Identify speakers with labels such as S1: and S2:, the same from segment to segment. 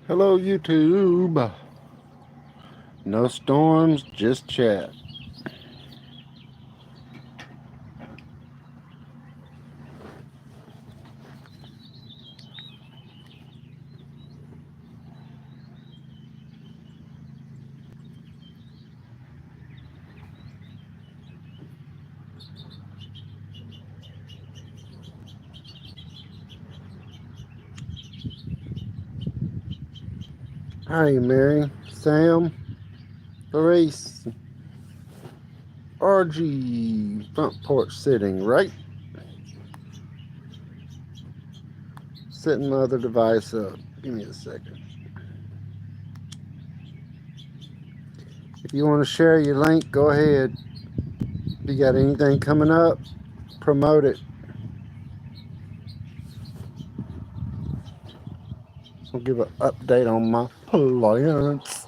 S1: Hello, YouTube. No storms, just chat. Hi, Mary, Sam, Therese, RG, front porch sitting, right? Setting my other device up. Give me a second. If you want to share your link, go ahead. If you got anything coming up, promote it. I'll give an update on my plants.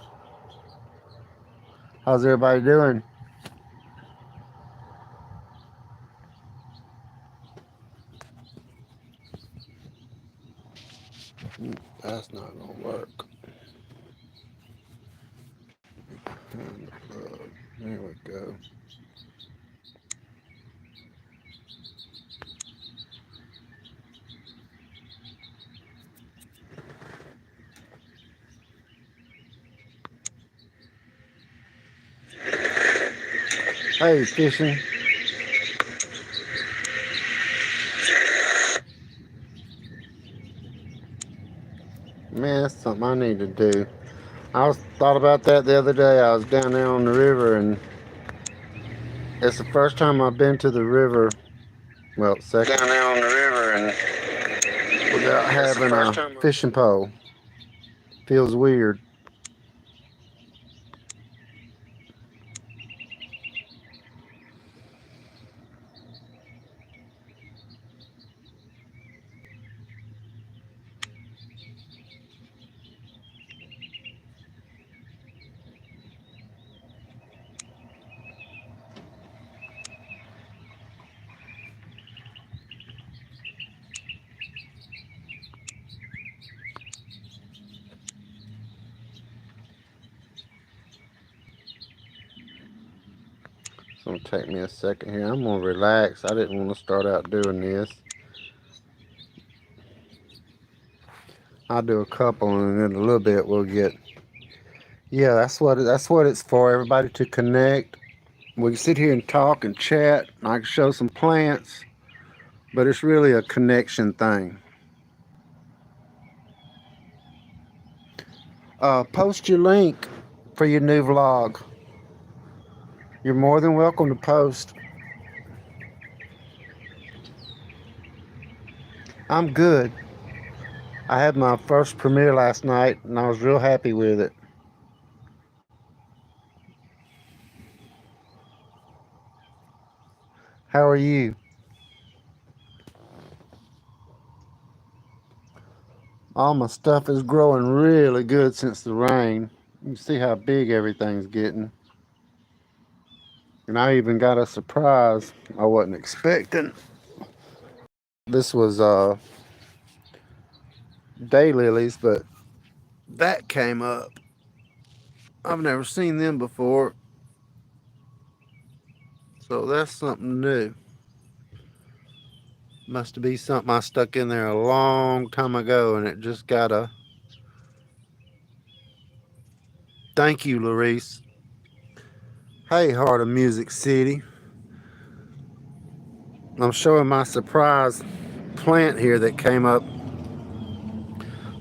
S1: How's everybody doing? That's not gonna work. There we go. Hey, fishing. Man, that's something I need to do. Thought about that the other day. I was down there on the river, and it's the first time I've been to the river. Well, second down there on the river, and without having a fishing pole. Feels weird. It's gonna take me a second here. I'm gonna relax. I didn't want to start out doing this. I'll do a couple, and in a little bit we'll get. Yeah, that's what it's for. Everybody to connect. We can sit here and talk and chat. I can show some plants, but it's really a connection thing. Post your link for your new vlog. You're more than welcome to post. I'm good. I had my first premiere last night, and I was real happy with it. How are you? All my stuff is growing really good since the rain. You see how big everything's getting. And I even got a surprise I wasn't expecting. This was daylilies, but that came up. I've never seen them before. So that's something new. Must be something I stuck in there a long time ago, and it just got a... Thank you, Larice. Hey, Heart of Music City. I'm showing my surprise plant here that came up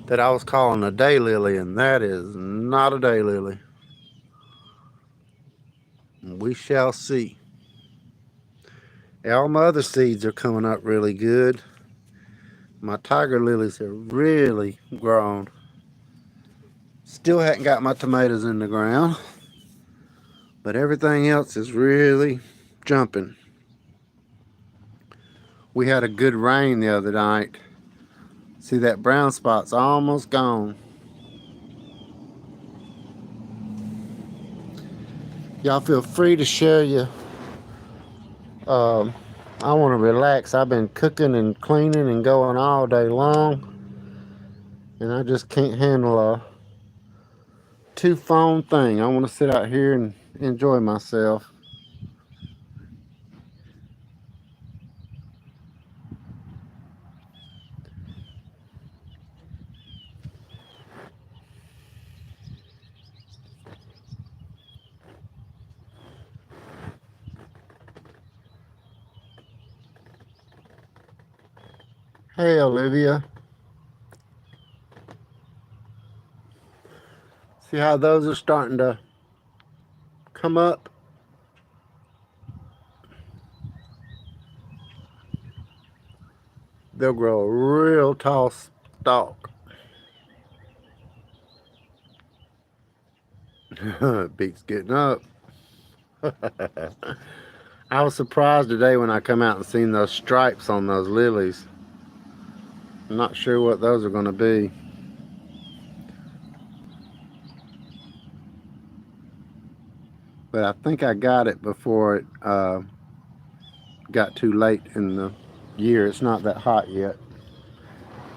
S1: that I was calling a daylily, and that is not a daylily. We shall see. All my other seeds are coming up really good. My tiger lilies have really grown. Still hadn't got my tomatoes in the ground, but everything else is really jumping. We had a good rain the other night. See, that brown spot's almost gone. Y'all feel free to share your... I want to relax. I've been cooking and cleaning and going all day long. And I just can't handle a two phone thing. I want to sit out here and enjoy myself. Hey, Olivia. See how those are starting to come up? They'll grow a real tall stalk. Beak's getting up. I was surprised today when I come out and seen those stripes on those lilies. I'm not sure what those are going to be. But I think I got it before it got too late in the year. It's not that hot yet.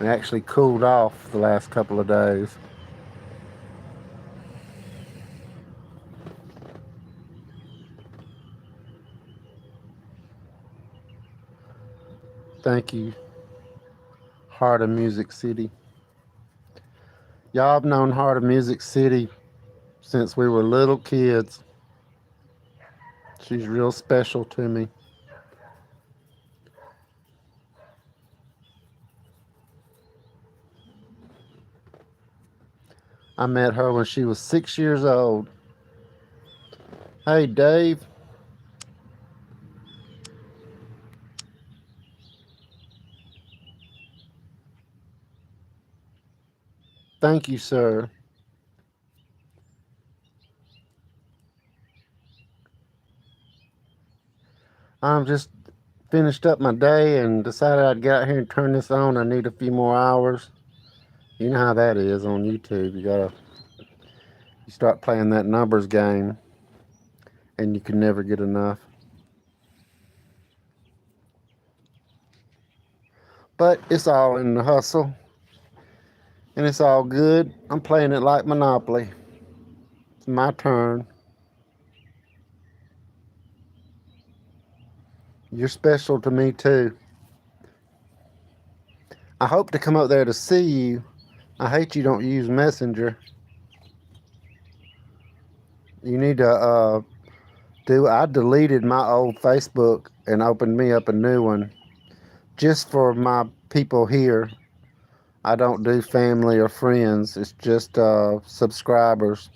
S1: It actually cooled off the last couple of days. Thank you, Heart of Music City. Y'all have known Heart of Music City since we were little kids. She's real special to me. I met her when she was 6 years old. Hey, Dave. Thank you, sir. I'm just finished up my day and decided I'd get out here and turn this on. I need a few more hours. You know how that is on YouTube. You start playing that numbers game and you can never get enough. But it's all in the hustle. And it's all good. I'm playing it like Monopoly. It's my turn. You're special to me too. I hope to come up there to see you. I hate you don't use Messenger. You need to I deleted my old Facebook and opened me up a new one just for my people here. I don't do family or friends. It's just subscribers.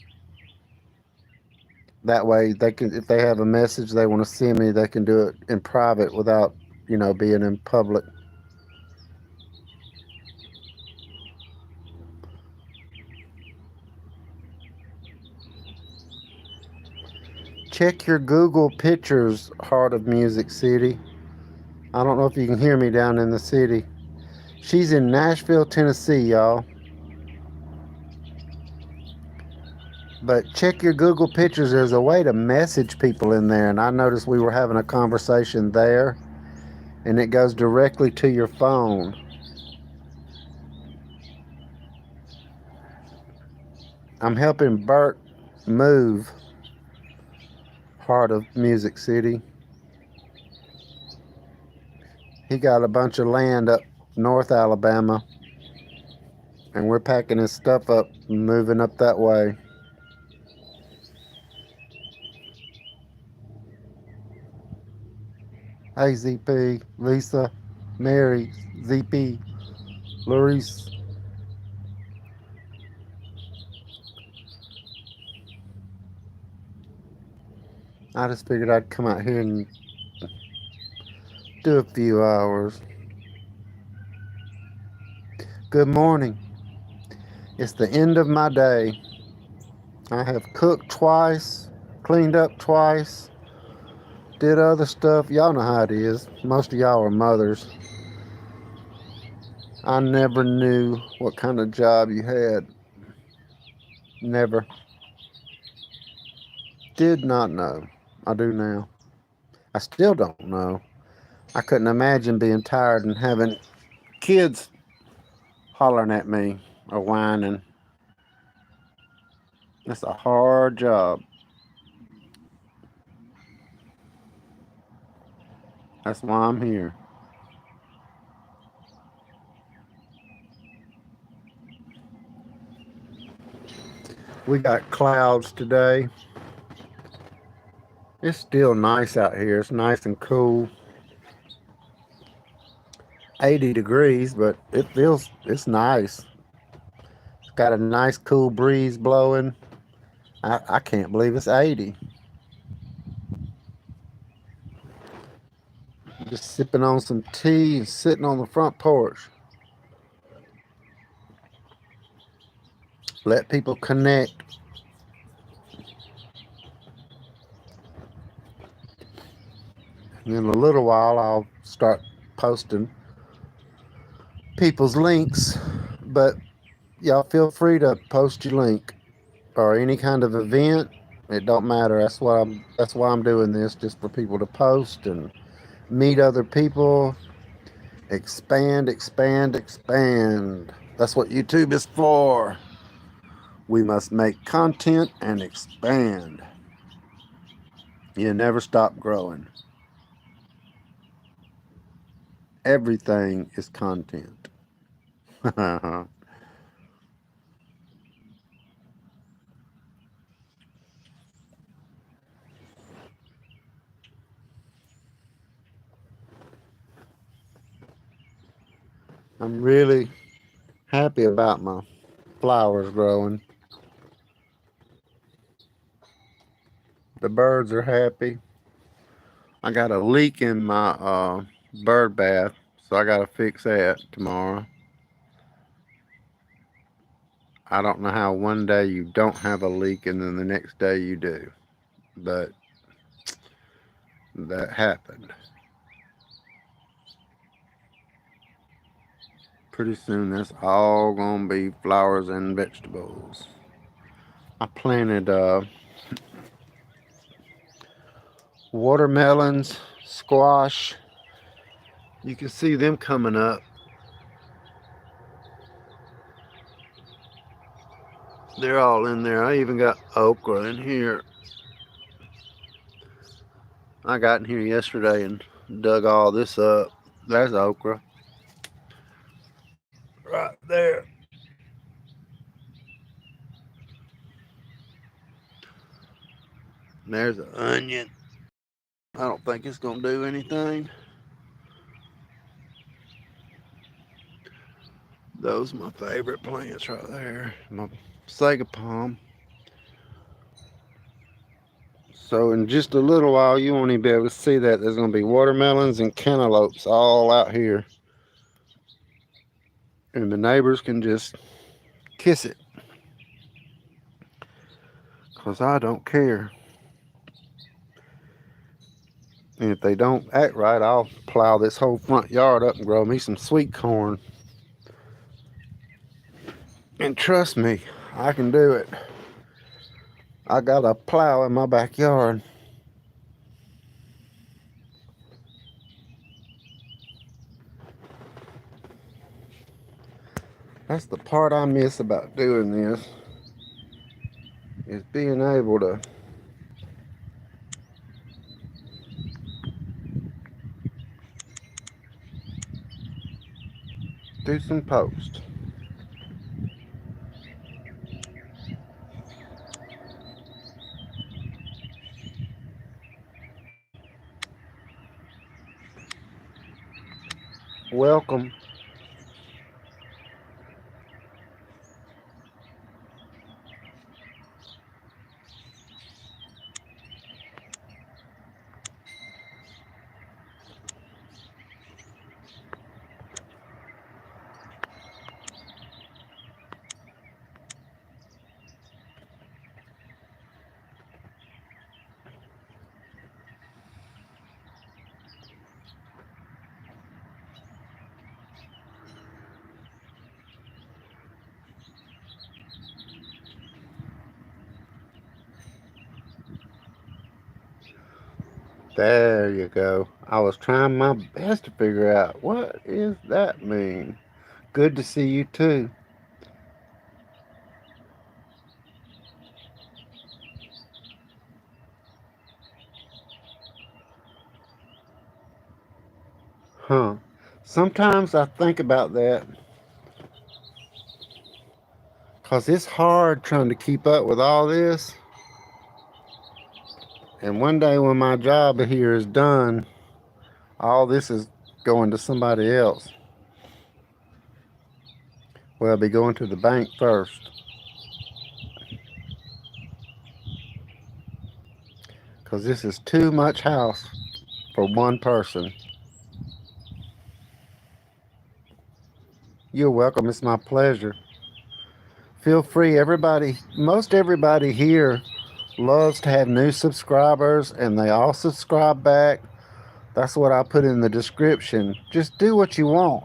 S1: That way they can, if they have a message they want to send me, they can do it in private without, being in public. Check your Google pictures, Heart of Music City. I don't know if you can hear me down in the city. She's in Nashville, Tennessee, y'all. But check your Google pictures. There's a way to message people in there. And I noticed we were having a conversation there. And it goes directly to your phone. I'm helping Bert move, Heart of Music City. He got a bunch of land up North Alabama. And we're packing his stuff up and moving up that way. Hey, ZP, Lisa, Mary, ZP, Larice. I just figured I'd come out here and do a few hours. Good morning. It's the end of my day. I have cooked twice, cleaned up twice, did other stuff. Y'all know how it is. Most of y'all are mothers. I never knew what kind of job you had. Never. Did not know. I do now. I still don't know. I couldn't imagine being tired and having kids hollering at me. are whining. It's a hard job. That's why I'm here. We got clouds today. It's still nice out here. It's nice and cool. 80 degrees, but it's nice. It's got a nice cool breeze blowing. I can't believe it's 80. Just sipping on some tea and sitting on the front porch. Let people connect. And in a little while, I'll start posting people's links. But y'all feel free to post your link or any kind of event. It don't matter. That's why I'm doing this, just for people to post and meet other people. Expand, expand, expand. That's what YouTube is for. We must make content and expand. You never stop growing. Everything is content. I'm really happy about my flowers growing. The birds are happy. I got a leak in my bird bath, so I got to fix that tomorrow. I don't know how one day you don't have a leak and then the next day you do, but that happened. Pretty soon that's all gonna be flowers and vegetables. I planted watermelons, squash. You can see them coming up. They're all in there. I even got okra in here. I got in here yesterday and dug all this up. There's okra. Right there. There's an onion. I don't think it's gonna do anything. Those are my favorite plants right there. My sago palm. So in just a little while, you won't even be able to see that. There's going to be watermelons and cantaloupes all out here. And the neighbors can just kiss it. Because I don't care. And if they don't act right, I'll plow this whole front yard up and grow me some sweet corn. And trust me, I can do it. I got a plow in my backyard. That's the part I miss about doing this, is being able to do some post. Welcome. There you go. I was trying my best to figure out what does that mean. Good to see you too. Huh. Sometimes I think about that because it's hard trying to keep up with all this. And one day when my job here is done, all this is going to somebody else. Well, I'll be going to the bank first because this is too much house for one person. You're welcome. It's my pleasure. Feel free. Most everybody here loves to have new subscribers and they all subscribe back. That's what I put in the description. Just do what you want.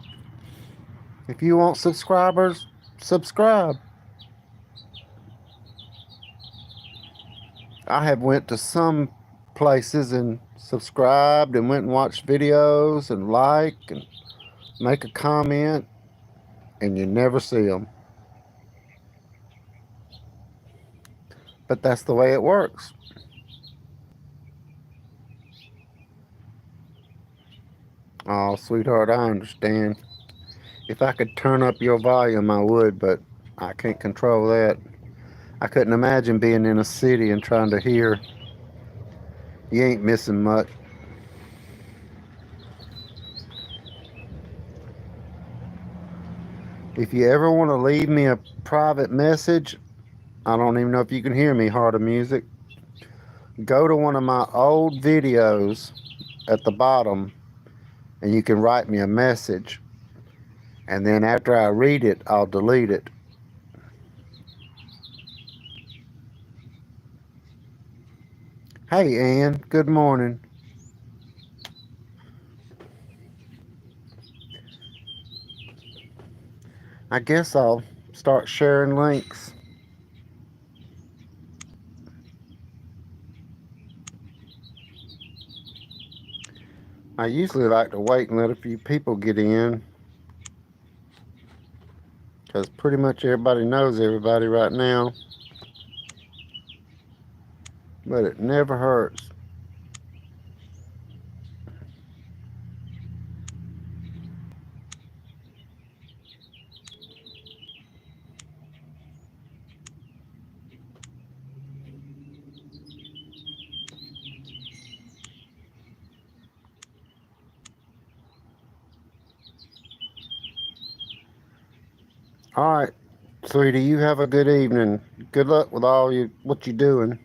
S1: If you want subscribers, subscribe. I have went to some places and subscribed and went and watched videos and and make a comment, and you never see them. But that's the way it works. Oh, sweetheart, I understand. If I could turn up your volume, I would, but I can't control that. I couldn't imagine being in a city and trying to hear. You ain't missing much. If you ever want to leave me a private message, I don't even know if you can hear me, Heart of Music. Go to one of my old videos at the bottom and you can write me a message. And then after I read it, I'll delete it. Hey, Ann, good morning. I guess I'll start sharing links. I usually like to wait and let a few people get in because pretty much everybody knows everybody right now. But it never hurts. All right, sweetie, you have a good evening. Good luck with what you're doing.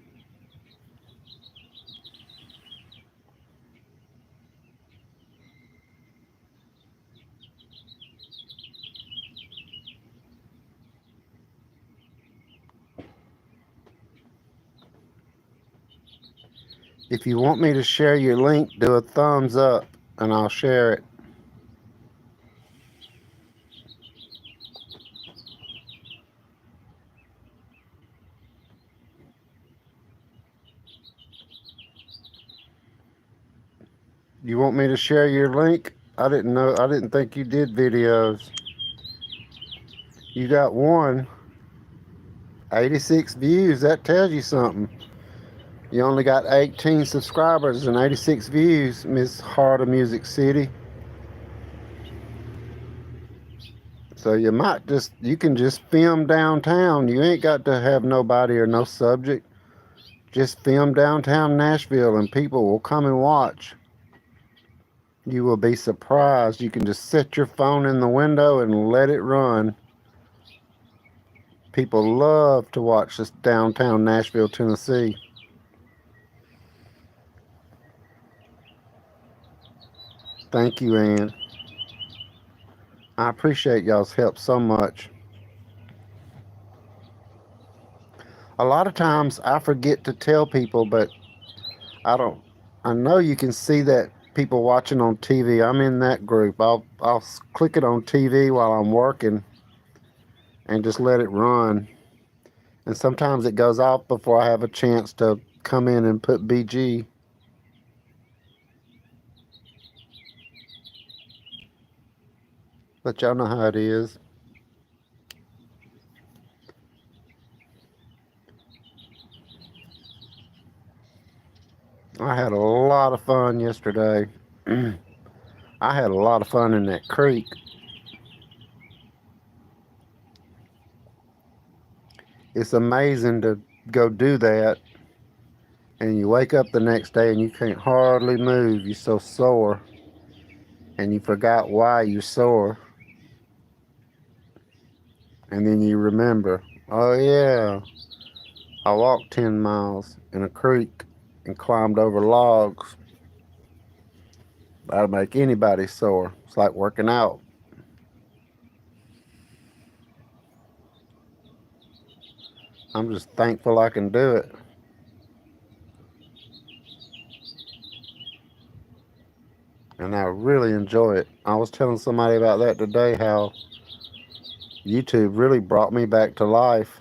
S1: If you want me to share your link, do a thumbs up and I'll share it. You want me to share your link? I didn't think you did videos. You got 86 views. That tells you something. You only got 18 subscribers and 86 views, Miss Heart of Music City. So you can just film downtown. You ain't got to have nobody or no subject. Just film downtown Nashville and people will come and watch. You will be surprised. You can just set your phone in the window and let it run. People love to watch this downtown Nashville, Tennessee. Thank you, Ann. I appreciate y'all's help so much. A lot of times I forget to tell people, but I don't. I know you can see that people watching on TV. I'm in that group. I'll click it on TV while I'm working and just let it run. And sometimes it goes off before I have a chance to come in and put BG. But y'all know how it is. I had a lot of fun yesterday. I had a lot of fun in that creek. It's amazing to go do that, and you wake up the next day and you can't hardly move. You're so sore, and you forgot why you're sore, and then you remember, oh yeah, I walked 10 miles in a creek and climbed over logs. That'll make anybody sore. It's like working out. I'm just thankful I can do it. And I really enjoy it. I was telling somebody about that today, how YouTube really brought me back to life.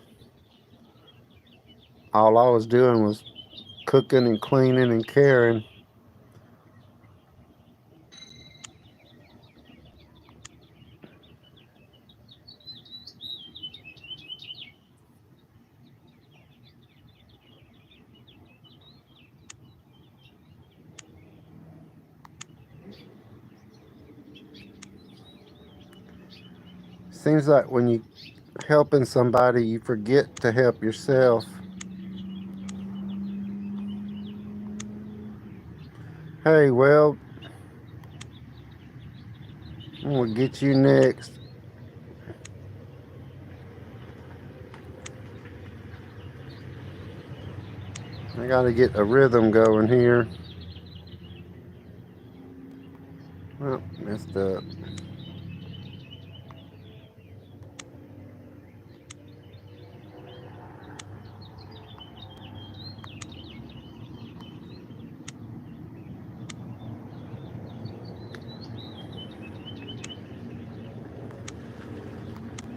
S1: All I was doing was cooking and cleaning and caring. Seems like when you helping somebody, you forget to help yourself. Hey, well, I'm gonna get you next. I gotta get a rhythm going here. Well, messed up.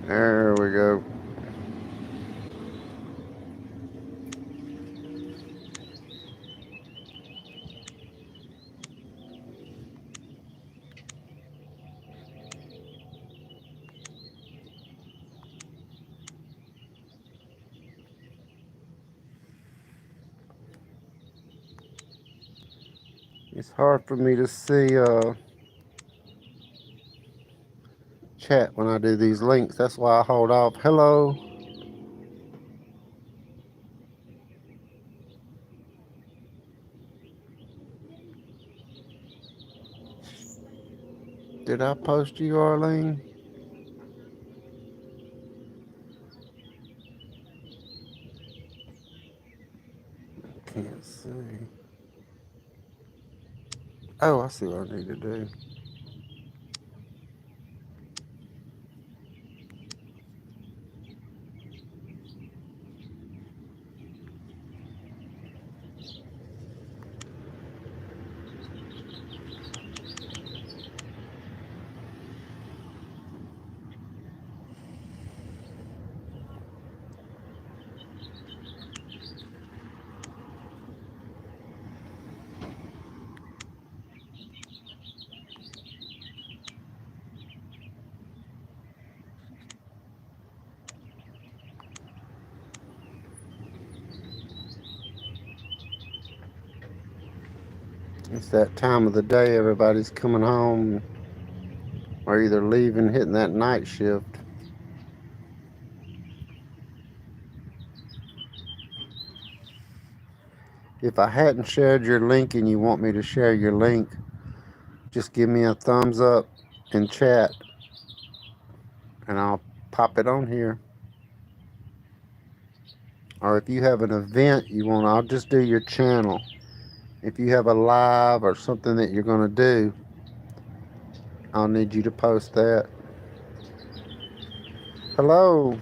S1: There we go. It's hard for me to see chat when I do these links. That's why I hold off. Hello. Did I post you, Arlene? Can't see. Oh, I see what I need to do. It's that time of the day. Everybody's coming home or either leaving, hitting that night shift. If I hadn't shared your link and you want me to share your link, just give me a thumbs up in chat and I'll pop it on here. Or if you have an event you want, I'll just do your channel. If you have a live or something that you're going to do, I'll need you to post that. Hello.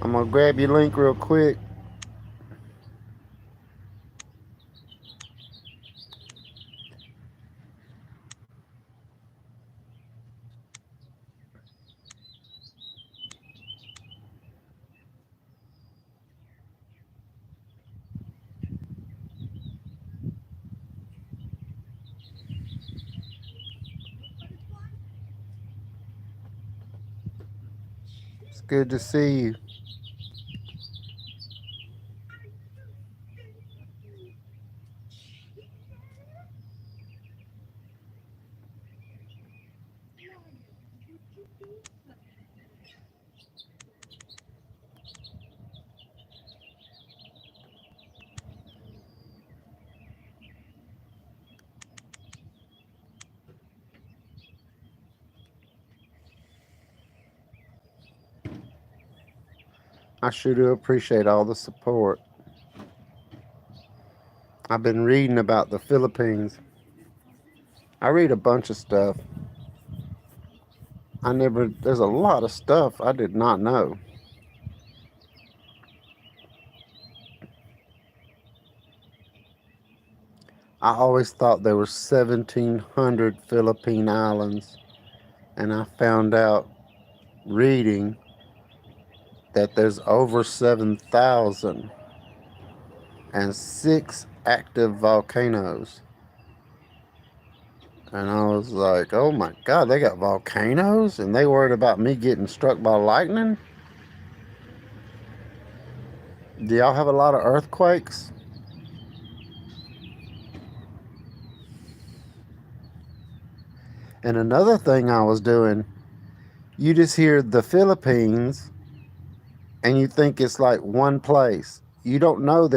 S1: I'm going to grab your link real quick. It's good to see you. I sure do appreciate all the support. I've been reading about the Philippines. I read a bunch of stuff. There's a lot of stuff I did not know. I always thought there were 1,700 Philippine islands, and I found out reading that there's over 7,000 and 6 active volcanoes. And I was like, oh my God, they got volcanoes? And they worried about me getting struck by lightning? Do y'all have a lot of earthquakes? And another thing I was doing, you just hear the Philippines and you think it's like one place. You don't know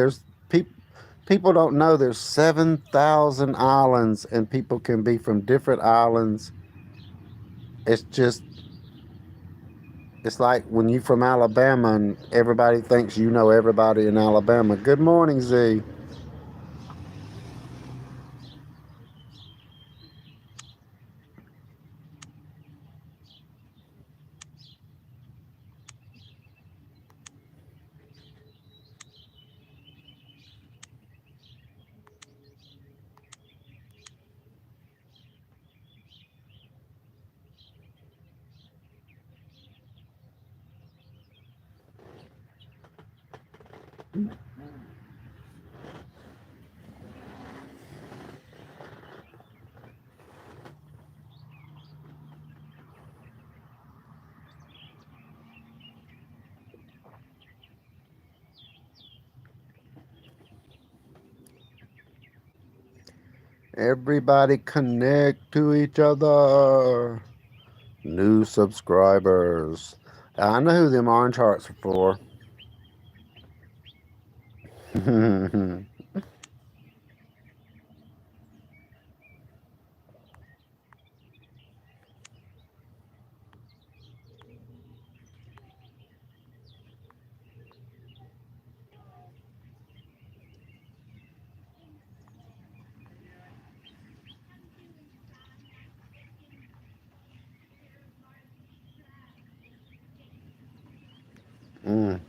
S1: people don't know there's 7,000 islands and people can be from different islands. It's just it's like when you from Alabama and everybody thinks you know everybody in Alabama. Good morning, Z. Everybody connect to each other. New subscribers. I know who them orange hearts are for. Mm.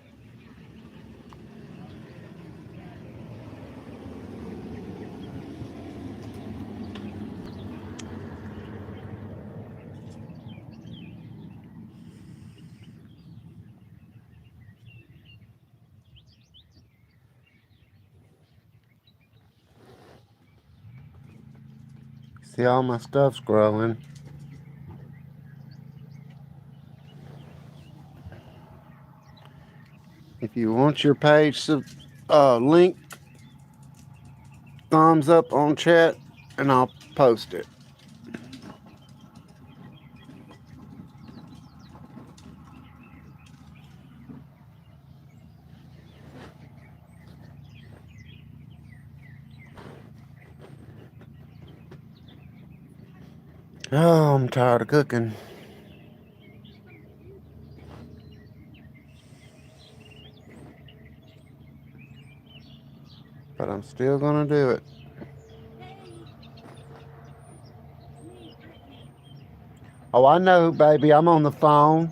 S1: See, all my stuff's growing. If you want your page link, thumbs up on chat, and I'll post it. Oh, I'm tired of cooking. But I'm still gonna do it. Oh, I know, baby. I'm on the phone.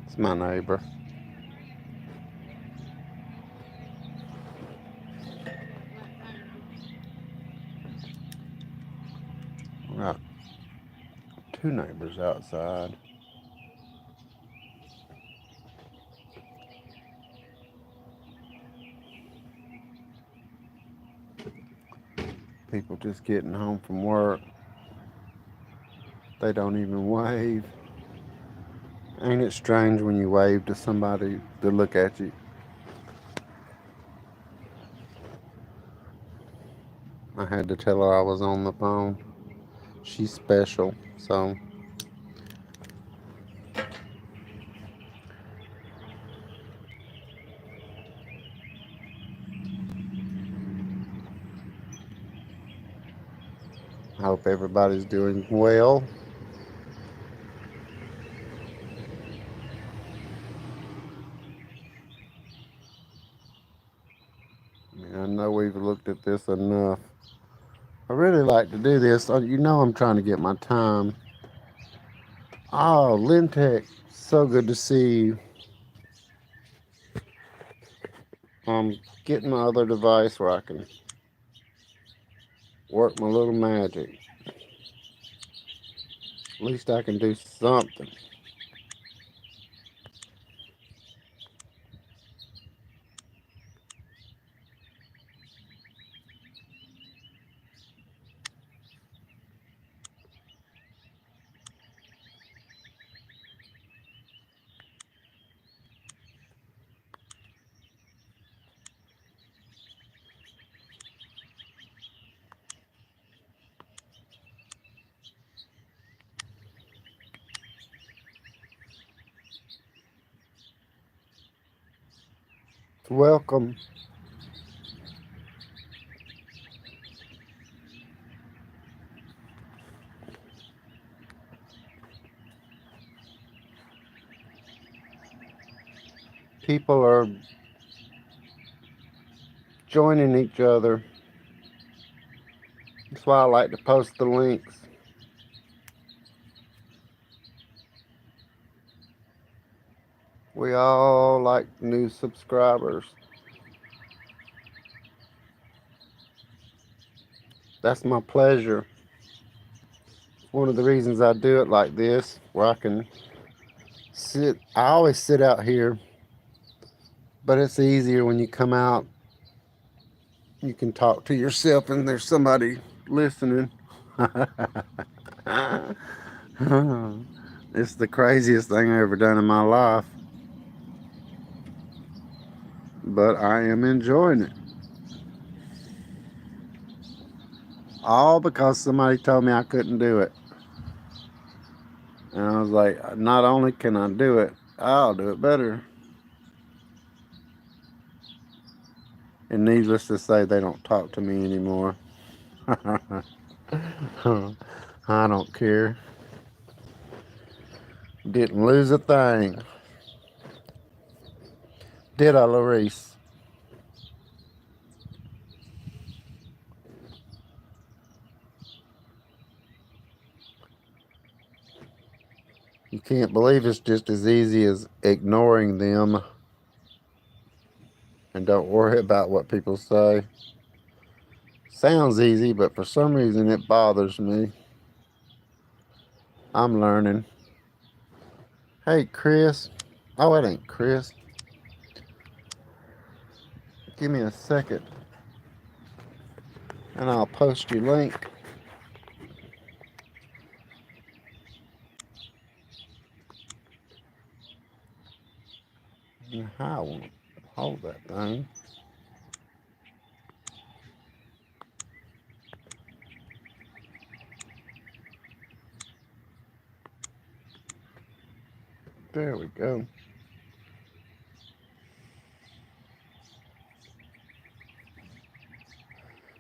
S1: It's my neighbor. I got 2 neighbors outside. People just getting home from work. They don't even wave. Ain't it strange when you wave to somebody to look at you? I had to tell her I was on the phone. She's special, so I hope everybody's doing well. we've looked at this enough. I really like to do this. You know I'm trying to get my time. Oh, Lintech, so good to see you. I'm getting my other device where I can work my little magic. At least I can do something. Welcome. People are joining each other. That's why I like to post the links. We all like new subscribers. That's my pleasure. One of the reasons I do it like this, where I can sit. I always sit out here, but it's easier when you come out. You can talk to yourself and there's somebody listening. It's the craziest thing I've ever done in my life. But I am enjoying it. All because somebody told me I couldn't do it. And I was like, not only can I do it, I'll do it better. And needless to say, they don't talk to me anymore. I don't care. Didn't lose a thing. Did I, Larice? You can't believe it's just as easy as ignoring them and don't worry about what people say. Sounds easy, but for some reason it bothers me. I'm learning. Hey, Chris. Oh, it ain't Chris. Give me a second and I'll post your link. I won't hold that thing. There we go.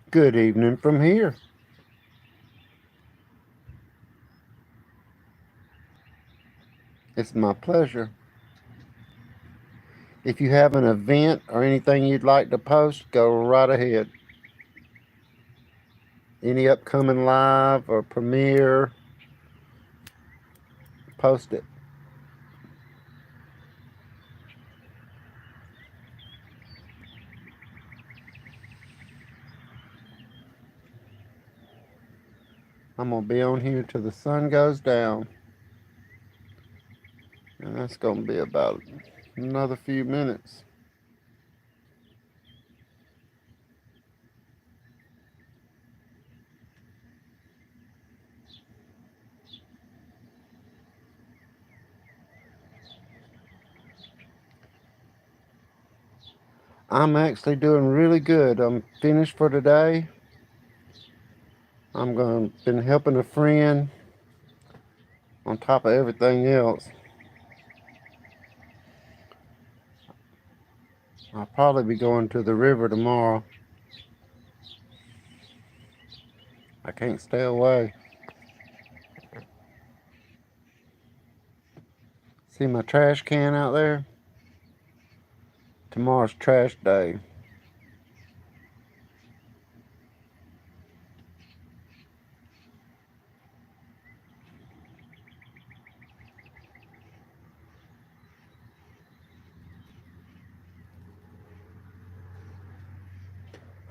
S1: Good evening from here. It's my pleasure. If you have an event or anything you'd like to post, go right ahead. Any upcoming live or premiere, post it. I'm going to be on here till the sun goes down. And that's going to be about another few minutes. I'm actually doing really good. I'm finished for today. Been helping a friend on top of everything else. I'll probably be going to the river tomorrow. I can't stay away. See my trash can out there? Tomorrow's trash day.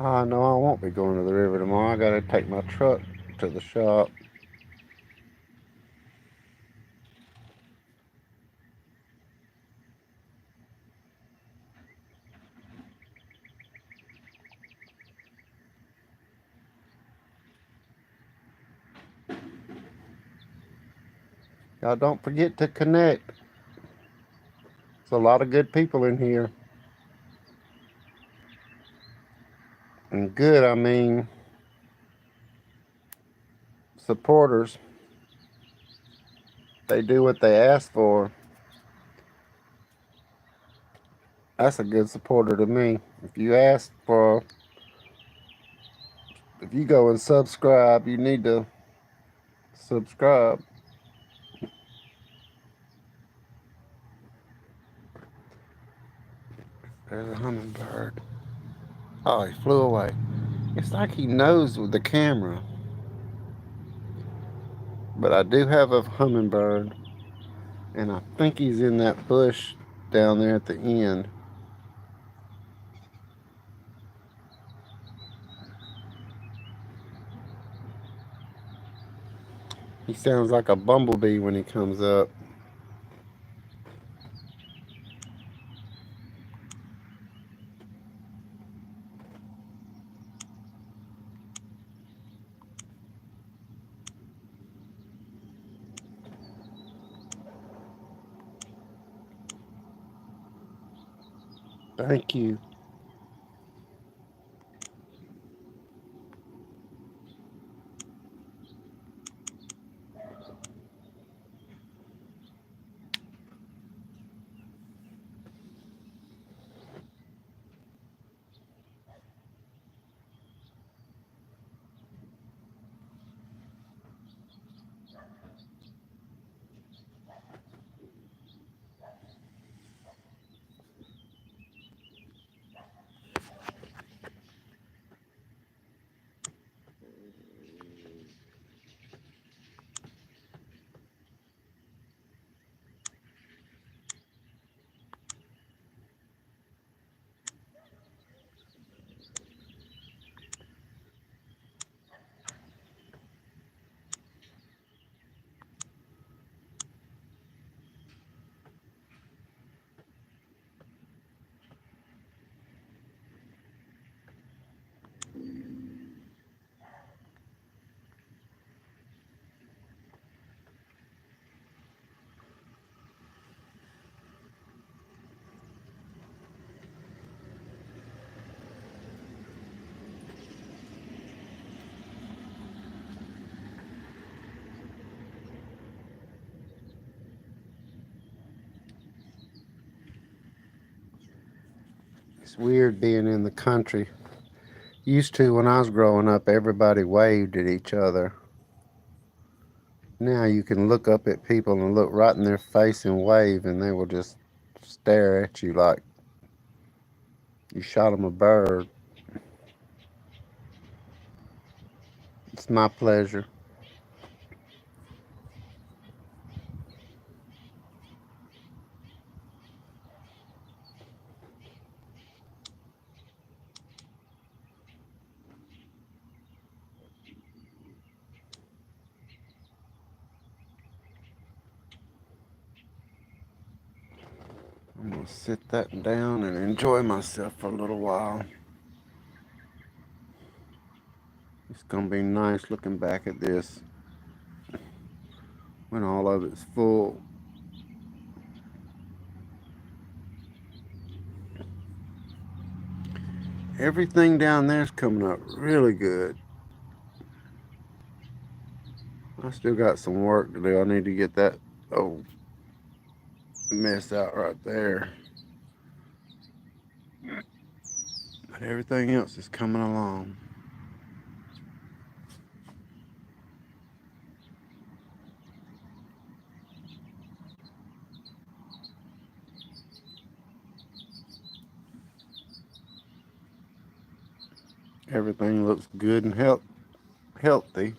S1: I know I won't be going to the river tomorrow. I gotta take my truck to the shop. Y'all don't forget to connect. There's a lot of good people in here. And good, I mean supporters. They do what they ask for. That's a good supporter to me. If you go and subscribe, you need to subscribe. There's a hummingbird. Oh, he flew away. It's like he knows with the camera. But I do have a hummingbird, and I think he's in that bush down there at the end. He sounds like a bumblebee when he comes up. Thank you. It's weird being in the country. Used to, when I was growing up, everybody waved at each other. Now you can look up at people and look right in their face and wave, and they will just stare at you like you shot them a bird. It's my pleasure. I'm going to sit that down and enjoy myself for a little while. It's going to be nice looking back at this when all of it's full. Everything down there is coming up really good. I still got some work to do. I need to get that old mess out right there. But everything else is coming along. Everything looks good and healthy.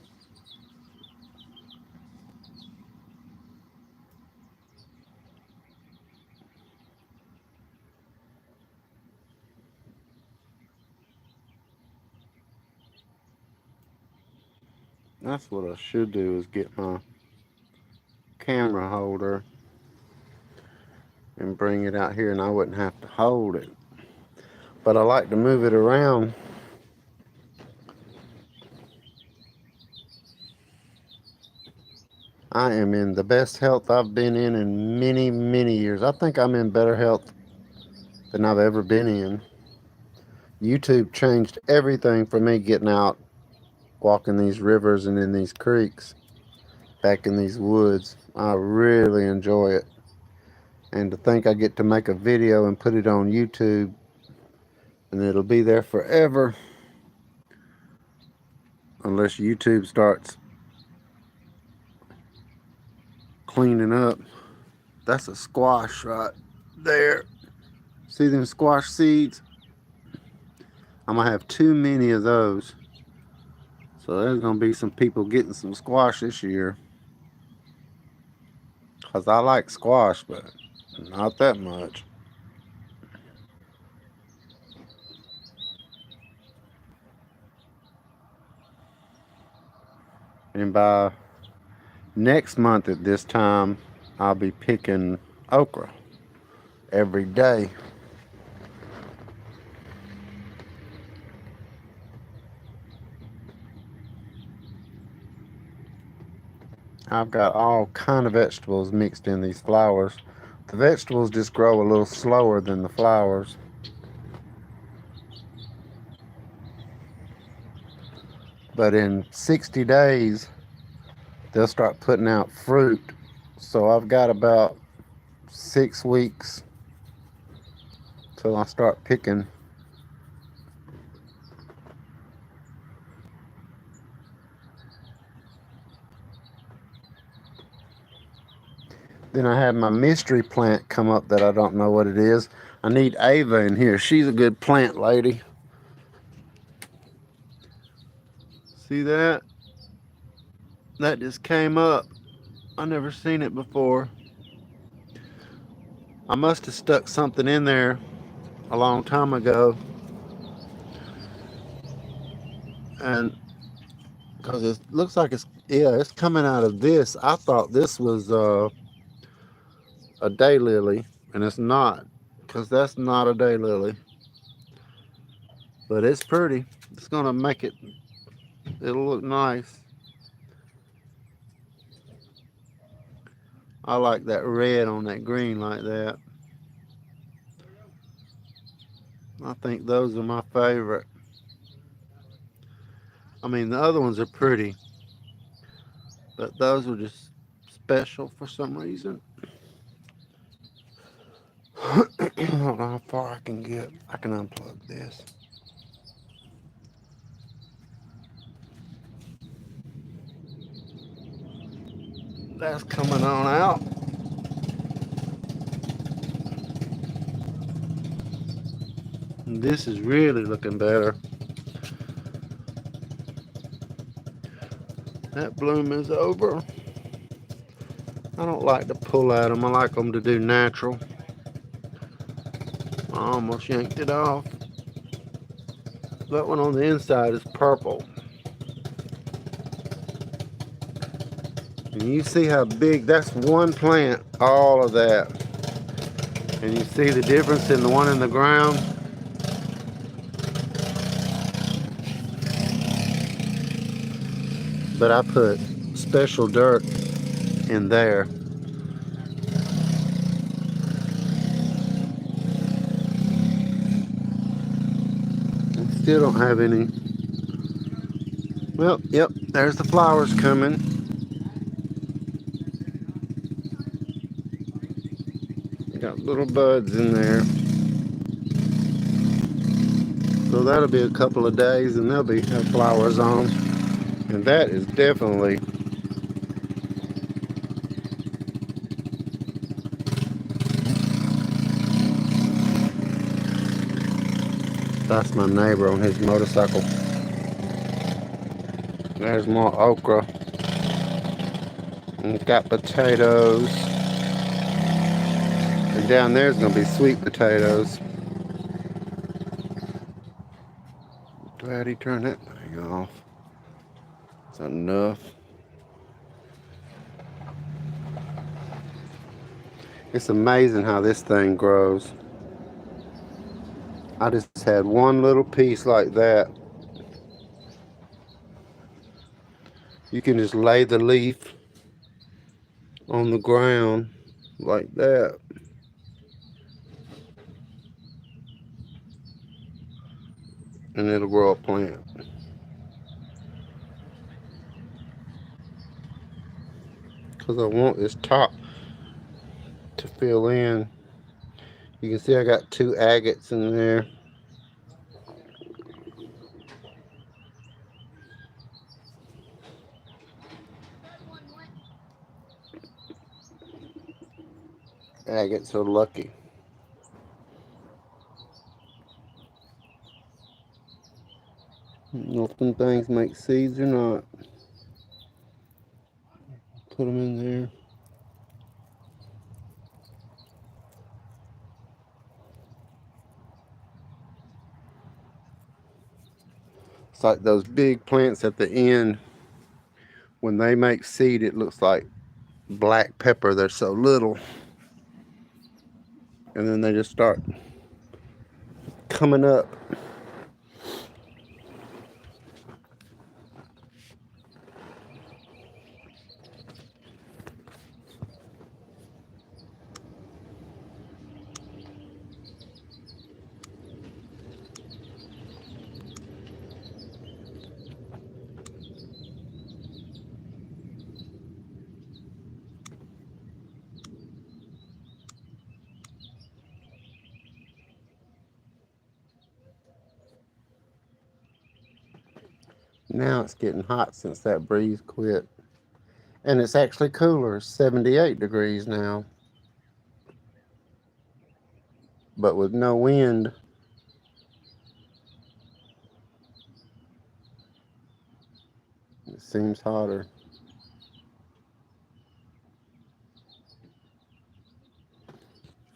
S1: That's what I should do, is get my camera holder and bring it out here and I wouldn't have to hold it. But I like to move it around. I am in the best health I've been in many, many years. I think I'm in better health than I've ever been in. YouTube changed everything for me getting out, walking these rivers and in these creeks, back in these woods. I really enjoy it. And to think I get to make a video and put it on YouTube and it'll be there forever, unless YouTube starts cleaning up. That's a squash right there. See them squash seeds? I'm gonna have too many of those. So there's gonna be some people getting some squash this year. Cause I like squash, but not that much. And by next month at this time, I'll be picking okra every day. I've got all kind of vegetables mixed in these flowers. The vegetables just grow a little slower than the flowers. But in 60 days, they'll start putting out fruit. So I've got about 6 weeks till I start picking. Then I have my mystery plant come up that I don't know what it is. I need Ava in here. She's a good plant lady. See that? That just came up. I never seen it before. I must have stuck something in there a long time ago. And because it looks like it's coming out of this. I thought this was a daylily, and it's not, because that's not a daylily. But it's pretty. It's gonna make it. It'll look nice. I like that red on that green like that. I think those are my favorite. I mean, the other ones are pretty, but those were just special for some reason. I don't know how far I can get. I can unplug this. That's coming on out. This is really looking better. That bloom is over. I don't like to pull at them. I like them to do natural. I almost yanked it off. That one on the inside is purple. And you see how big, that's one plant, all of that. And you see the difference in the one in the ground? But I put special dirt in there. Still don't have any. Well, yep, there's the flowers coming. Got little buds in there. So that'll be a couple of days and they'll have flowers on. And that is definitely that's my neighbor on his motorcycle. There's more okra. And got potatoes. And down there's gonna be sweet potatoes. Glad he turned that thing off. That's enough. It's amazing how this thing grows. I just had one little piece like that. You can just lay the leaf on the ground like that. And it'll grow a plant. Because I want this top to fill in. You can see I got 2 agates in there. Agates are lucky. Know if them things make seeds or not. Put them in there. It's like those big plants at the end. When they make seed, it looks like black pepper. They're so little. And then they just start coming up. Now it's getting hot since that breeze quit. And it's actually cooler, 78 degrees now. But with no wind, it seems hotter.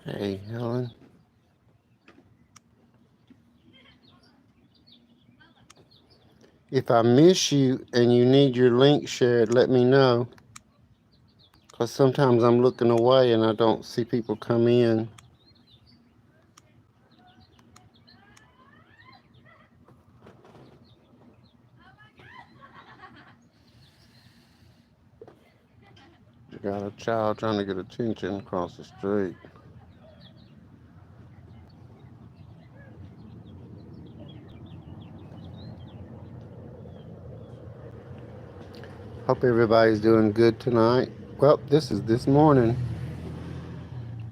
S1: Hey, Helen. If I miss you and you need your link shared, let me know. Because sometimes I'm looking away and I don't see people come in. Got a child trying to get attention across the street. Hope everybody's doing good tonight. Well, this is this morning.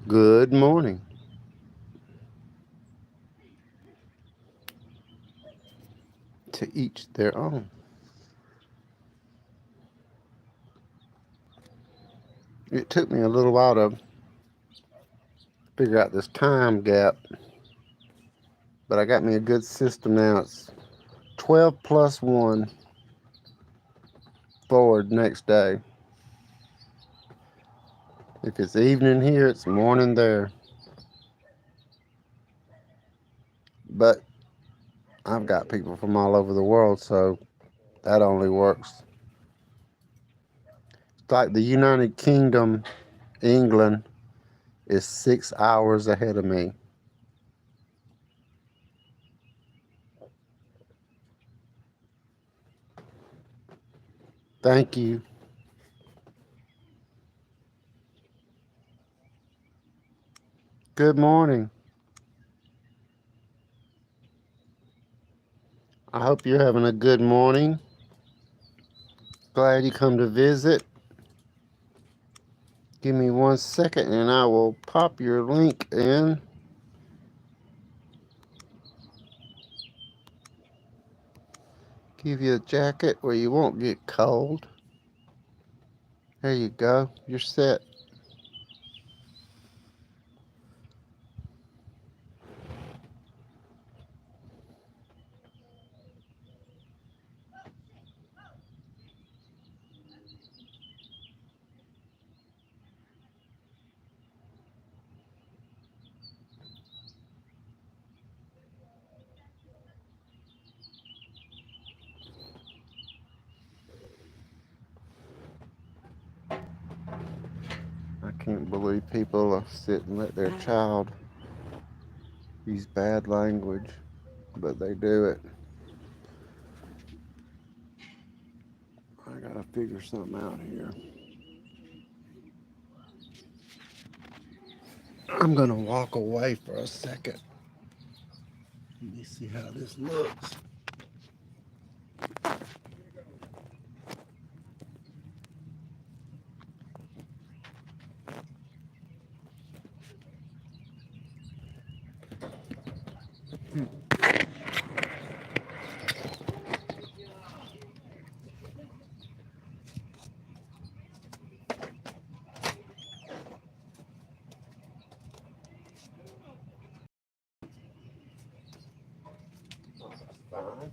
S1: Good morning. To each their own. It took me a little while to figure out this time gap, but I got me a good system now. It's 12 plus 1 forward next day. If it's evening here, it's morning there. But I've got people from all over the world, so that only works. It's like the United Kingdom, England, is 6 hours ahead of me. Thank you. Good morning. I hope you're having a good morning. Glad you come to visit. Give me 1 second and I will pop your link in. Give you a jacket where you won't get cold. There you go. You're set. Can't believe people sit and let their child use bad language, but they do it. I gotta figure something out here. I'm gonna walk away for a second. Let me see how this looks. Fine.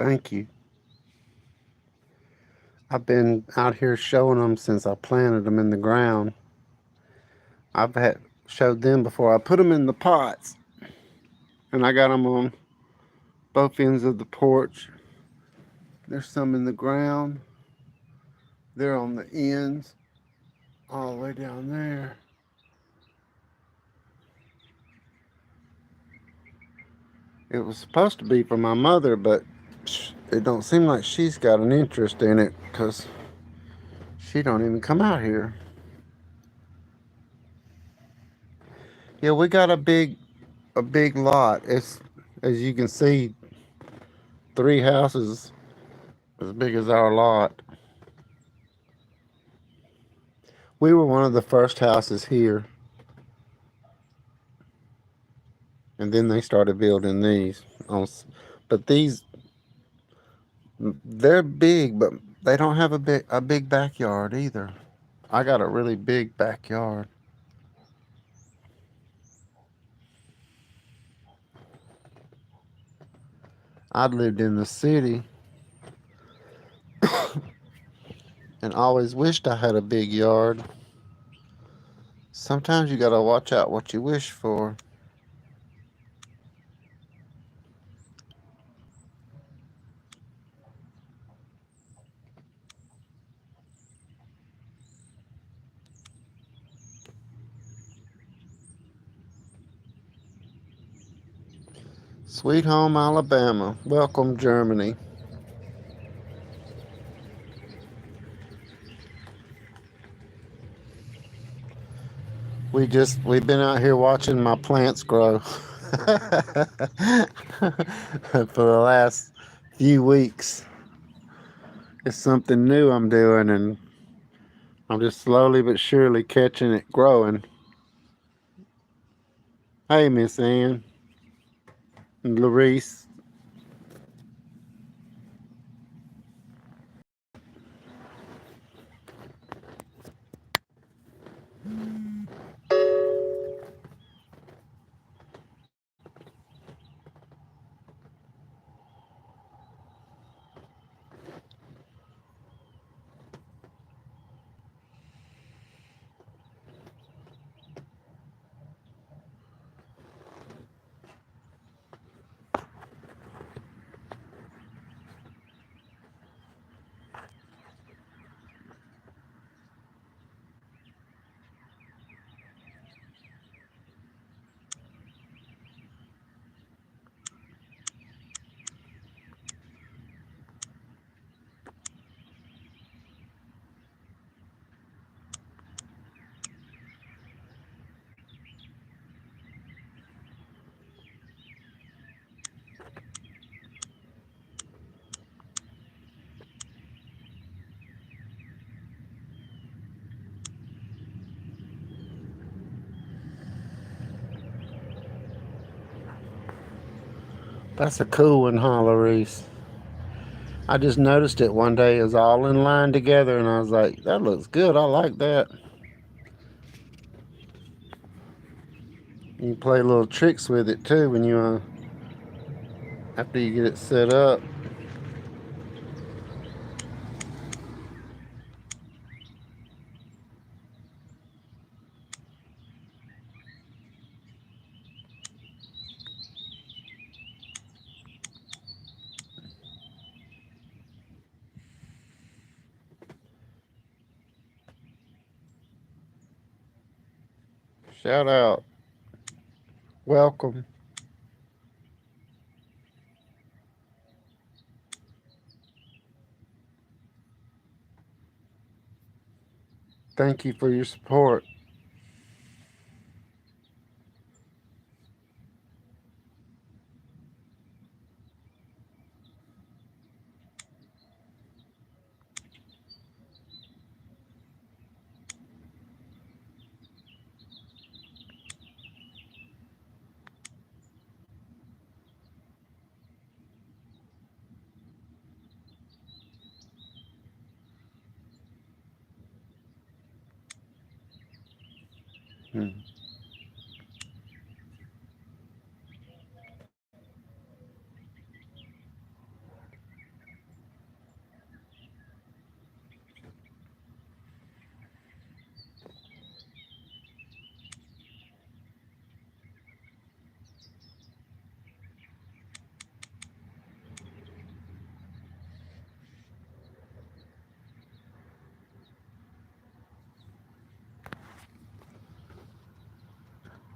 S1: Thank you. I've been out here showing them since I planted them in the ground. I've had showed them before I put them in the pots, and I got them on both ends of the porch. There's some in the ground. They're on the ends, all the way down there. It was supposed to be for my mother, but it don't seem like she's got an interest in it because she don't even come out here. Yeah, we got a big lot. It's, as you can see, 3 houses as big as our lot. We were one of the first houses here, and then they started building these. But these, they're big, but they don't have a big backyard either. I got a really big backyard. I'd lived in the city and always wished I had a big yard. Sometimes you gotta watch out what you wish for. Sweet home Alabama. Welcome Germany. We've been out here watching my plants grow for the last few weeks. It's something new I'm doing, and I'm just slowly but surely catching it growing. Hey, Miss Ann and Larice. That's a cool one, huh, Larice? I just noticed it one day. It was all in line together, and I was like, that looks good. I like that. You can play little tricks with it too when you after you get it set up. Shout out. Welcome. Thank you for your support. Hmm.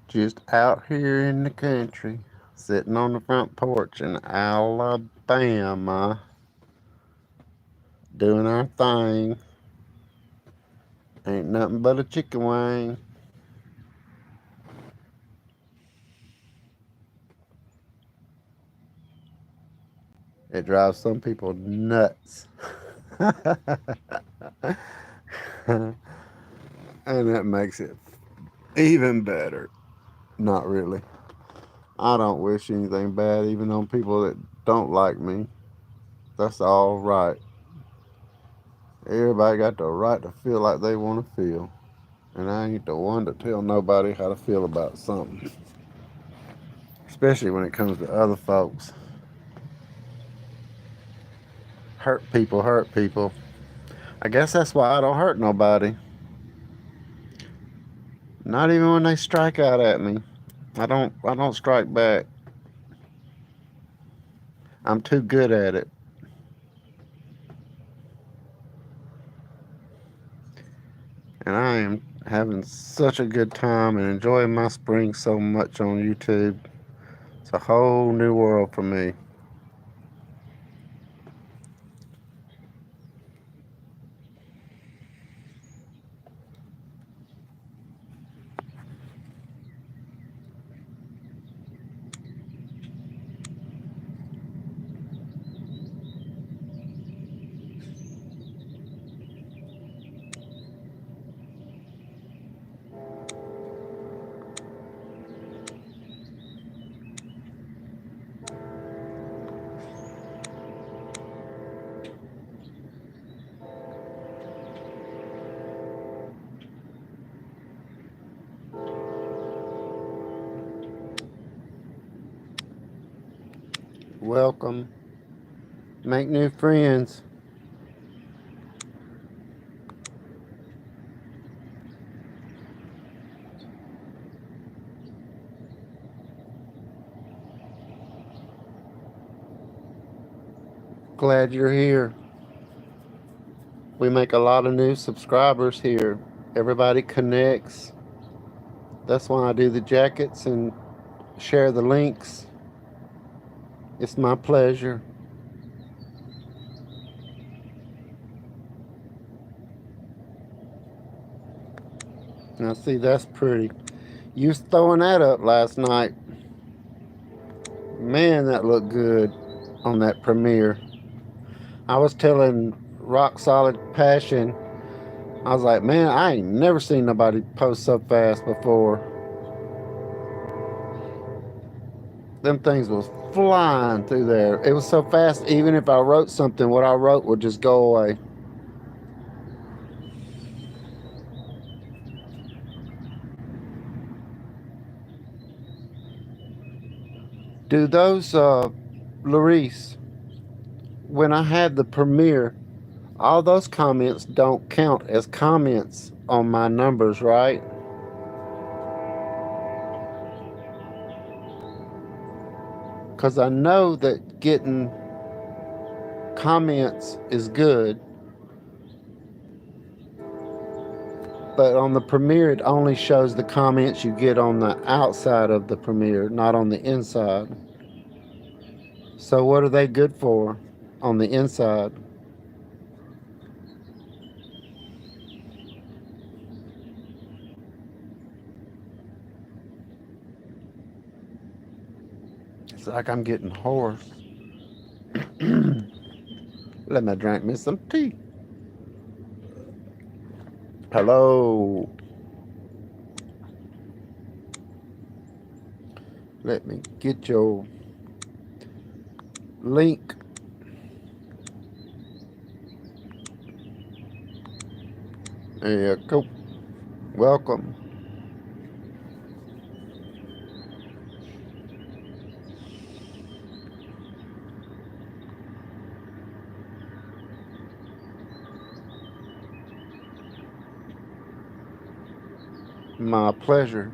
S1: Just out here in the country, sitting on the front porch in Alabama, doing our thing. Ain't nothing but a chicken wing. It drives some people nuts. And that makes it even better. Not really. I don't wish anything bad even on people that don't like me. That's all right. Everybody got the right to feel like they want to feel. And I ain't the one to tell nobody how to feel about something. Especially when it comes to other folks. Hurt people hurt people. I guess that's why I don't hurt nobody. Not even when they strike out at me. I don't strike back. I'm too good at it. And I am having such a good time and enjoying my spring so much on YouTube. It's a whole new world for me. Welcome. Make new friends. Glad you're here. We make a lot of new subscribers here. Everybody connects. That's why I do the jackets and share the links. It's my pleasure. Now, see, that's pretty. You was throwing that up last night. Man, that looked good on that premiere. I was telling Rock Solid Passion, I was like, man, I ain't never seen nobody post so fast before. Them things was flying through there. It was so fast, even if I wrote something, what I wrote would just go away. Do those, Larice, when I had the premiere, all those comments don't count as comments on my numbers, right? Because I know that getting comments is good, but on the premiere, it only shows the comments you get on the outside of the premiere, not on the inside. So, what are they good for on the inside? It's like I'm getting hoarse. Let me drink me some tea. Hello. Let me get your link. There you go. Welcome. My pleasure.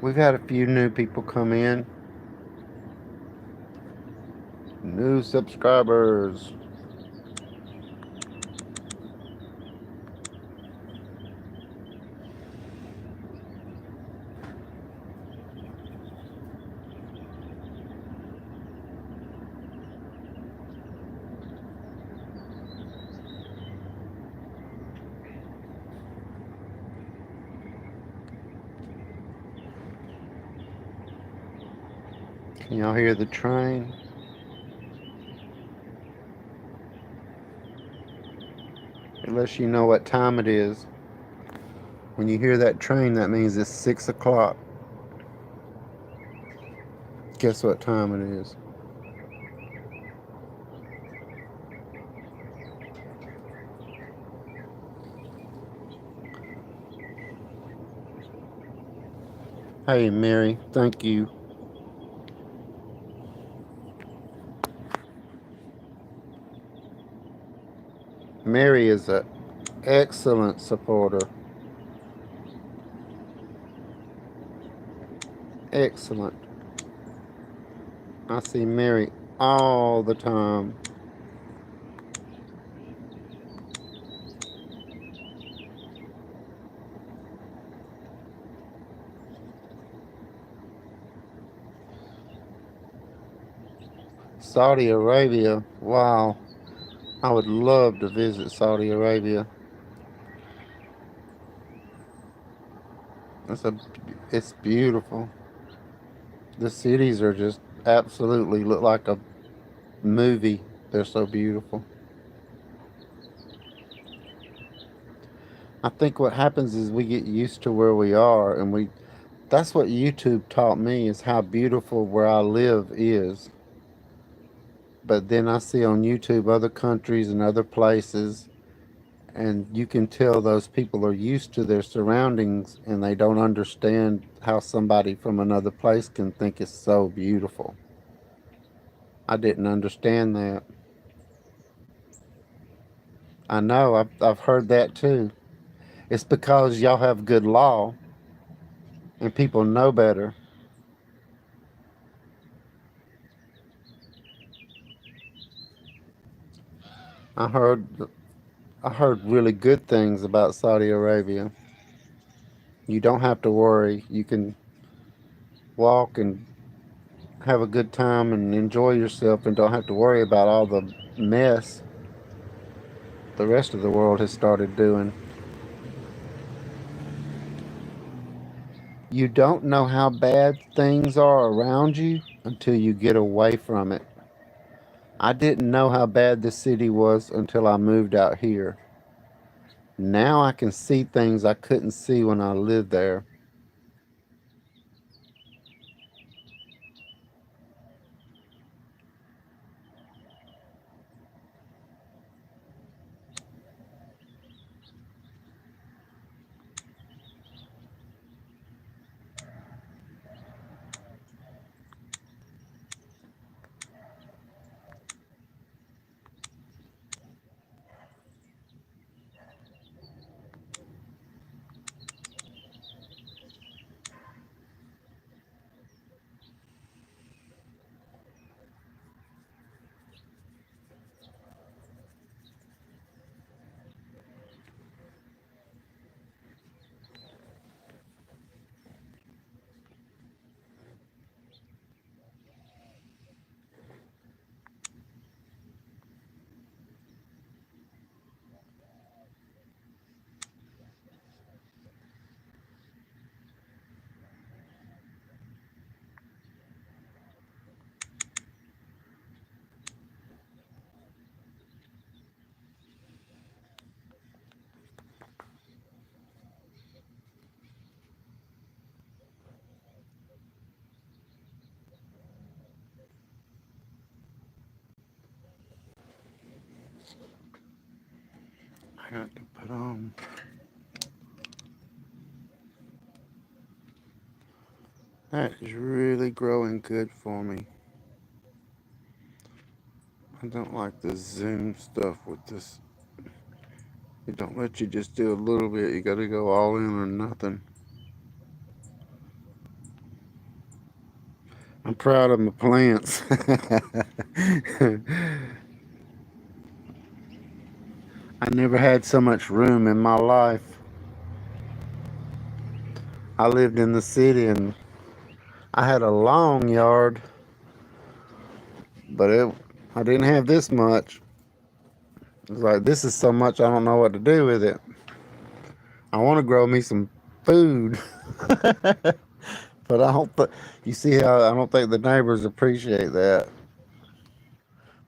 S1: We've had a few new people come in. New subscribers. Can y'all hear the train? It lets you know what time it is. When you hear that train, that means it's 6 o'clock. Guess what time it is? Hey, Mary, thank you. Mary is an excellent supporter. Excellent. I see Mary all the time. Saudi Arabia. Wow. I would love to visit Saudi Arabia. It's a, it's beautiful. The cities are just absolutely look like a movie. They're so beautiful. I think what happens is we get used to where we are, and that's what YouTube taught me is how beautiful where I live is. But then I see on YouTube other countries and other places, and you can tell those people are used to their surroundings and they don't understand how somebody from another place can think it's so beautiful. I didn't understand that. I know, I've heard that too. It's because y'all have good law and people know better. I heard I heard really good things about Saudi Arabia. You don't have to worry. You can walk and have a good time and enjoy yourself and don't have to worry about all the mess the rest of the world has started doing. You don't know how bad things are around you until you get away from it. I didn't know how bad the city was until I moved out here. Now I can see things I couldn't see when I lived there. I got to put on. That is really growing good for me. I don't like the Zoom stuff with this. It don't let you just do a little bit. You got to go all in or nothing. I'm proud of my plants. I never had so much room in my life. I lived in the city and I had a long yard, but I didn't have this much. It was like, this is so much I don't know what to do with it. I want to grow me some food. But I don't you see how I don't think the neighbors appreciate that.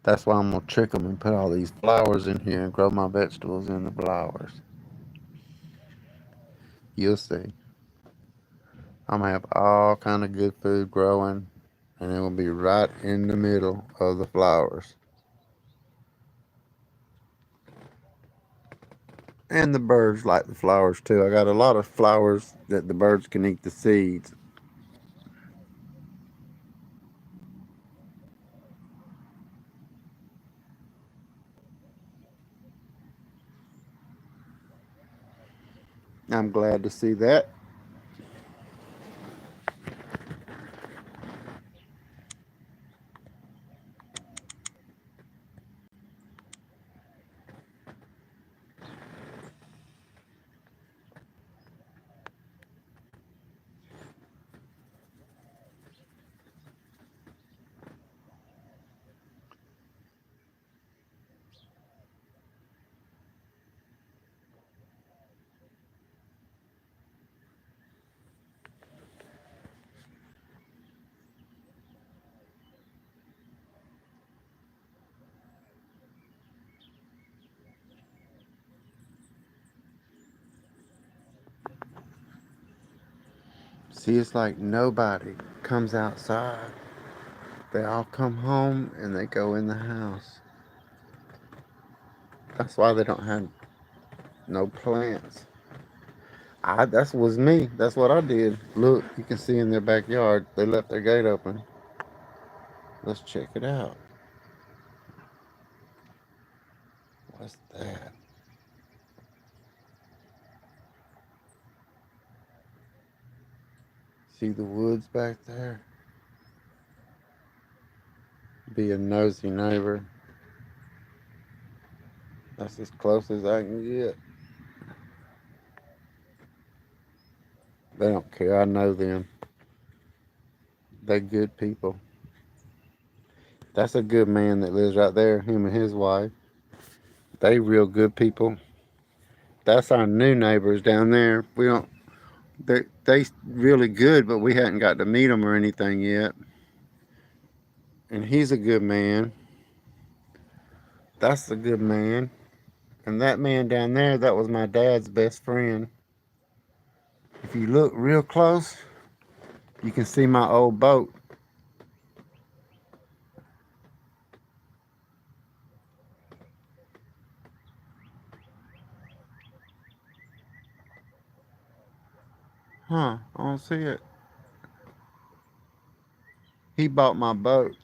S1: That's why I'm gonna trick them and put all these flowers in here and grow my vegetables in the flowers. You'll see. I'm gonna have all kind of good food growing, and it will be right in the middle of the flowers. And the birds like the flowers too. I got a lot of flowers that the birds can eat the seeds. I'm glad to see that. See, it's like nobody comes outside. They all come home and they go in the house. That's why they don't have no plants. That was me. That's what I did. Look, you can see in their backyard. They left their gate open. Let's check it out. What's that? See the woods back there? Be a nosy neighbor. That's as close as I can get. They don't care. I know them. They're good people. That's a good man that lives right there, him and his wife. They real good people. That's our new neighbors down there. We don't. They really good, but we hadn't got to meet them or anything yet. And he's a good man. That's a good man. And that man down there, that was my dad's best friend. If you look real close, you can see my old boat. Huh, I don't see it. He bought my boat.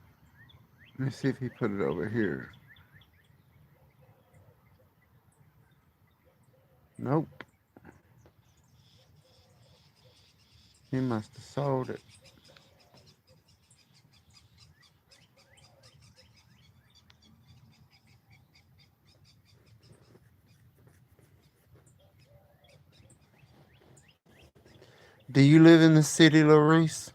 S1: Let me see if he put it over here. Nope. He must have sold it. Do you live in the city, Larice?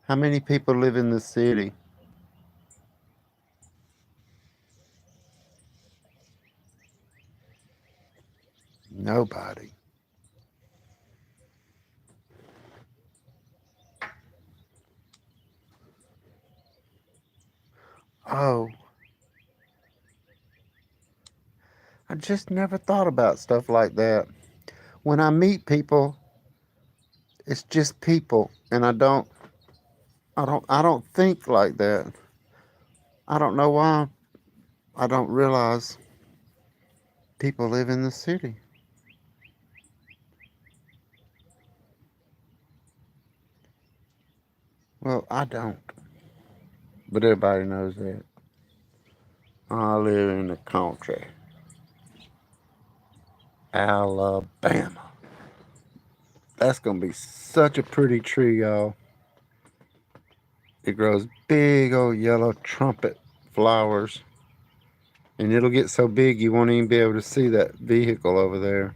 S1: How many people live in the city? Nobody. Oh, I just never thought about stuff like that. When I meet people, it's just people, and I don't think like that. I don't know why. I don't realize people live in the city. Well, I don't, but everybody knows that. I live in the country, Alabama. That's gonna be such a pretty tree, y'all. It grows big old yellow trumpet flowers, and it'll get so big you won't even be able to see that vehicle over there.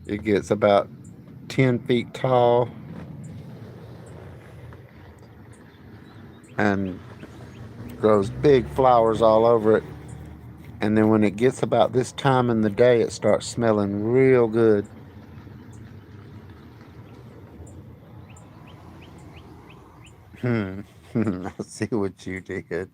S1: It gets about 10 feet tall. and grows big flowers all over it. And then when it gets about this time in the day, it starts smelling real good. Hmm. I see what you did.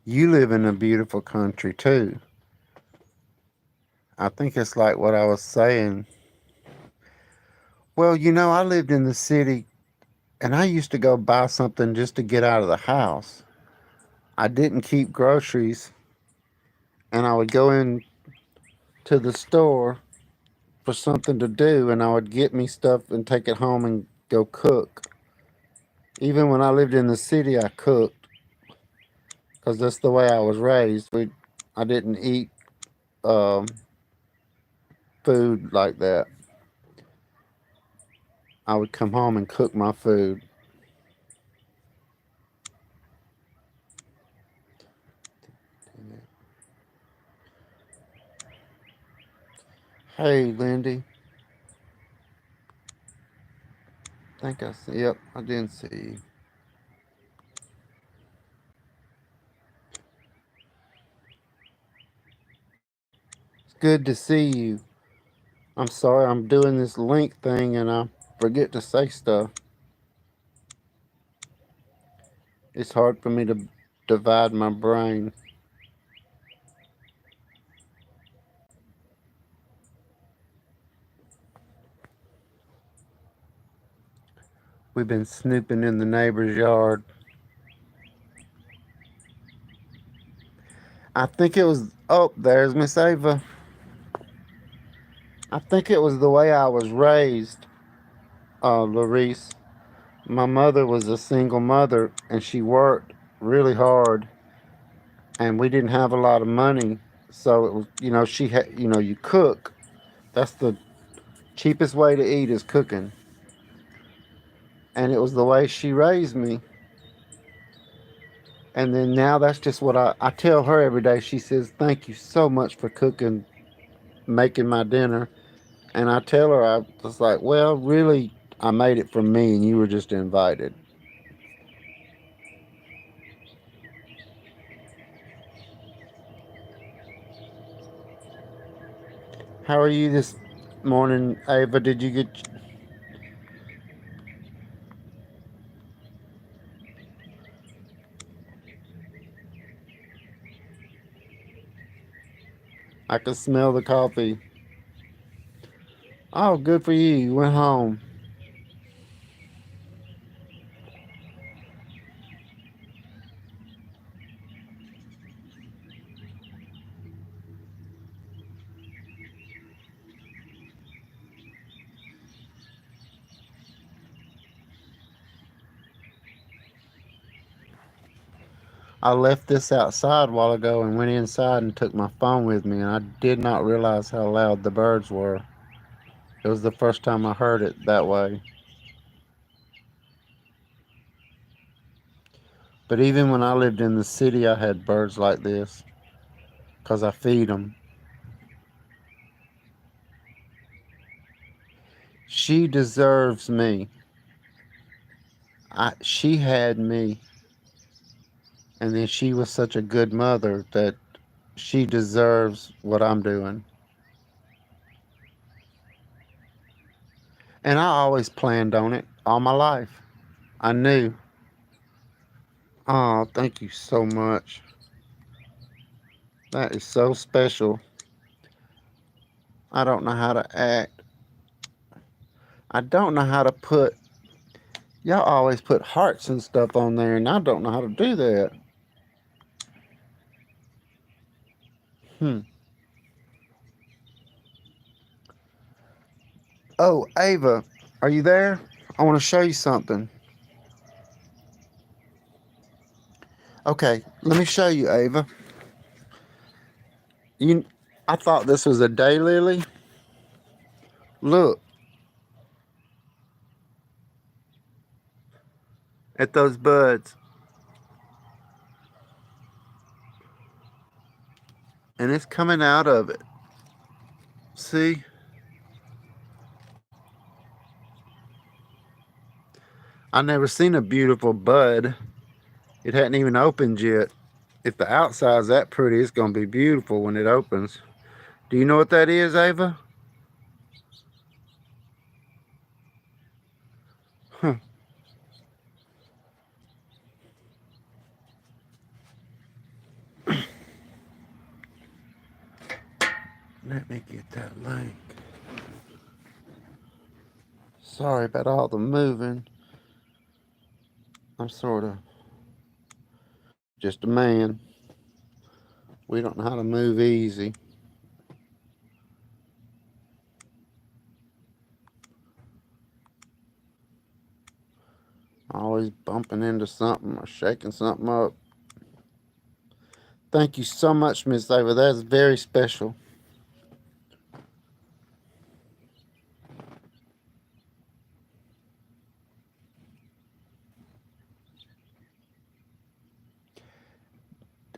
S1: You live in a beautiful country too. I think it's like what I was saying. Well, I lived in the city and I used to go buy something just to get out of the house. I didn't keep groceries and I would go in to the store for something to do and I would get me stuff and take it home and go cook. Even when I lived in the city, I cooked because that's the way I was raised. I didn't eat um, food like that. I would come home and cook my food. Hey, Lindy. Think I see. Yep, I didn't see you. It's good to see you. I'm sorry, I'm doing this link thing and I forget to say stuff. It's hard for me to divide my brain. We've been snooping in the neighbor's yard. I think it was. Oh, there's Miss Ava. I think it was the way I was raised, Larice. My mother was a single mother and she worked really hard and we didn't have a lot of money. So it was, she had, you cook. That's the cheapest way to eat is cooking. And it was the way she raised me. And then now that's just what I tell her every day. She says, "Thank you so much for cooking, making my dinner." And I tell her, I was like, "Well, really, I made it for me and you were just invited." How are you this morning, Ava? Did you get. I can smell the coffee. Oh, good for you. You went home. I left this outside a while ago and went inside and took my phone with me, and I did not realize how loud the birds were. It was the first time I heard it that way. But even when I lived in the city, I had birds like this because I feed them. She deserves me. She had me, and then she was such a good mother that she deserves what I'm doing. And I always planned on it all my life. I knew. Oh, thank you so much. That is so special. I don't know how to act. I don't know how to put. Y'all always put hearts and stuff on there, and I don't know how to do that. Hmm. Oh, Ava, are you there? I want to show you something. Okay, let me show you, Ava. You, I thought this was a daylily, Look at those buds. And it's coming out of it. See? I never seen a beautiful bud. It hadn't even opened yet. If the outside's that pretty, it's going to be beautiful when it opens. Do you know what that is, Ava? Huh. Let me get that link. Sorry about all the moving. I'm sort of just a man. We don't know how to move easy. Always bumping into something or shaking something up. Thank you so much, Miss Ava. That's very special.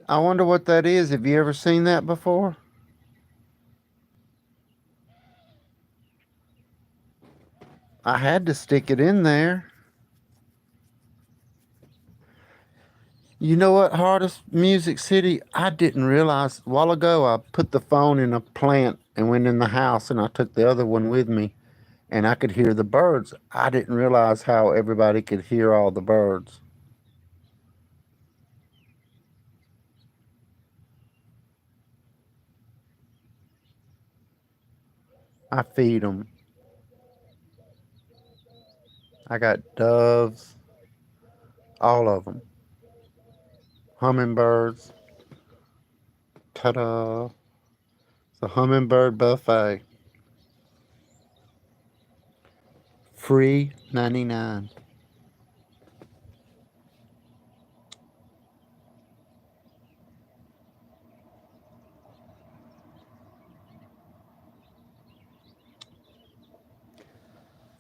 S1: I wonder what that is. Have you ever seen that before? I had to stick it in there. You know what, Hardest Music City? I didn't realize a while ago I put the phone in a plant and went in the house and I took the other one with me and I could hear the birds. I didn't realize how everybody could hear all the birds. I feed them. I got doves, all of them. Hummingbirds. Ta-da. It's a hummingbird buffet. Free 99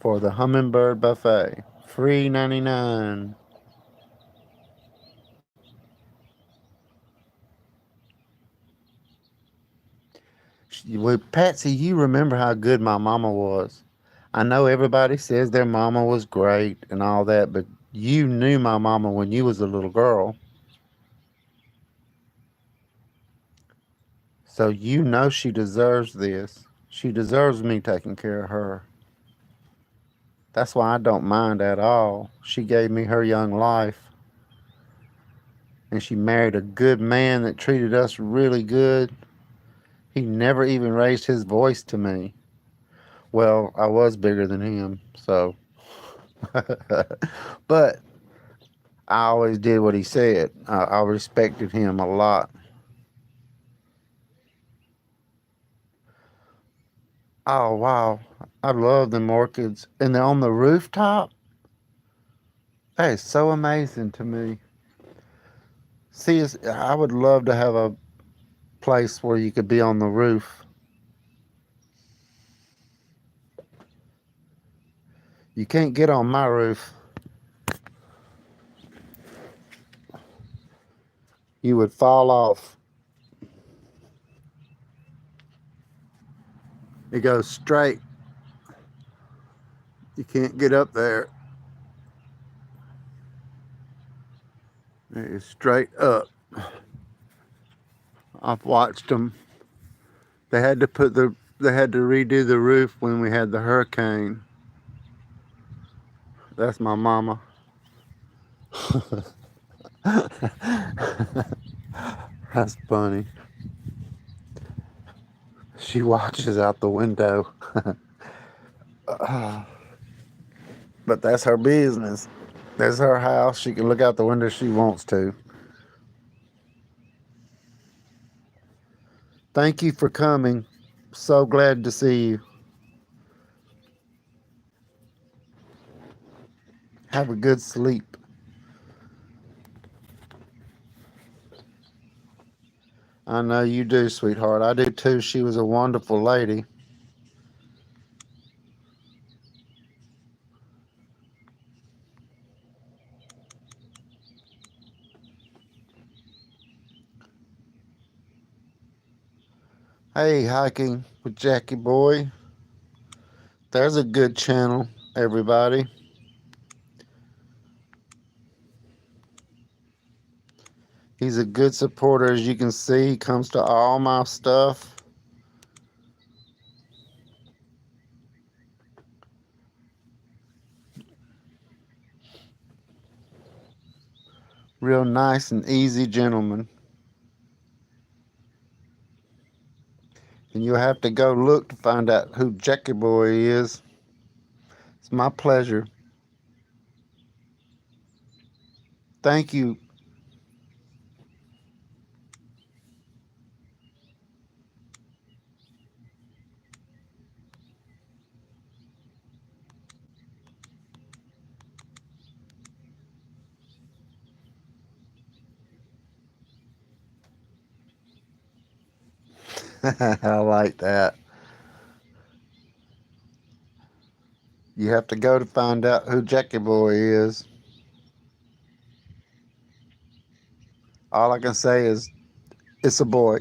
S1: for the hummingbird buffet. Free 99. Well, Patsy, you remember how good my mama was. I know everybody says their mama was great and all that, but you knew my mama when you was a little girl. So you know she deserves this. She deserves me taking care of her. That's why I don't mind at all. She gave me her young life, and she married a good man that treated us really good. He never even raised his voice to me. Well, I was bigger than him, so. But I always did what he said. I respected him a lot. Oh, wow. I love them orchids. And they're on the rooftop. That is so amazing to me. See, I would love to have a place where you could be on the roof. You can't get on my roof. You would fall off. It goes straight. You can't get up there. It is straight up. I've watched them. They had to redo the roof when we had the hurricane. That's my mama. That's funny. She watches out the window. But that's her business. That's her house. She can look out the window if she wants to. Thank you for coming. So glad to see you. Have a good sleep. I know you do, sweetheart. I do too. She was a wonderful lady. Hey, hiking with Jackie Boy. There's a good channel, everybody. He's a good supporter, as you can see. He comes to all my stuff. Real nice and easy gentleman. And you'll have to go look to find out who Jackie Boy is. It's my pleasure. Thank you. I like that. You have to go to find out who Jackie Boy is. All I can say is, it's a boy.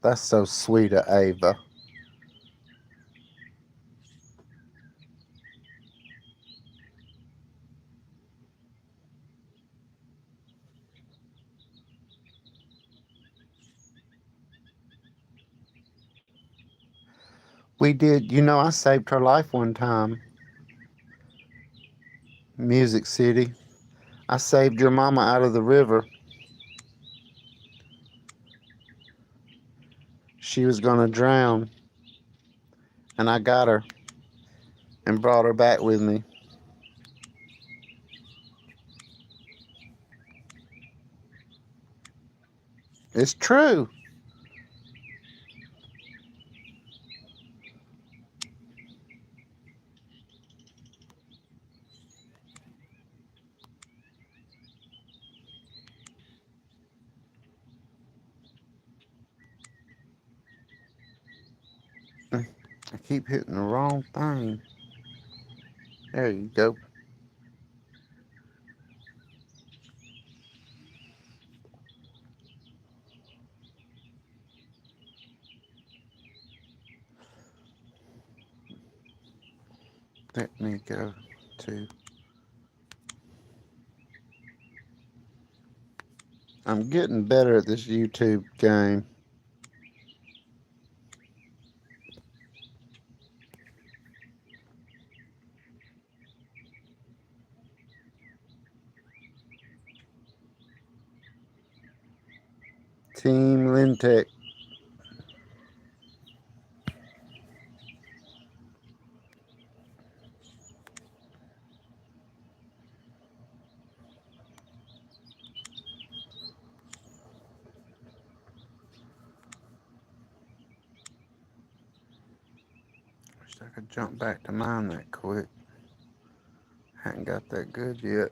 S1: That's so sweet of Ava. We did, I saved her life one time. Music City. I saved your mama out of the river. She was going to drown, and I got her and brought her back with me. It's true. I keep hitting the wrong thing. There you go. Let me go to. I'm getting better at this YouTube game. Team Lintech. Wish I could jump back to mine that quick. Hadn't got that good yet.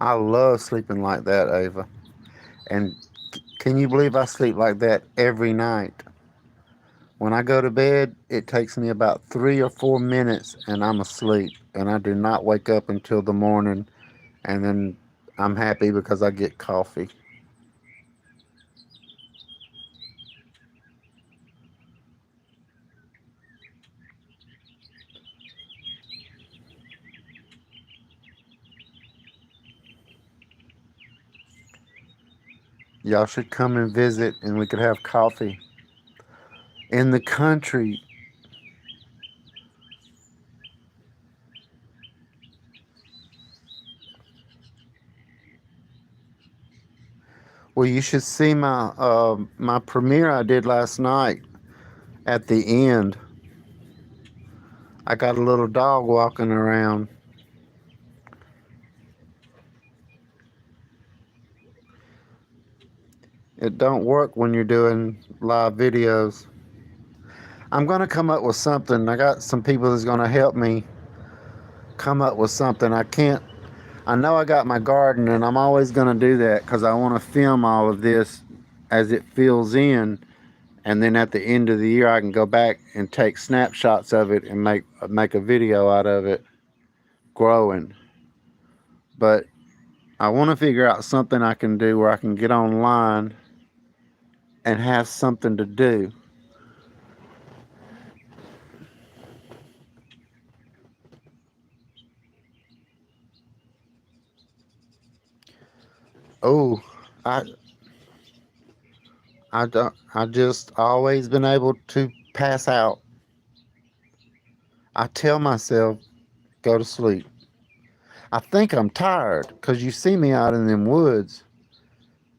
S1: I love sleeping like that, Ava. And can you believe I sleep like that every night? When I go to bed, it takes me about 3 or 4 minutes and I'm asleep. And I do not wake up until the morning. And then I'm happy because I get coffee. Y'all should come and visit and we could have coffee. In the country, well, you should see my premiere I did last night at the end. I got a little dog walking around. It don't work when you're doing live videos. I'm gonna come up with something. I got some people that's gonna help me come up with something. I know I got my garden, and I'm always gonna do that because I want to film all of this as it fills in, and then at the end of the year I can go back and take snapshots of it and make a video out of it growing. But I want to figure out something I can do where I can get online and have something to do. Oh, I I just always been able to pass out. I tell myself go to sleep. I think I'm tired because you see me out in them woods,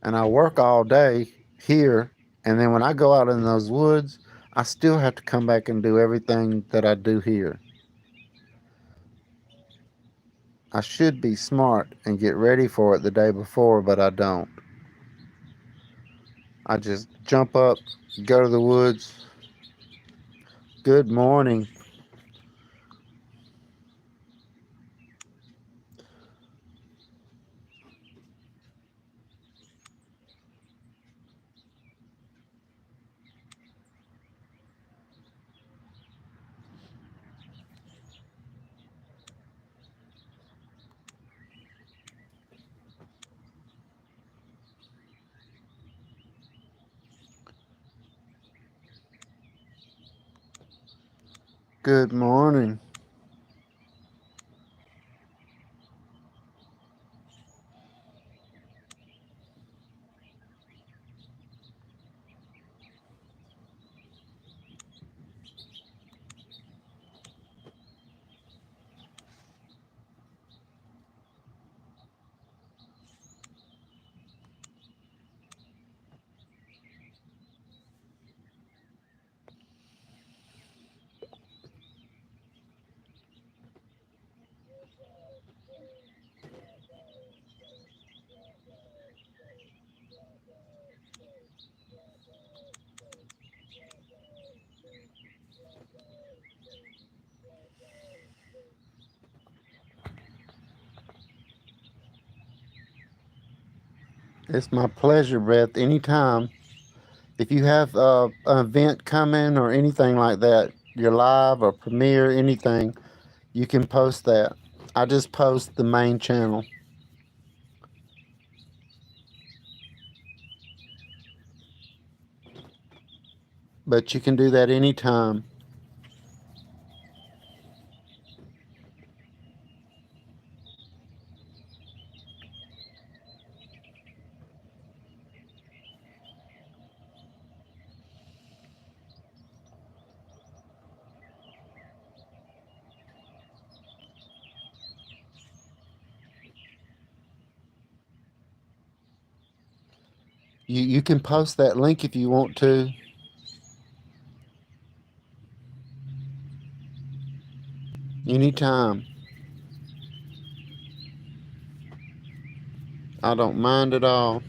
S1: and I work all day here, and then when I go out in those woods, I still have to come back and do everything that I do here. I should be smart and get ready for it the day before, but I don't. I just jump up, go to the woods. Good morning. Good morning. It's my pleasure, Beth. Anytime. If you have an event coming or anything like that, your live or premiere, anything, you can post that. I just post the main channel, but you can do that anytime. You can post that link if you want to. Anytime. I don't mind at all.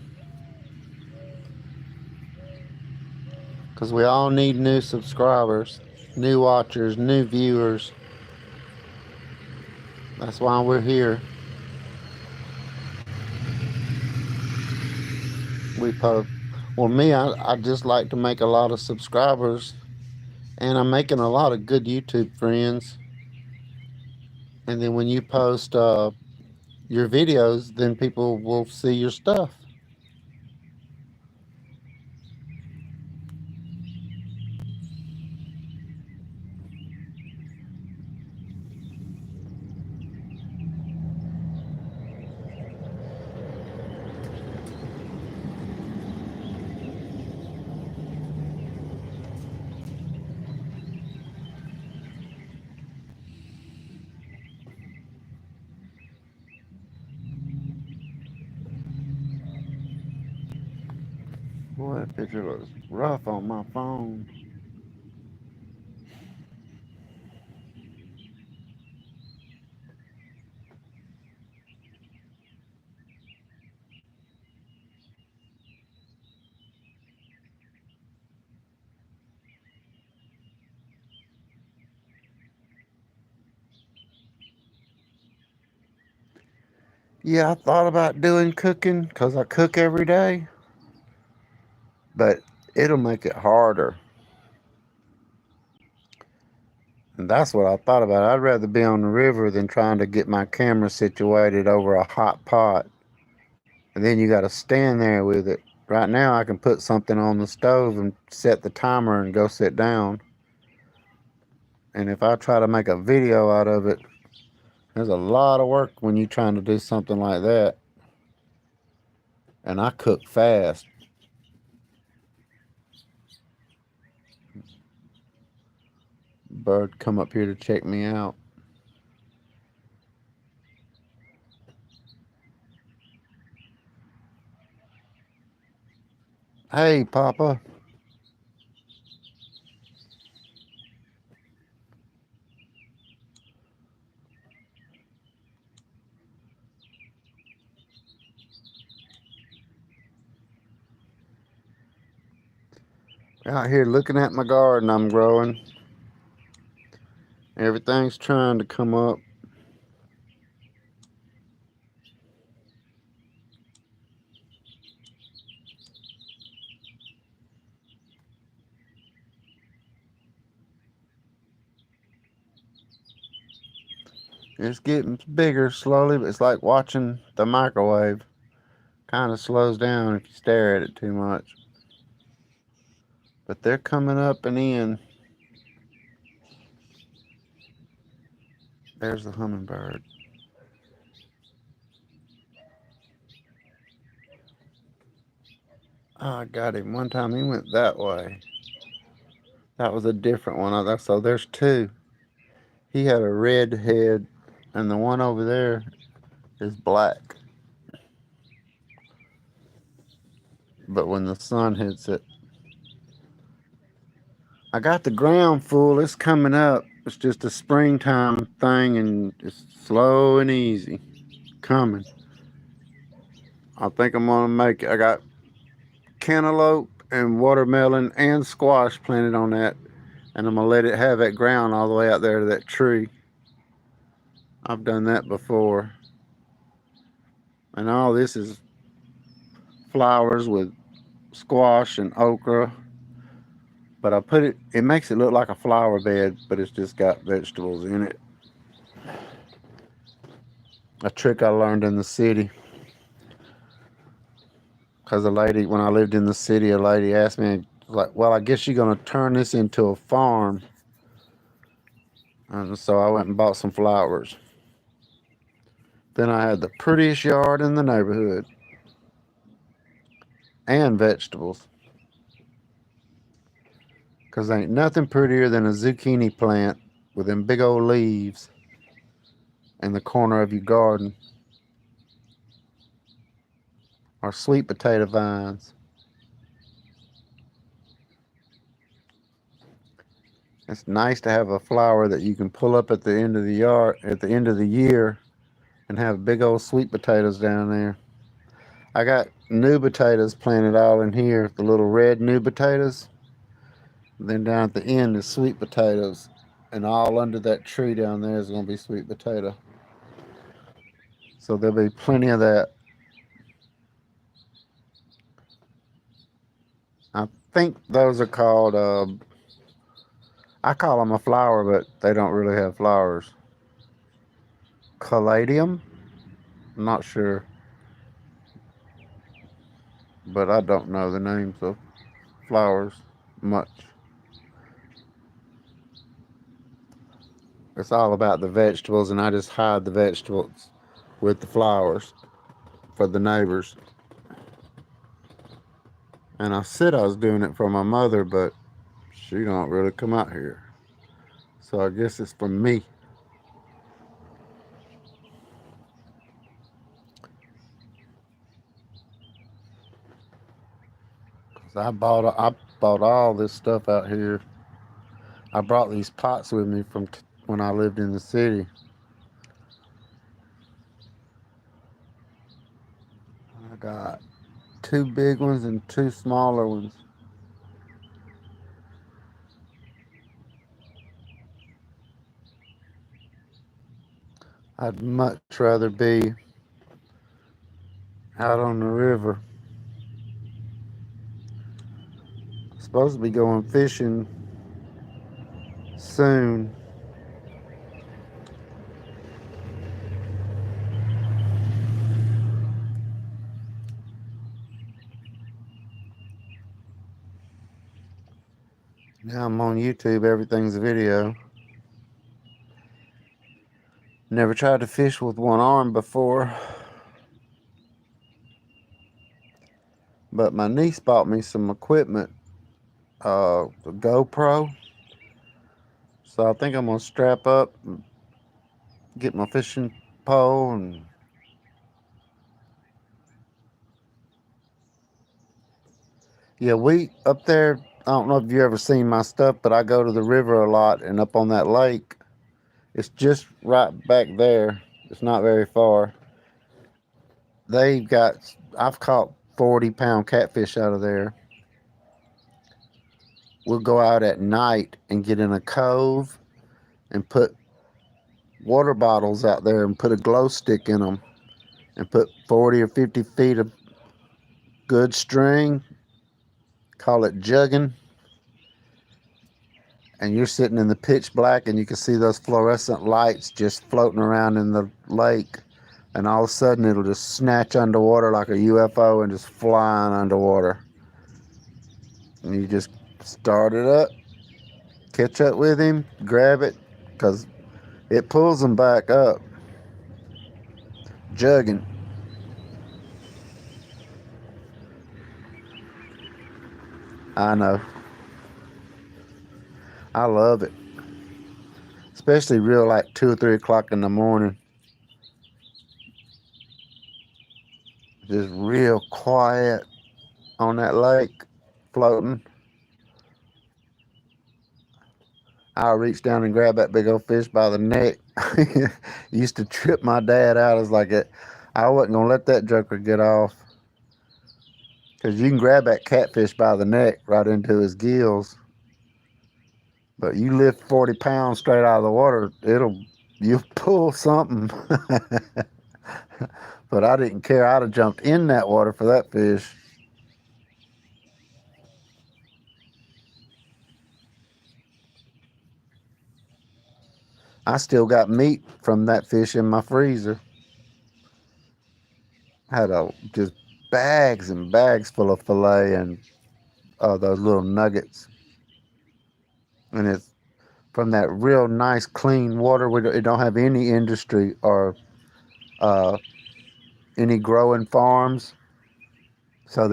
S1: Because we all need new subscribers, new watchers, new viewers. That's why we're here. We post. Well, me, I just like to make a lot of subscribers, and I'm making a lot of good YouTube friends. And then when you post your videos, then people will see your stuff. Boy, that picture looks rough on my phone. Yeah, I thought about doing cooking because I cook every day, but it'll make it harder. And that's what I thought about. I'd rather be on the river than trying to get my camera situated over a hot pot. And then you got to stand there with it. Right now, I can put something on the stove and set the timer and go sit down. And if I try to make a video out of it, there's a lot of work when you're trying to do something like that. And I cook fast. Bird come up here to check me out. Hey, Papa. Out here looking at my garden I'm growing. Everything's trying to come up. It's getting bigger slowly, but it's like watching the microwave. Kind of slows down if you stare at it too much. But they're coming up and in. There's the hummingbird. Oh, I got him. One time he went that way. That was a different one. So there's two. He had a red head, and the one over there is black. But when the sun hits it, I got the ground full. It's coming up. It's just a springtime thing, and it's slow and easy coming. I think I'm gonna make it. I got cantaloupe and watermelon and squash planted on that, and I'm gonna let it have that ground all the way out there to that tree. I've done that before, and all this is flowers with squash and okra. But I put it. It makes it look like a flower bed, but it's just got vegetables in it. A trick I learned in the city. Because a lady, when I lived in the city, a lady asked me, like, well, I guess you're going to turn this into a farm. And so I went and bought some flowers. Then I had the prettiest yard in the neighborhood and vegetables. Because ain't nothing prettier than a zucchini plant with them big old leaves in the corner of your garden, or sweet potato vines. It's nice to have a flower that you can pull up at the end of the yard, at the end of the year, and have big old sweet potatoes down there. I got new potatoes planted all in here, the little red new potatoes. Then down at the end is sweet potatoes. And all under that tree down there is going to be sweet potato. So there'll be plenty of that. I think those are called, I call them a flower, but they don't really have flowers. Caladium? I'm not sure. But I don't know the names of flowers much. It's all about the vegetables, and I just hide the vegetables with the flowers for the neighbors. And I said I was doing it for my mother, but she don't really come out here. So I guess it's for me. 'Cause I bought all this stuff out here. I brought these pots with me from when I lived in the city. I got two big ones and two smaller ones. I'd much rather be out on the river. Supposed to be going fishing soon. Now I'm on YouTube, everything's a video. Never tried to fish with one arm before, but my niece bought me some equipment, the GoPro. So I think I'm gonna strap up, and get my fishing pole, and yeah, we up there. I don't know if you ever seen my stuff, but I go to the river a lot, and up on that lake, it's just right back there. It's not very far. They've got, I've caught 40-pound catfish out of there. We'll go out at night and get in a cove and put water bottles out there and put a glow stick in them and put 40 or 50 feet of good string, call it jugging, and you're sitting in the pitch black and you can see those fluorescent lights just floating around in the lake, and all of a sudden it'll just snatch underwater like a UFO and just flying underwater. And you just start it up, catch up with him, grab it, because it pulls them back up. Jugging. I know. I love it. Especially real like 2 or 3 o'clock in the morning. Just real quiet on that lake, floating. I'll reach down and grab that big old fish by the neck. Used to trip my dad out. I was like, I wasn't going to let that joker get off. Because you can grab that catfish by the neck right into his gills. But you lift 40 pounds straight out of the water, you'll pull something. But I didn't care. I'd have jumped in that water for that fish. I still got meat from that fish in my freezer. Had just bags and bags full of filet and those little nuggets. And it's from that real nice clean water. It don't have any industry or uh, any growing farms. So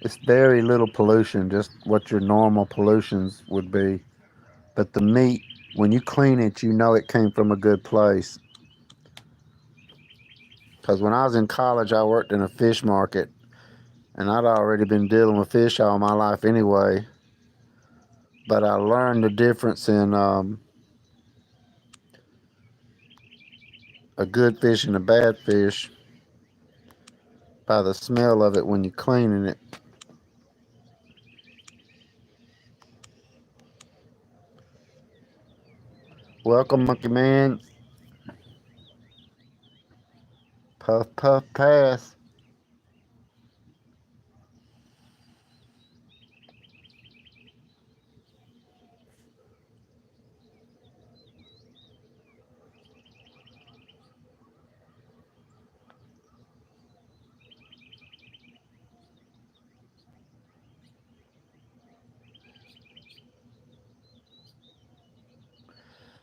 S1: it's very little pollution, just what your normal pollutions would be. But the meat, when you clean it, you know it came from a good place. Because when I was in college, I worked in a fish market, and I'd already been dealing with fish all my life anyway. But I learned the difference in a good fish and a bad fish by the smell of it when you're cleaning it. Welcome, Monkey Man. Puff, puff, pass.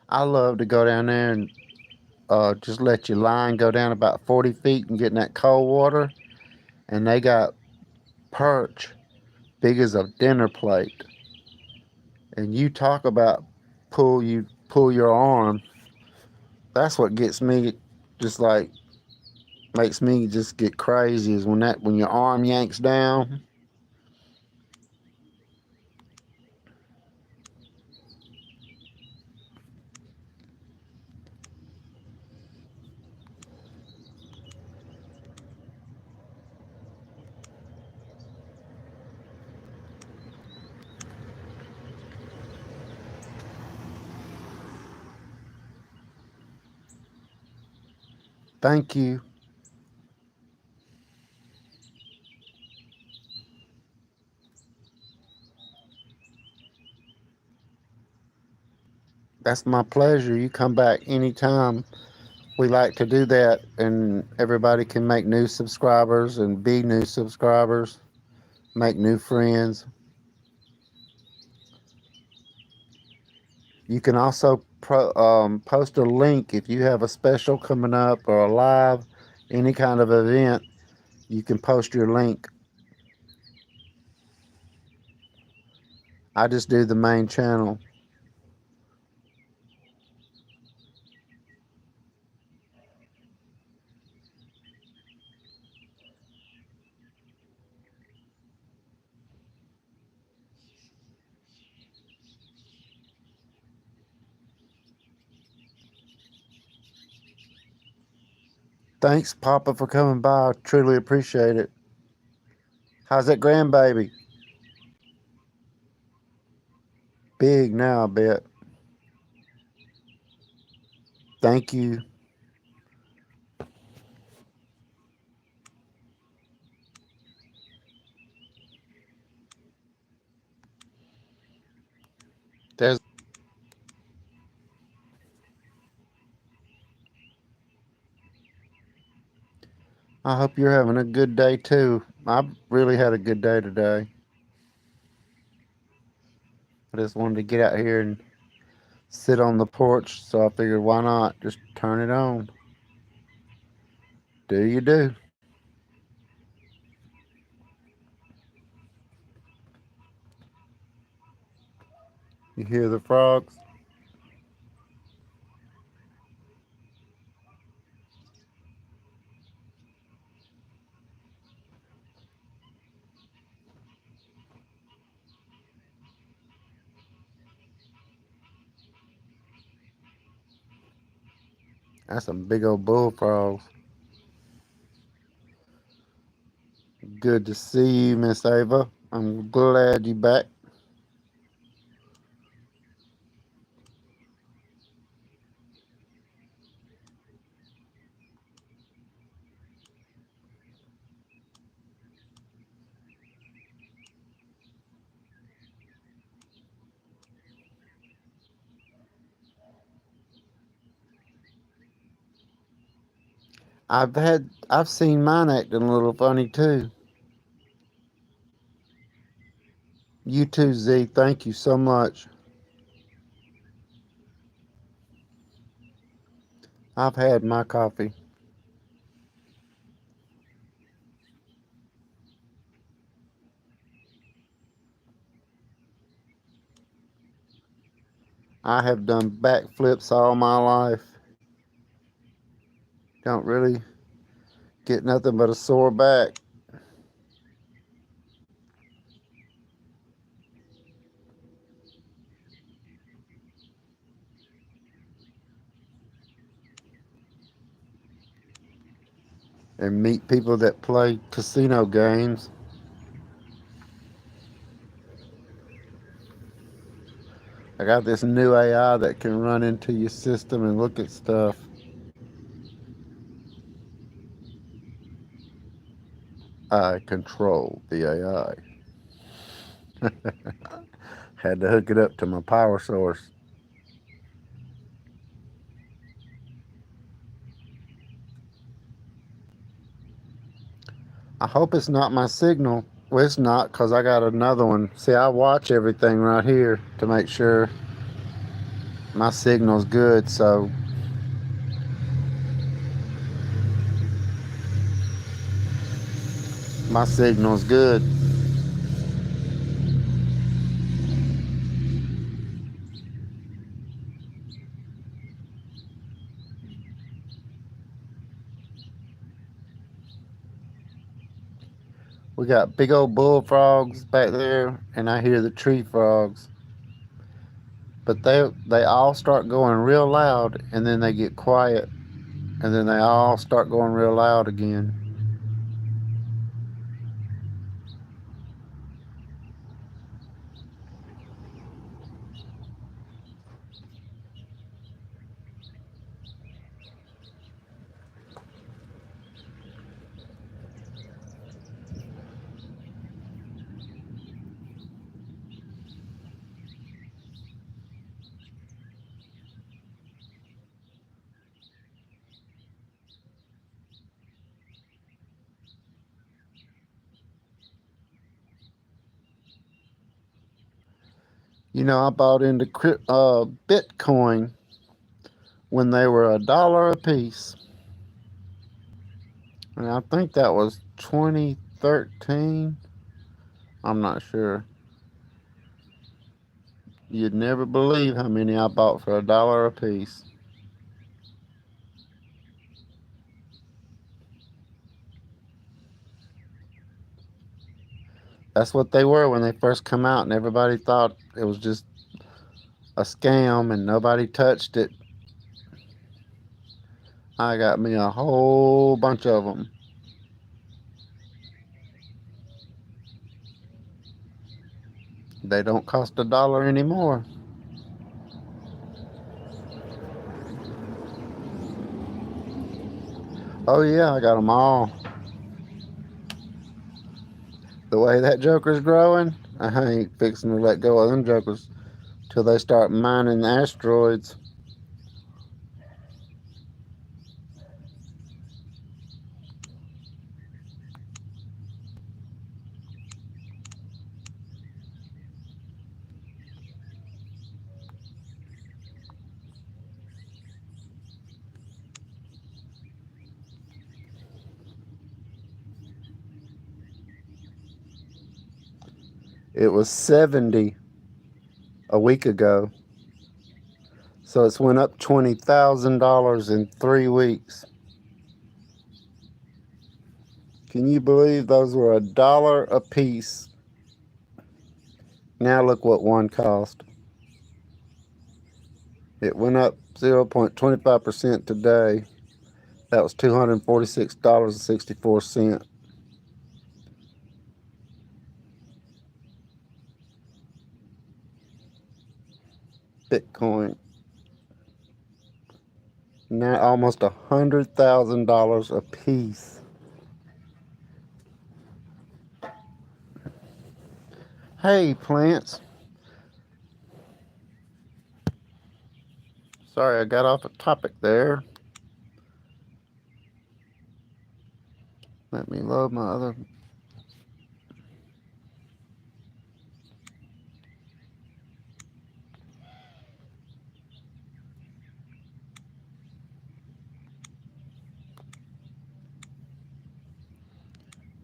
S1: I love to go down there and just let your line go down about 40 feet and get in that cold water. And they got perch big as a dinner plate. And you talk about pull your arm. That's what gets me, just like makes me just get crazy, is when your arm yanks down. Thank you. That's my pleasure. You come back anytime. We like to do that, and everybody can make new subscribers and be new subscribers, make new friends. You can also post a link if you have a special coming up or a live, any kind of event. You can post your link. I just do the main channel. Thanks, Papa, for coming by. I truly appreciate it. How's that grandbaby? Big now, I bet. Thank you. There's. I hope you're having a good day too. I really had a good day today. I just wanted to get out here and sit on the porch, so I figured why not just turn it on. Do you do? You hear the frogs? That's some big old bullfrogs. Good to see you, Miss Ava. I'm glad you back. I've seen mine acting a little funny too. You too, Z. Thank you so much. I've had my coffee. I have done backflips all my life. Don't really get nothing but a sore back. And meet people that play casino games. I got this new AI that can run into your system and look at stuff. I control the AI. Had to hook it up to my power source. I hope it's not my signal. Well, it's not because I got another one. See, I watch everything right here to make sure my signal's good. So my signal's good. We got big old bullfrogs back there, and I hear the tree frogs. But they all start going real loud, and then they get quiet, and then they all start going real loud again. You know, I bought into Bitcoin when they were $1 a piece, and I think that was 2013. I'm not sure. You'd never believe how many I bought for $1 a piece. That's what they were when they first come out, and everybody thought it was just a scam and nobody touched it. I got me a whole bunch of them. They don't cost $1 anymore. Oh yeah, I got them all. The way that joker's growing, I ain't fixing to let go of them jokers till they start mining the asteroids. It was 70 a week ago, so it's went up $20,000 in 3 weeks. Can you believe those were $1 a piece? Now look what one cost. It went up 0.25% today. That was $246.64. Bitcoin. Now almost $100,000 a piece. Hey, plants. Sorry, I got off a topic there. Let me load my other.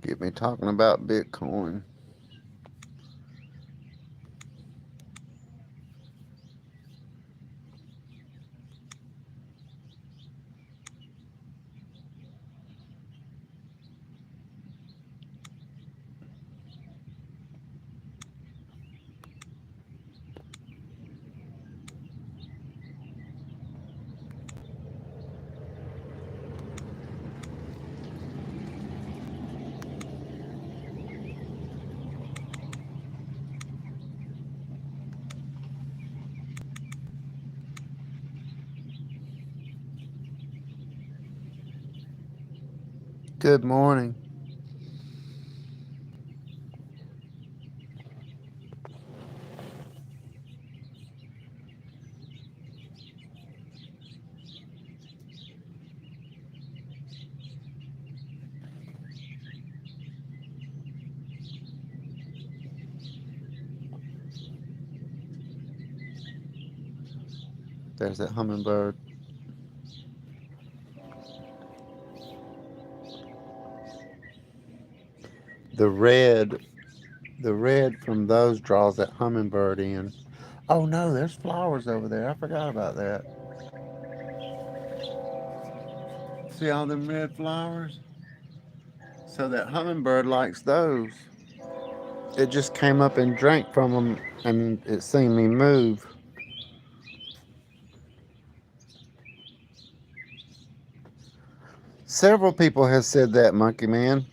S1: Get me talking about Bitcoin. Good morning. There's that hummingbird. The red, the red from those draws that hummingbird in. Oh no, there's flowers over there. I forgot about that. See all them red flowers? So that hummingbird likes those. It just came up and drank from them, and it seen me move. Several people have said that, Monkey Man.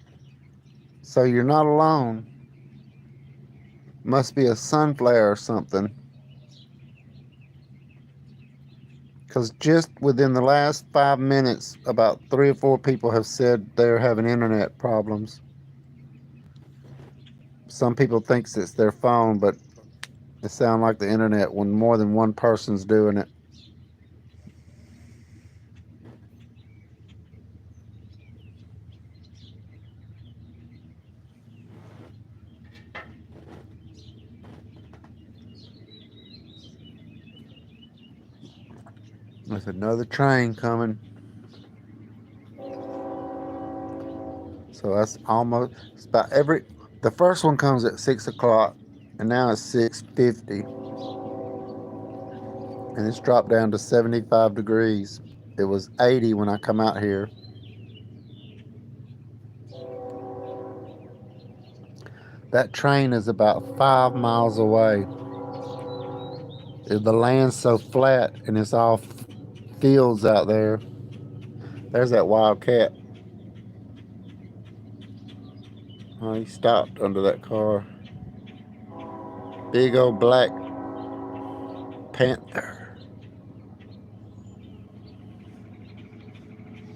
S1: So you're not alone. Must be a sun flare or something. Because just within the last 5 minutes, about 3 or 4 people have said they're having internet problems. Some people think it's their phone, but it sounds like the internet when more than one person's doing it. There's another train coming. So that's almost, it's about the first one comes at 6 o'clock, and now it's 6:50. And it's dropped down to 75 degrees. It was 80 when I come out here. That train is about 5 miles away. The land's so flat and it's all fields out there. There's that wild cat. Oh, he stopped under that car. Big old black panther.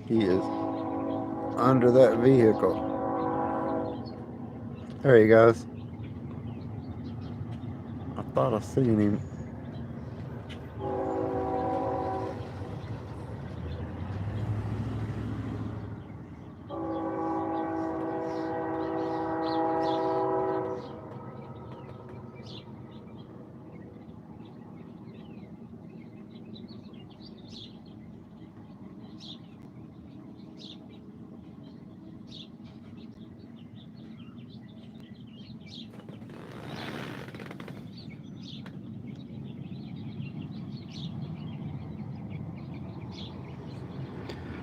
S1: He is under that vehicle. There he goes. I thought I seen him.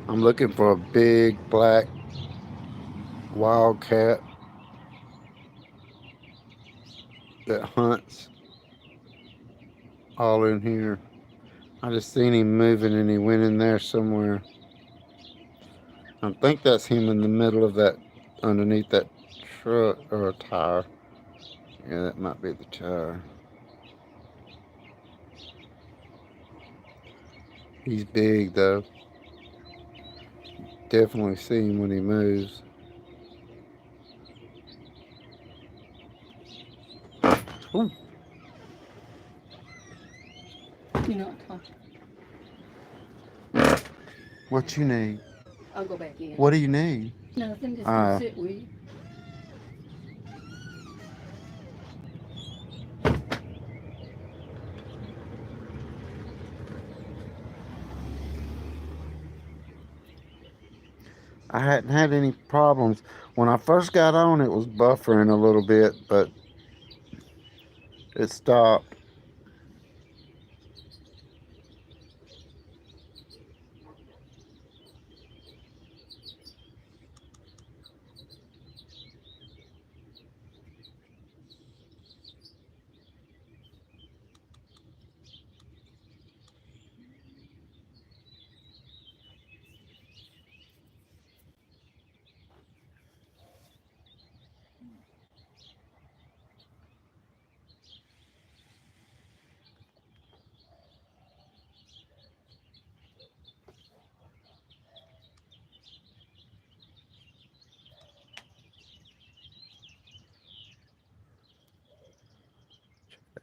S1: I'm looking for a big black wildcat that hunts all in here. I just seen him moving and he went in there somewhere. I think that's him in the middle of that, underneath that truck or a tire. Yeah, that might be the tire. He's big though. Definitely see him when he moves. Ooh.
S2: You're not talking.
S1: What you need?
S2: I'll go back in.
S1: What do you need?
S2: Nothing, just gonna sit with you.
S1: I hadn't had any problems. When I first got on, it was buffering a little bit, but it stopped.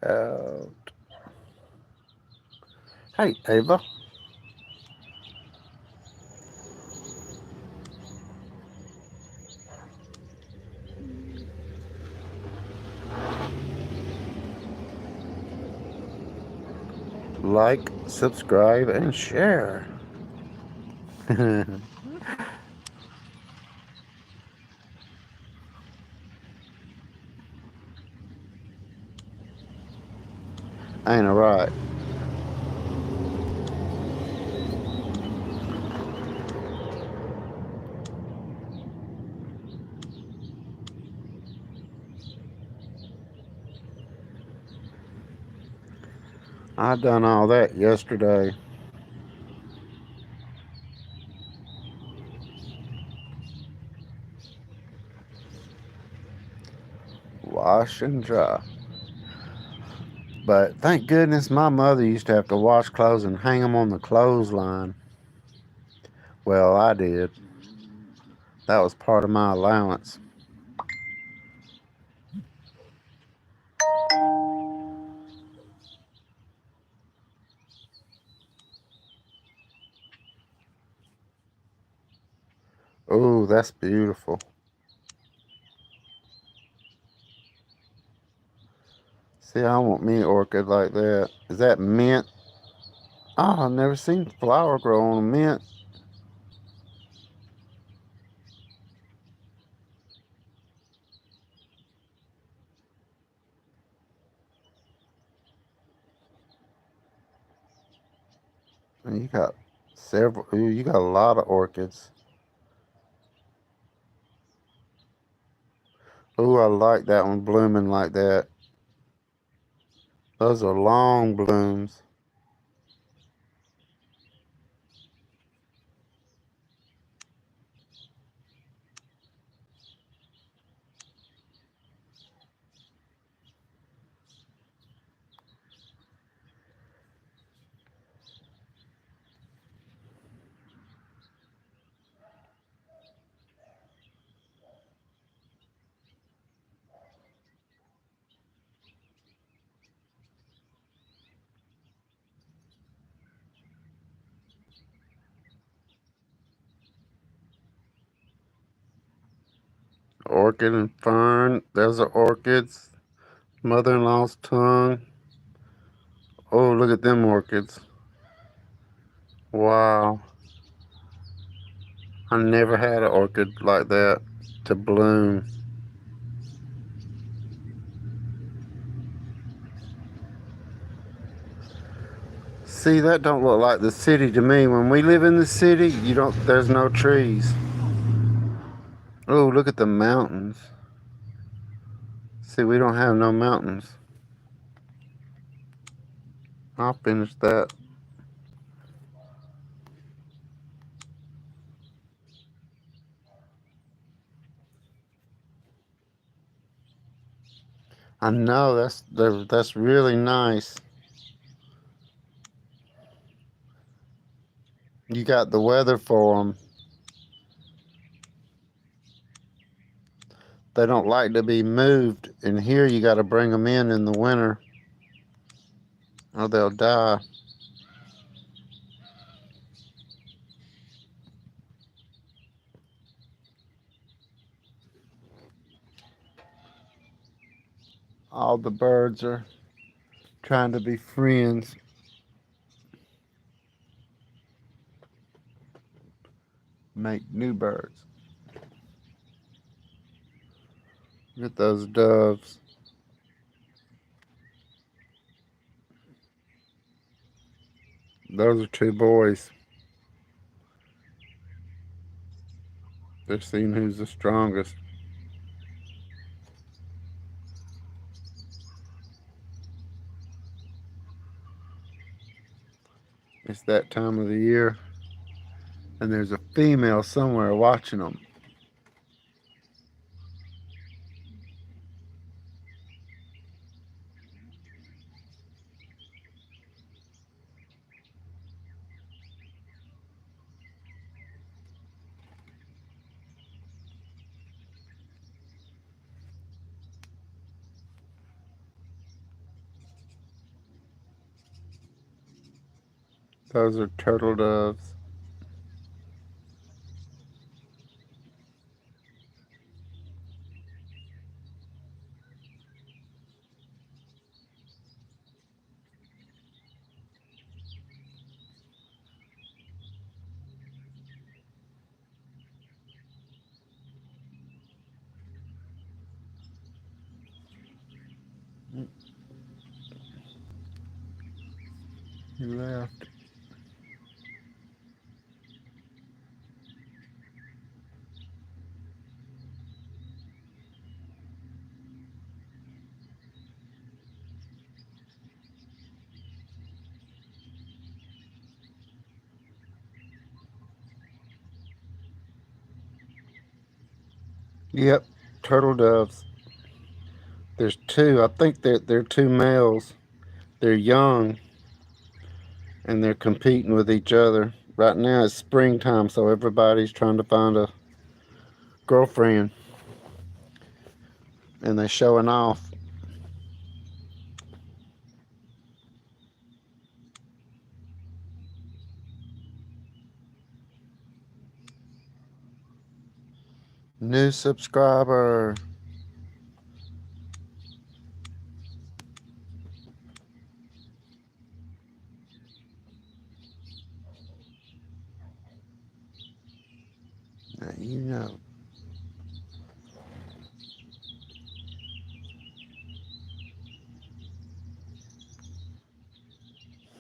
S1: Out. Hey, Ava. Like, subscribe, and share. Ain't it right? I done all that yesterday. Wash and dry. But thank goodness my mother used to have to wash clothes and hang them on the clothesline. Well, I did. That was part of my allowance. Oh, that's beautiful. See, I want me an orchid like that. Is that mint Oh, I've never seen flower grow on a mint. And you got several. Ooh, you got a lot of orchids. Ooh, I like that one blooming like that. Those are long blooms. Orchid and fern. Those are orchids. Mother-in-law's tongue. Oh, look at them orchids. Wow. I never had an orchid like that to bloom. See, that don't look like the city to me. When we live in the city, there's no trees. Oh, look at the mountains. See, we don't have no mountains. I'll finish that. I know that's really nice. You got the weather for them. They don't like to be moved. And here you got to bring them in the winter, or they'll die. All the birds are trying to be friends. Make new birds. Look at those doves. Those are two boys. They're seeing who's the strongest. It's that time of the year, and there's a female somewhere watching them. Those are turtle doves. He left. Yep, turtle doves. There's two. I think they're two males. They're young and they're competing with each other. Right now it's springtime, so everybody's trying to find a girlfriend and they're showing off. New subscriber. Now, you know.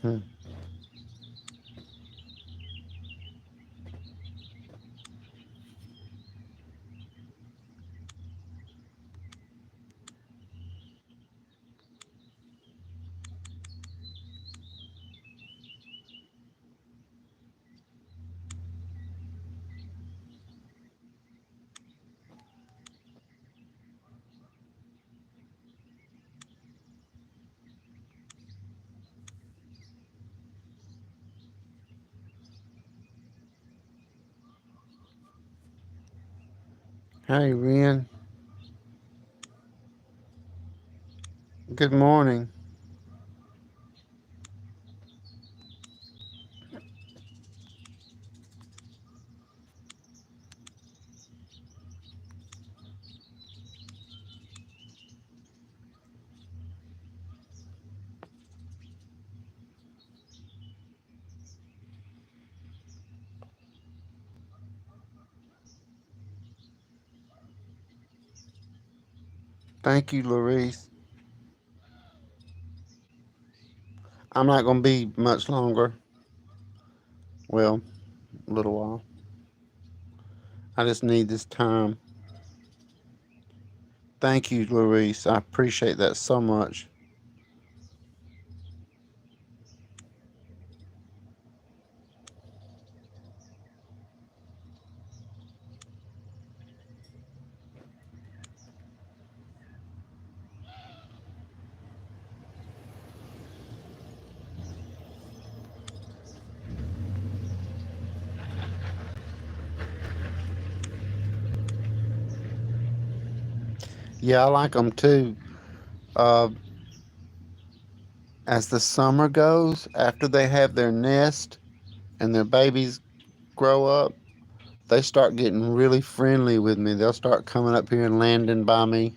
S1: Hmm. Hey, Ren. Good morning. Thank you, Larice. I'm not going to be much longer. Well, a little while. I just need this time. Thank you, Larice. I appreciate that so much. Yeah, I like them too. Uh, as the summer goes, after they have their nest and their babies grow up, they start getting really friendly with me. They'll start coming up here and landing by me.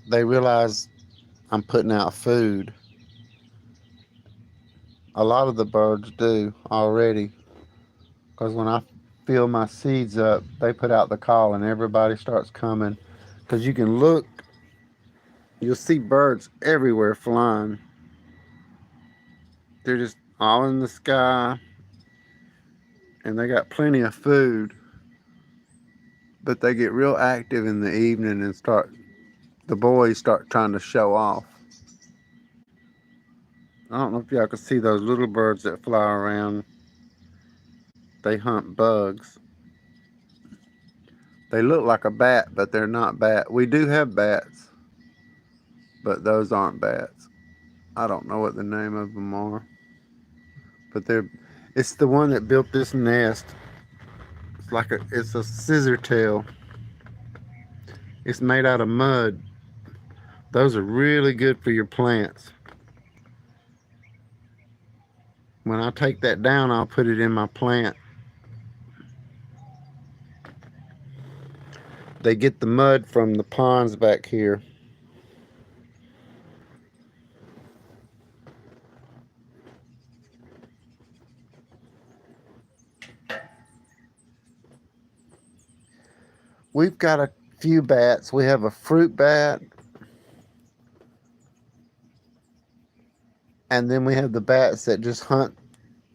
S1: They realize I'm putting out food. A lot of the birds do already, because when I fill my seeds up, they put out the call and everybody starts coming. Because you can look, you'll see birds everywhere flying. They're just all in the sky and they got plenty of food, but they get real active in the evening and the boys start trying to show off. I don't know if y'all can see those little birds that fly around. They hunt bugs. They look like a bat, but they're not bat. We do have bats, but those aren't bats. I don't know what the name of them are, but it's the one that built this nest. It's a scissor tail. It's made out of mud. Those are really good for your plants. When I take that down, I'll put it in my plant. They get the mud from the ponds back here. We've got a few bats. We have a fruit bat, and then we have the bats that just hunt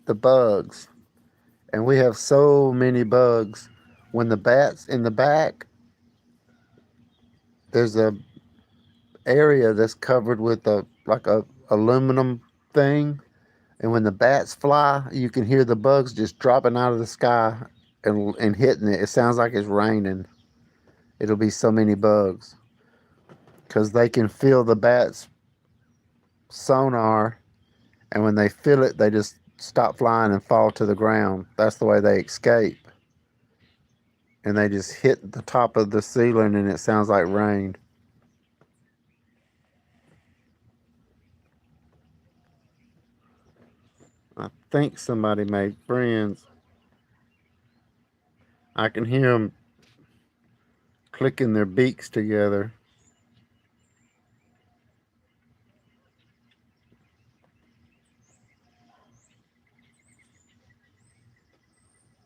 S1: the bugs. And we have so many bugs. When the bats in the back, there's a area that's covered with a aluminum thing, and when the bats fly, you can hear the bugs just dropping out of the sky and hitting it. It sounds like it's raining. It'll be so many bugs because they can feel the bats sonar, and when they feel it, they just stop flying and fall to the ground. That's the way they escape. And they just hit the top of the ceiling and it sounds like rain. I think somebody made friends. I can hear them clicking their beaks together.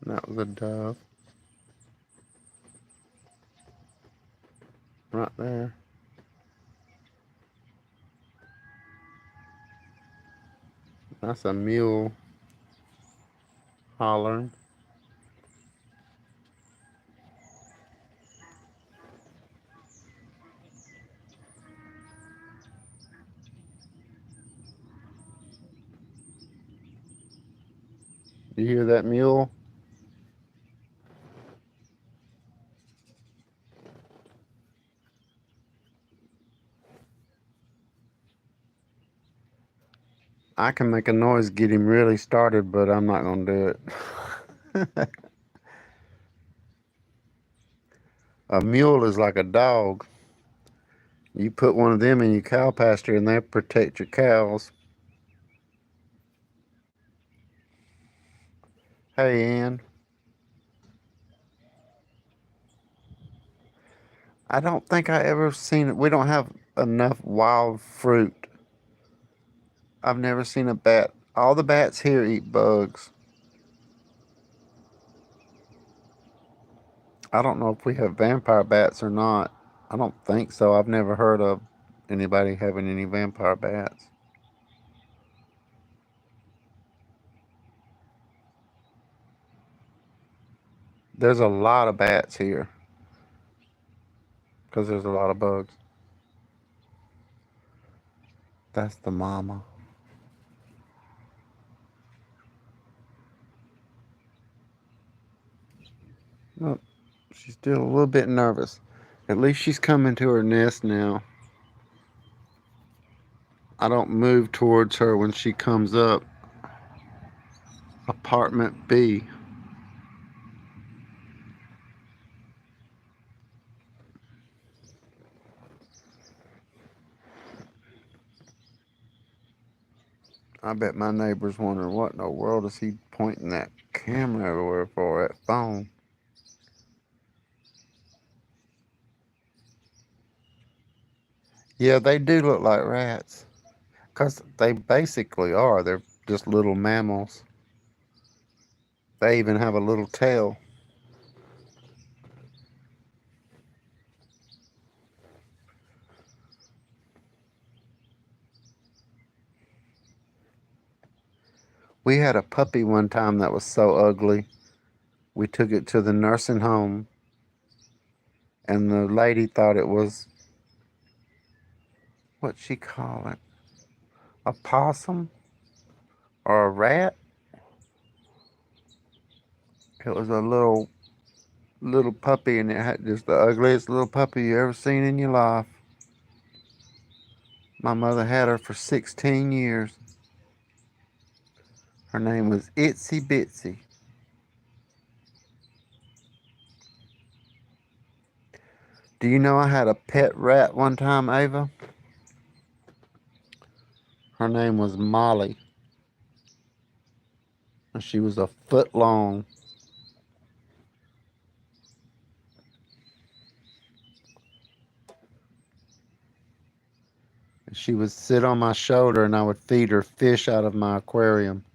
S1: That was a dove. right there. That's a mule hollering. You hear that mule? I can make a noise, get him really started, but I'm not going to do it. A mule is like a dog. You put one of them in your cow pasture and they protect your cows. Hey, Ann. I don't think I ever seen it. We don't have enough wild fruit. I've never seen a bat. All the bats here eat bugs. I don't know if we have vampire bats or not. I don't think so. I've never heard of anybody having any vampire bats. There's a lot of bats here because there's a lot of bugs. That's the mama. Look, she's still a little bit nervous. At least she's coming to her nest now. I don't move towards her when she comes up. Apartment B. I bet my neighbor's wondering what in the world is he pointing that camera everywhere for, that phone. Yeah, they do look like rats. Because they basically are. They're just little mammals. They even have a little tail. We had a puppy one time that was so ugly. We took it to the nursing home, and the lady thought it was, what'd she call it? A possum or a rat? It was a little puppy, and it had just the ugliest little puppy you ever seen in your life. My mother had her for 16 years. Her name was Itsy Bitsy. Do you know I had a pet rat one time, Ava? Her name was Molly, and she was a foot long. She would sit on my shoulder, and I would feed her fish out of my aquarium.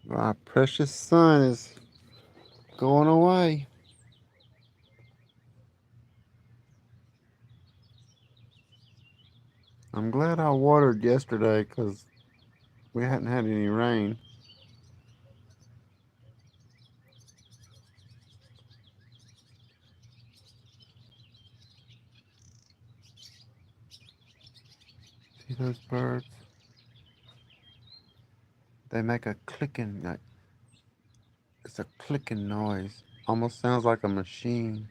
S1: My precious son is going away. I'm glad I watered yesterday because we hadn't had any rain. See those birds? They make a clicking, like, it's a clicking noise. Almost sounds like a machine.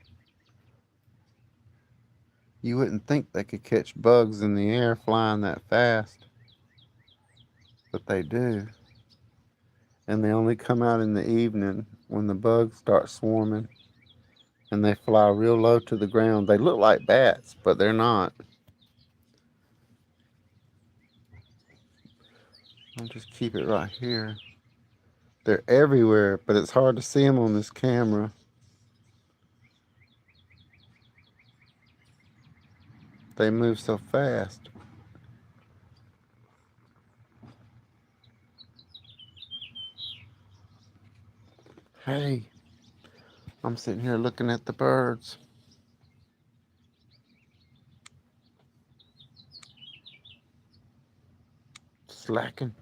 S1: You wouldn't think they could catch bugs in the air flying that fast, but they do. And they only come out in the evening when the bugs start swarming, and they fly real low to the ground. They look like bats, but they're not. I'll just keep it right here. They're everywhere, but it's hard to see them on this camera. They move so fast. Hey, I'm sitting here looking at the birds. Slacking.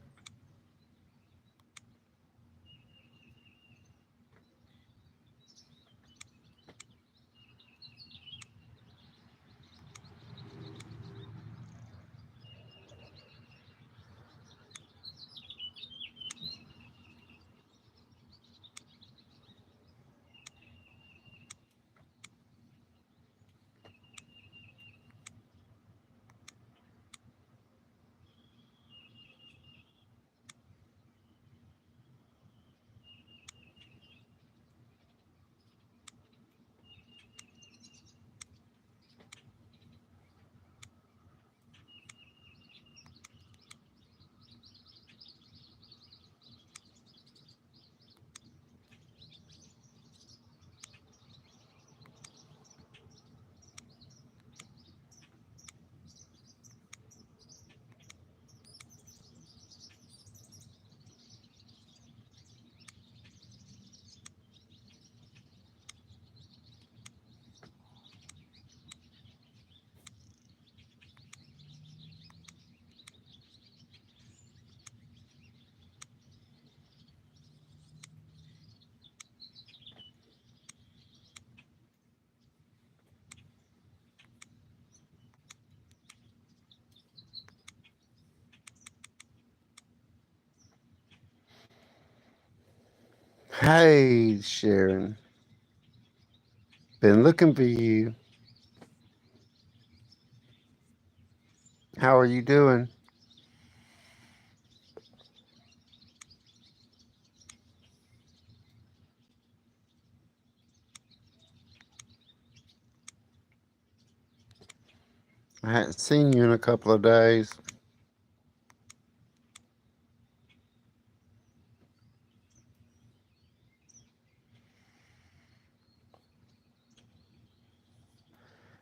S1: Hey, Sharon. Been looking for you. How are you doing? I hadn't seen you in a couple of days.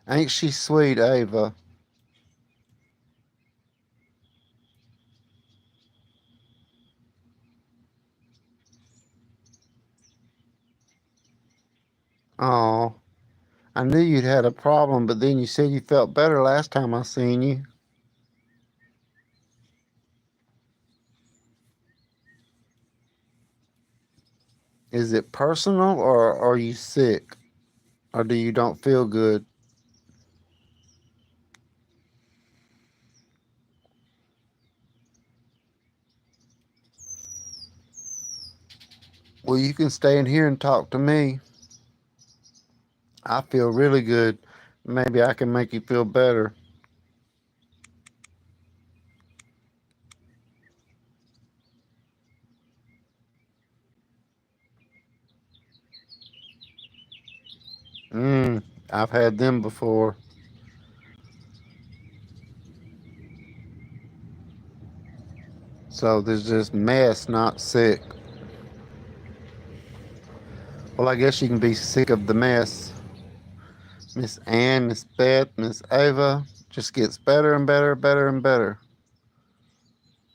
S1: Ain't she sweet, Ava? Oh, I knew you'd had a problem, but then you said you felt better last time I seen you. Is it personal or are you sick? Or do you don't feel good? Well, you can stay in here and talk to me. I feel really good. Maybe I can make you feel better. I've had them before. So there's just mess, not sick. Well, I guess you can be sick of the mess. Miss Ann, Miss Beth, Miss Ava just gets better and better, better and better.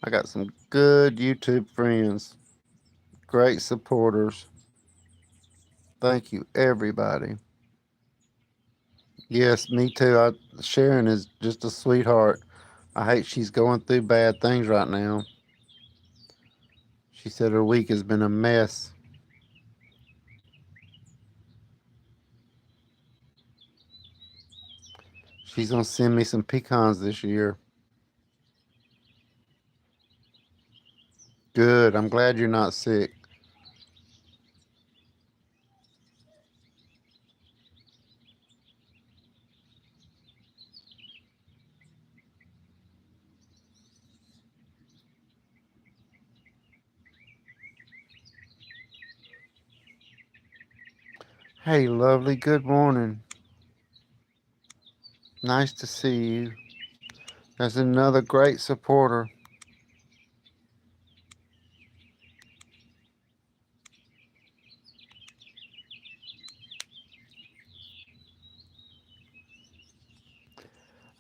S1: I got some good YouTube friends, great supporters. Thank you, everybody. Yes, me too. Sharon is just a sweetheart. I hate she's going through bad things right now. She said her week has been a mess. She's going to send me some pecans this year. Good. I'm glad you're not sick. Hey, lovely. Good morning. Nice to see you. That's another great supporter.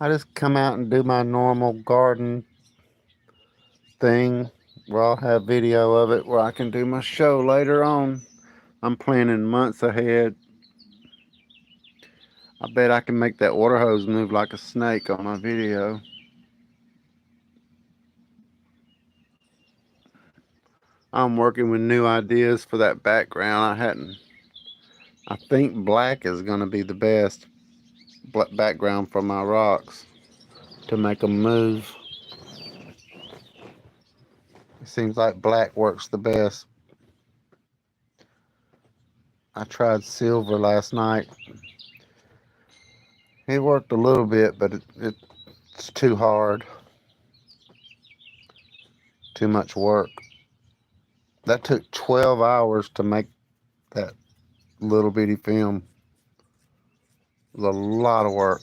S1: I just come out and do my normal garden thing where I'll have video of it where I can do my show later on. I'm planning months ahead. I bet I can make that water hose move like a snake on my video. I'm working with new ideas for that background. I think black is going to be the best background for my rocks to make them move. It seems like black works the best. I tried silver last night. It worked a little bit, but it's too hard. Too much work. That took 12 hours to make that little bitty film. It was a lot of work.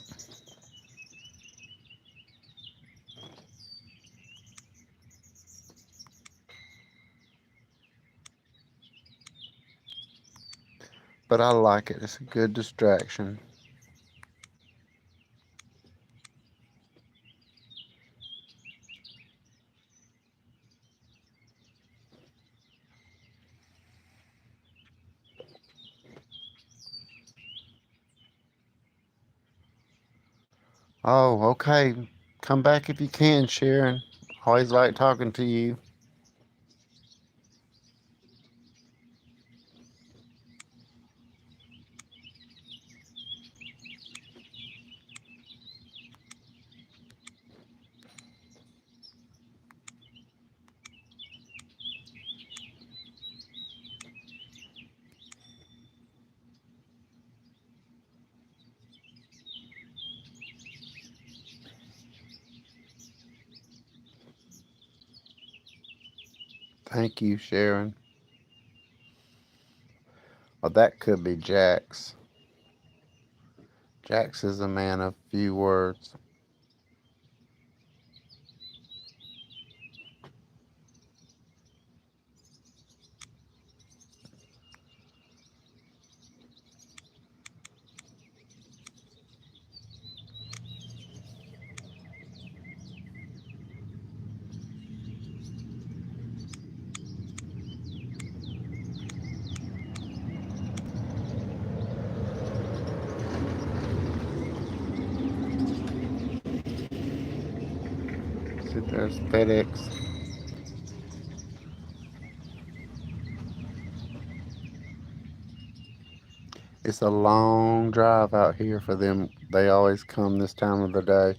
S1: But I like it. It's a good distraction. Oh, okay. Come back if you can, Sharon. Always like talking to you. Thank you, Sharon. Oh, that could be Jax. Jax is a man of few words. See, there's FedEx. It's a long drive out here for them. They always come this time of the day.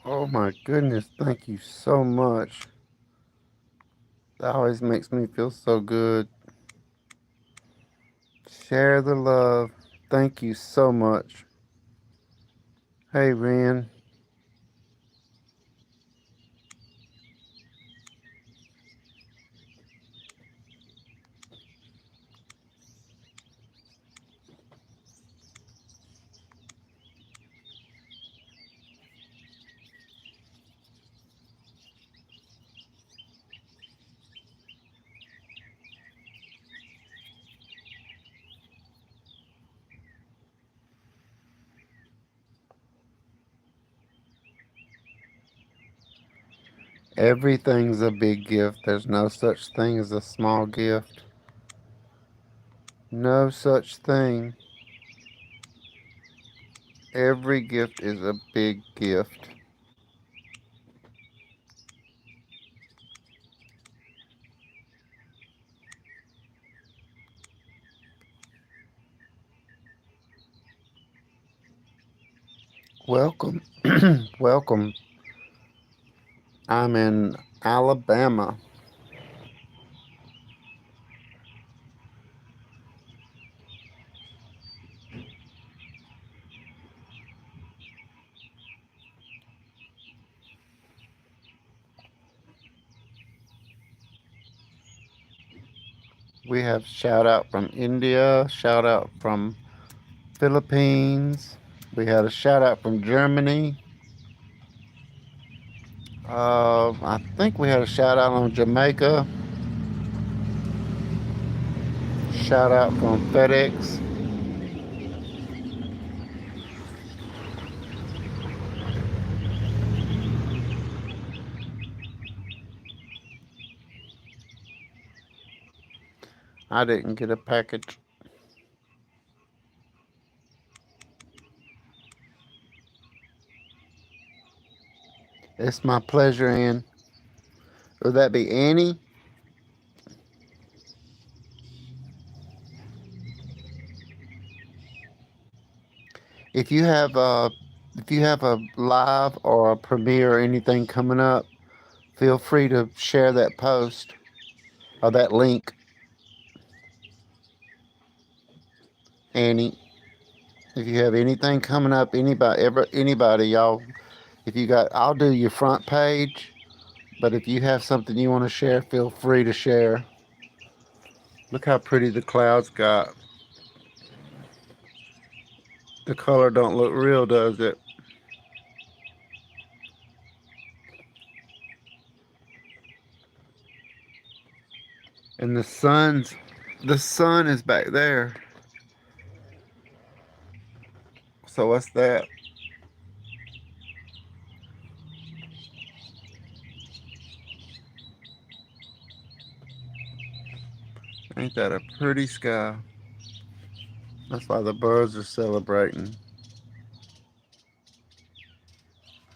S1: Oh my goodness, thank you so much. That always makes me feel so good. Share the love. Thank you so much. Hey, Ren. Everything's a big gift. There's no such thing as a small gift. No such thing. Every gift is a big gift. Welcome. Welcome. I'm in Alabama. We have shout out from India, shout out from Philippines. We had a shout out from Germany. I think we had a shout out on Jamaica. Shout out from FedEx. I didn't get a package. It's my pleasure, Ann. Would that be Annie? If you have a live or a premiere or anything coming up, feel free to share that post or that link, Annie. If you have anything coming up, anybody, y'all, if you got, I'll do your front page. But if you have something you want to share, feel free to share. Look how pretty the clouds got. The color don't look real, does it? And the sun is back there. So what's that? Ain't that a pretty sky? That's why the birds are celebrating.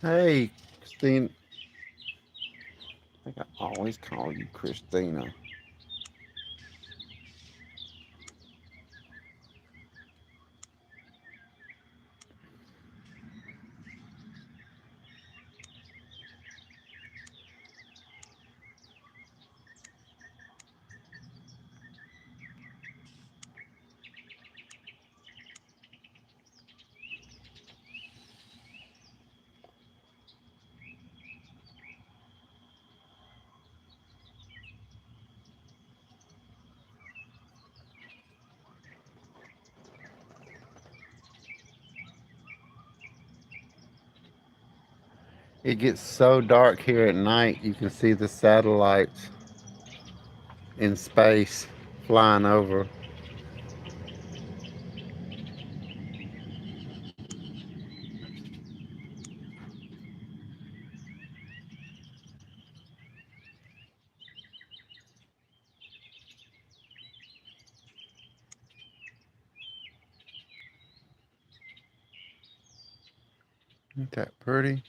S1: Hey, Christine. I think I always call you Christina. It gets so dark here at night, you can see the satellites in space flying over. Ain't that pretty?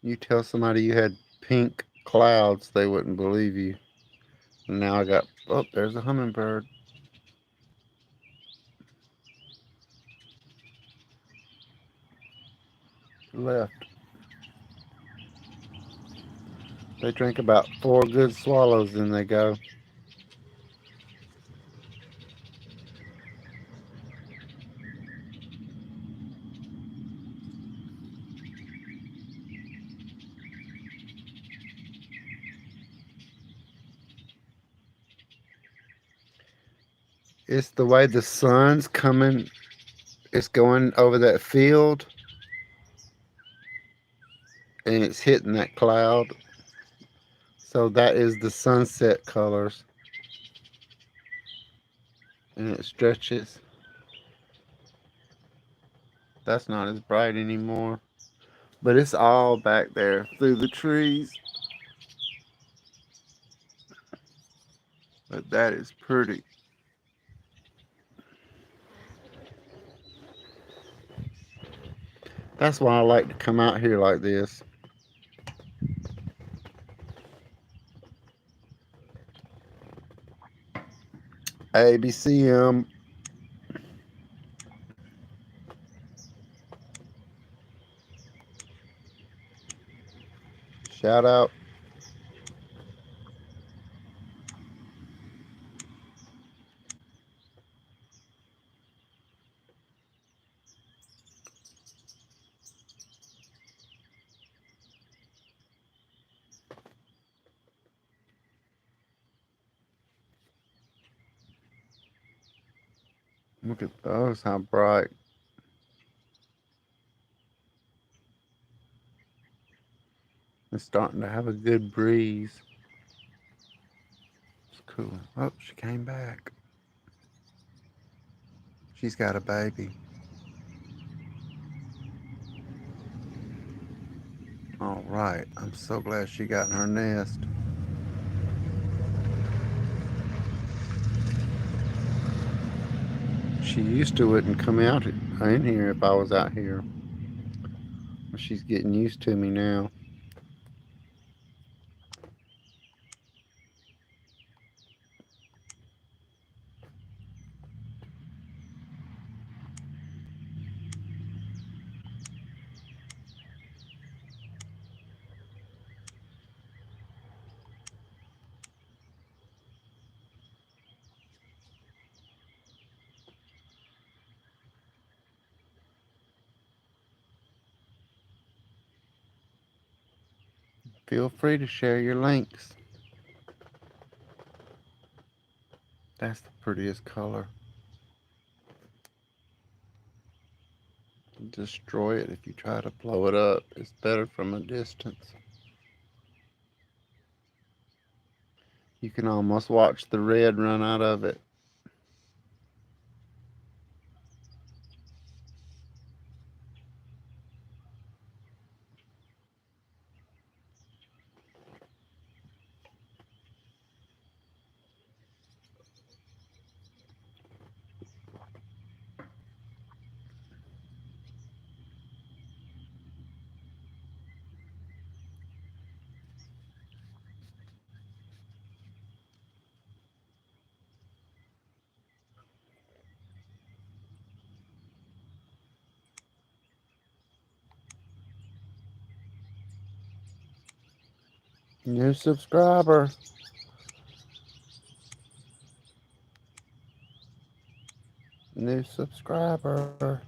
S1: You tell somebody you had pink clouds, they wouldn't believe you. And now I got, oh, there's a hummingbird. Left. They drink about 4 good swallows and they go. It's the way the sun's coming, it's going over that field and it's hitting that cloud. So that is the sunset colors. And it stretches. That's not as bright anymore. But it's all back there through the trees. But that is pretty. That's why I like to come out here like this. ABCM. Shout out. Look at those, how bright. It's starting to have a good breeze. It's cool. Oh, she came back. She's got a baby. All right. I'm so glad she got in her nest. She used to wouldn't come out in here if I was out here. She's getting used to me now. Feel free to share your links. That's the prettiest color. Destroy it if you try to blow it up. It's better from a distance. You can almost watch the red run out of it. New subscriber. New subscriber.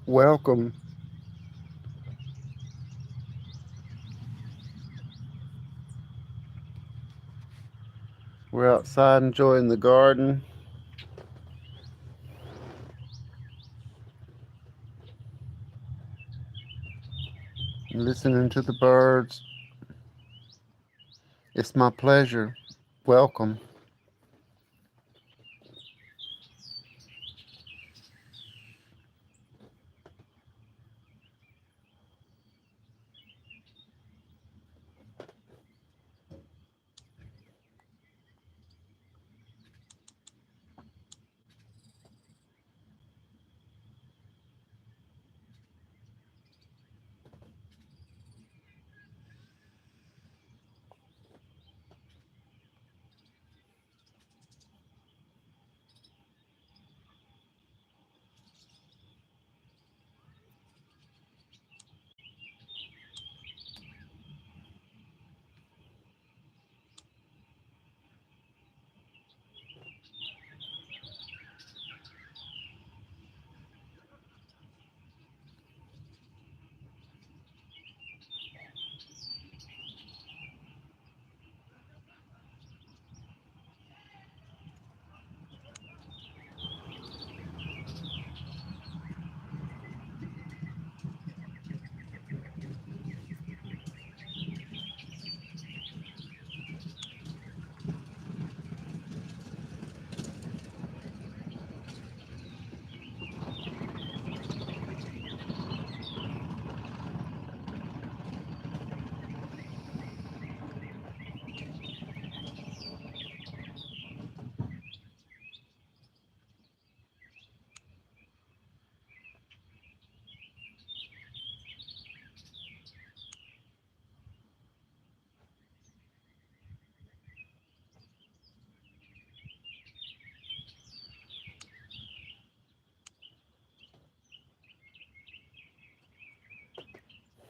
S1: Welcome. We're outside enjoying the garden. Listening to the birds. It's my pleasure. Welcome.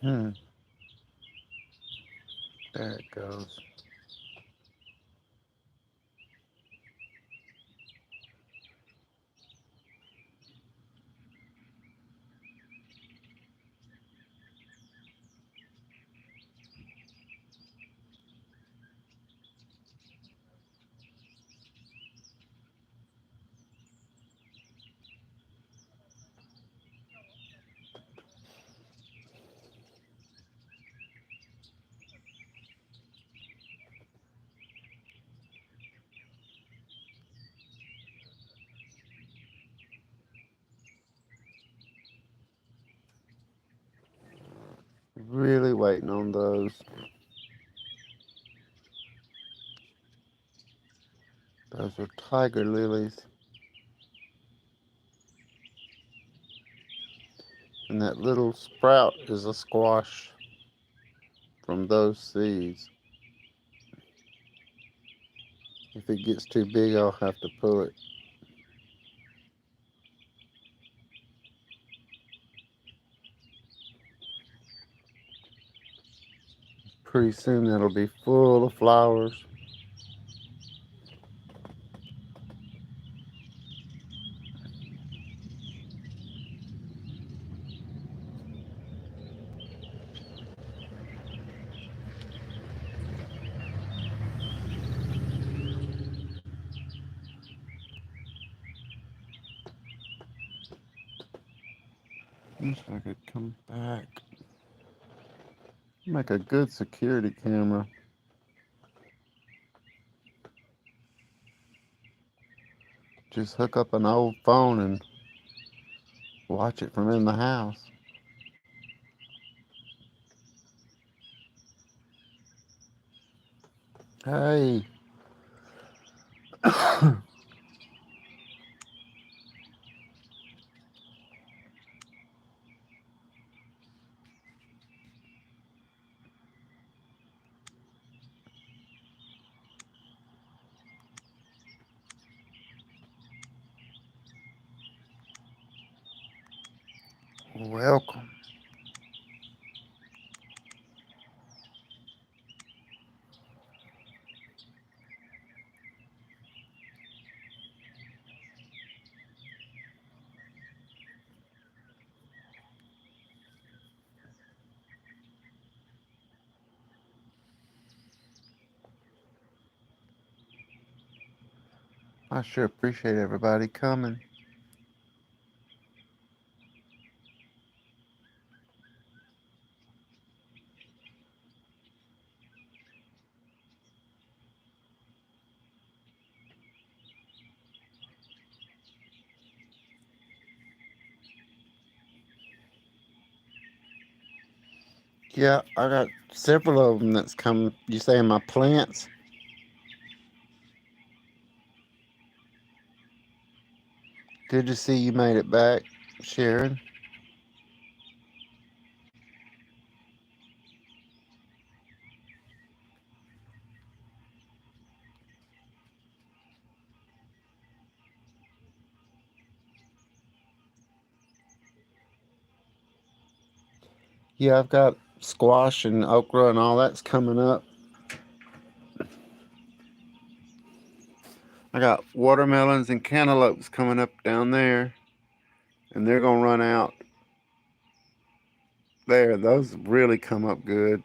S1: Hmm. There it goes. Really waiting on those. Those are tiger lilies. And that little sprout is a squash from those seeds. If it gets too big, I'll have to pull it. Pretty soon it'll be full of flowers. Wish I could come back. Make a good security camera. Just hook up an old phone and watch it from in the house. Hey. Welcome. I sure appreciate everybody coming. Yeah, I got several of them that's come. You say my plants? Good to see you made it back, Sharon. Yeah, I've got squash and okra and all that's coming up. I got watermelons and cantaloupes coming up down there, and they're gonna run out there. Those really come up good.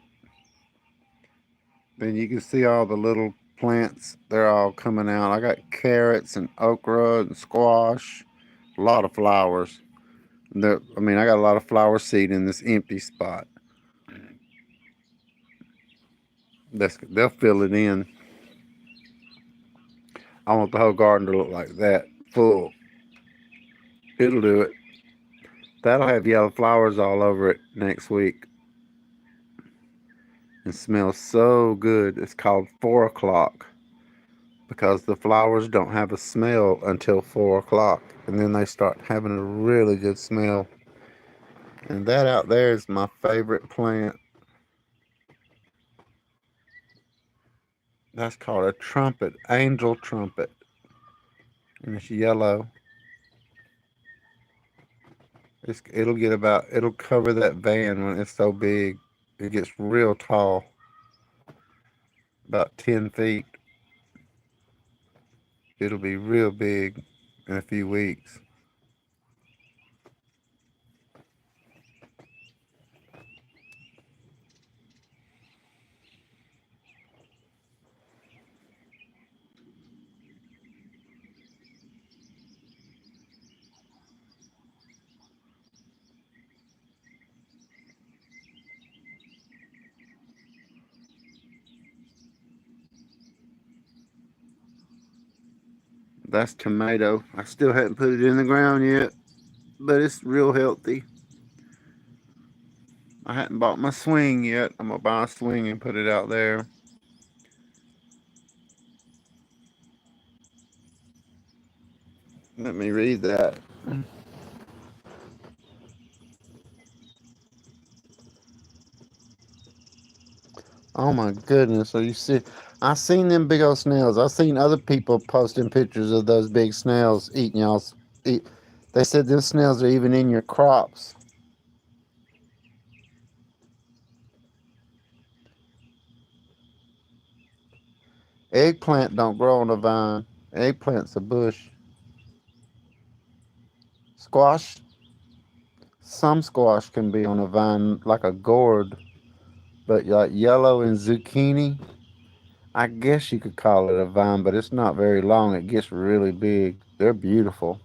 S1: Then you can see all the little plants. They're all coming out. I got carrots and okra and squash. A lot of flowers. I got a lot of flower seed in this empty spot. They'll fill it in. I want the whole garden to look like that, full. It'll do it. That'll have yellow flowers all over it next week. It smells so good. It's called 4 o'clock because the flowers don't have a smell until 4 o'clock, and then they start having a really good smell. And that out there is my favorite plant. That's called a trumpet, angel trumpet, and it's yellow. It'll cover that van when it's so big. It gets real tall, about 10 feet. It'll be real big in a few weeks. That's tomato. I still hadn't put it in the ground yet, but it's real healthy. I hadn't bought my swing yet. I'm gonna buy a swing and put it out there. Let me read that. Oh my goodness! So you see, I seen them big old snails. I seen other people posting pictures of those big snails eating y'all's. Eat. They said those snails are even in your crops. Eggplant don't grow on a vine. Eggplant's a bush. Squash, some squash can be on a vine like a gourd, but like yellow and zucchini, I guess you could call it a vine, but it's not very long. It gets really big. They're beautiful.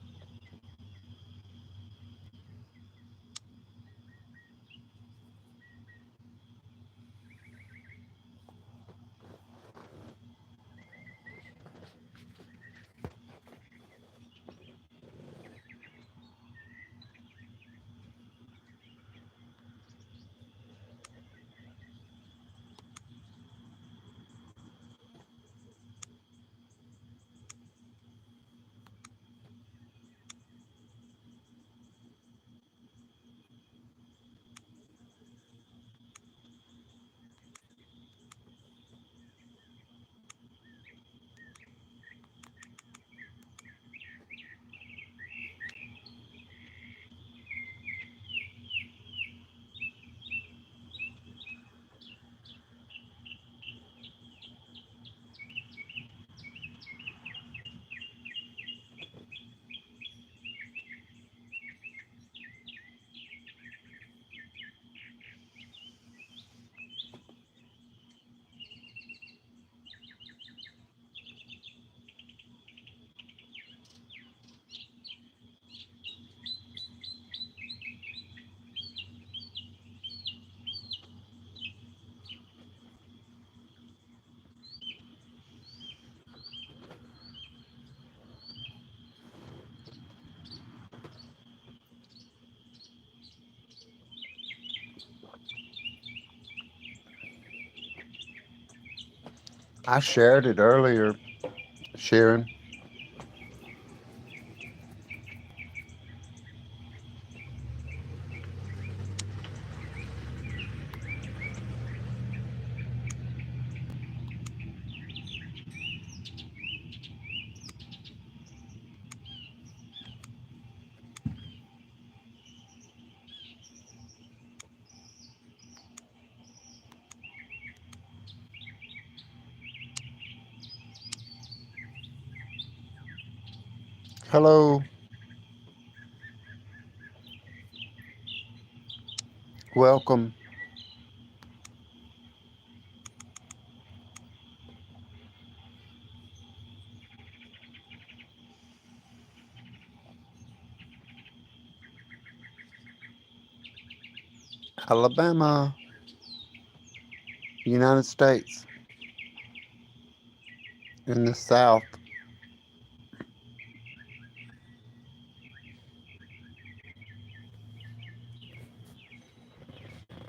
S1: I shared it earlier, Sharon. Hello, welcome. Alabama, United States, in the South.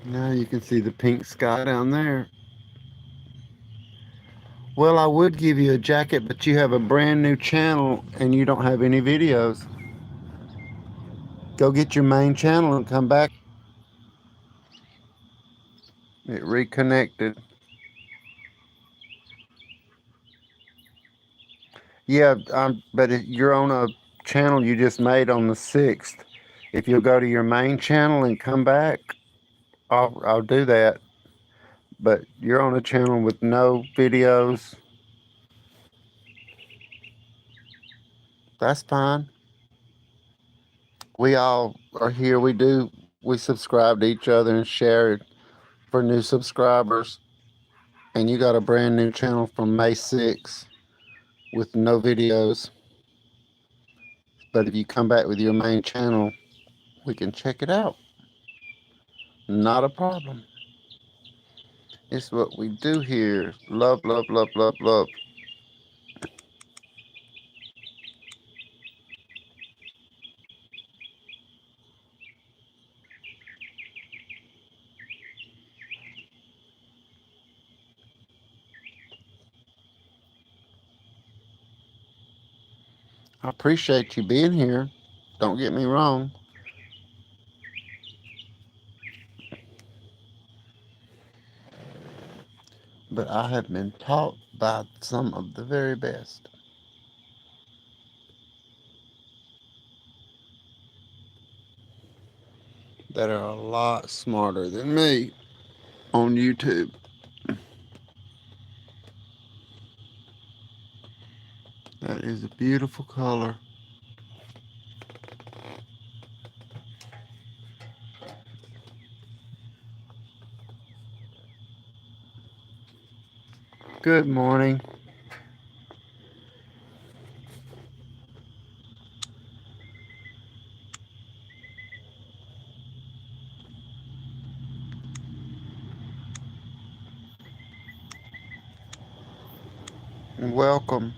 S1: Now you can see the pink sky down there. Well, I would give you a jacket, but you have a brand new channel and you don't have any videos. Go get your main channel and come back. It reconnected. Yeah, but you're on a channel you just made on the 6th. If you'll go to your main channel and come back, I'll do that. But you're on a channel with no videos. That's fine. We all are here. We subscribe to each other and share it for new subscribers. And you got a brand new channel from May 6th with no videos. But if you come back with your main channel, we can check it out. Not a problem. It's what we do here. Love, love, love, love, love. I appreciate you being here. Don't get me wrong. But I have been taught by some of the very best that are a lot smarter than me on YouTube. That is a beautiful color. Good morning. And welcome.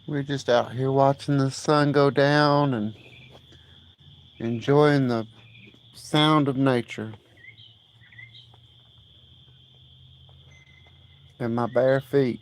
S1: We're just out here watching the sun go down and enjoying the sound of nature and my bare feet.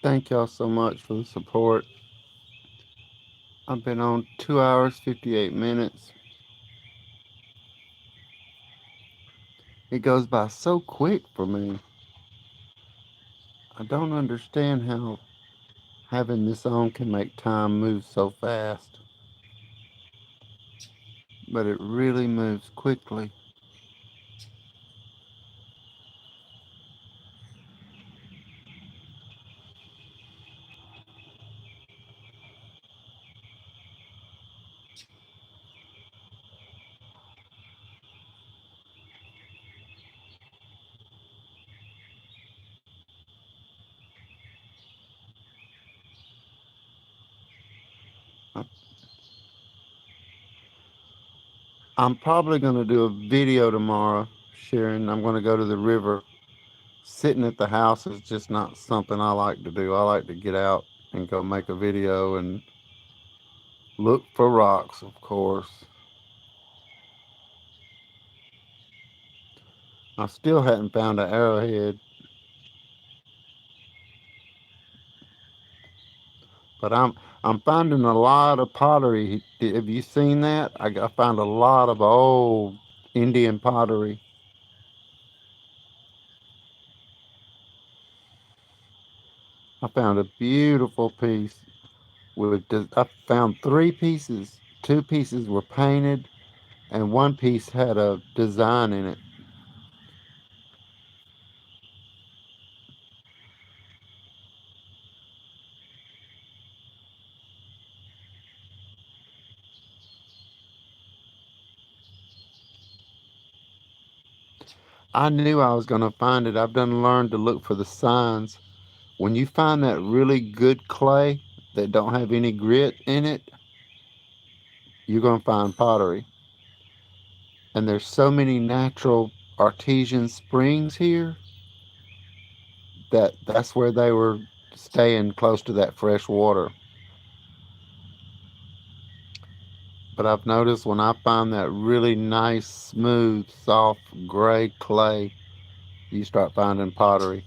S1: Thank y'all so much for the support. I've been on 2 hours, 58 minutes. It goes by so quick for me. I don't understand how having this on can make time move so fast, but it really moves quickly. I'm probably going to do a video tomorrow, Sharon. I'm going to go to the river. Sitting at the house is just not something I like to do. I like to get out and go make a video and look for rocks, of course. I still hadn't found an arrowhead, but I'm finding a lot of pottery. Have you seen that? I found a lot of old Indian pottery. I found a beautiful piece I found three pieces. Two pieces were painted, and one piece had a design in it. I knew I was going to find it. I've done learned to look for the signs. When you find that really good clay that don't have any grit in it, you're going to find pottery. And there's so many natural artesian springs here that's where they were staying close to that fresh water. But I've noticed when I find that really nice, smooth, soft, gray clay, you start finding pottery.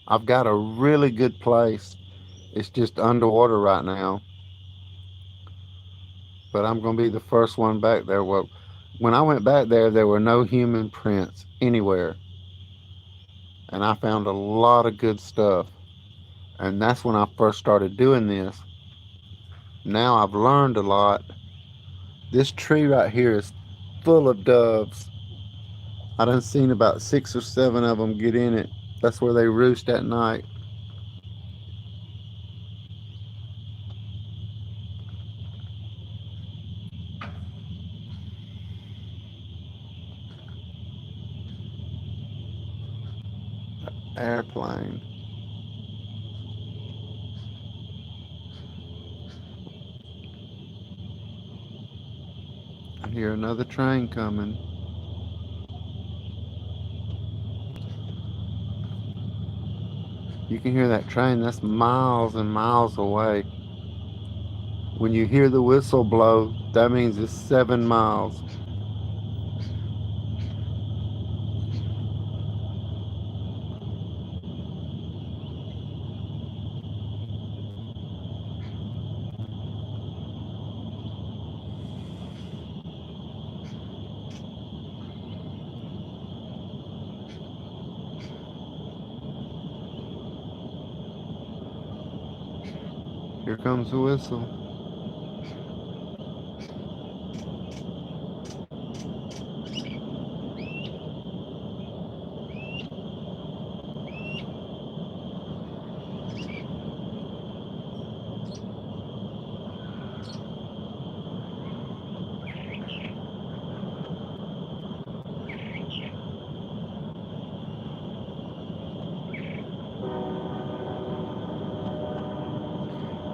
S1: I've got a really good place. It's just underwater right now, but I'm going to be the first one back there. Well, when I went back there, there were no human prints anywhere, and I found a lot of good stuff. And that's when I first started doing this. Now I've learned a lot. This tree right here is full of doves. I done seen about 6 or 7 of them get in it. That's where they roost at night. Airplane. I hear another train coming. You can hear that train, that's miles and miles away. When you hear the whistle blow, that means it's 7 miles. Here comes the whistle.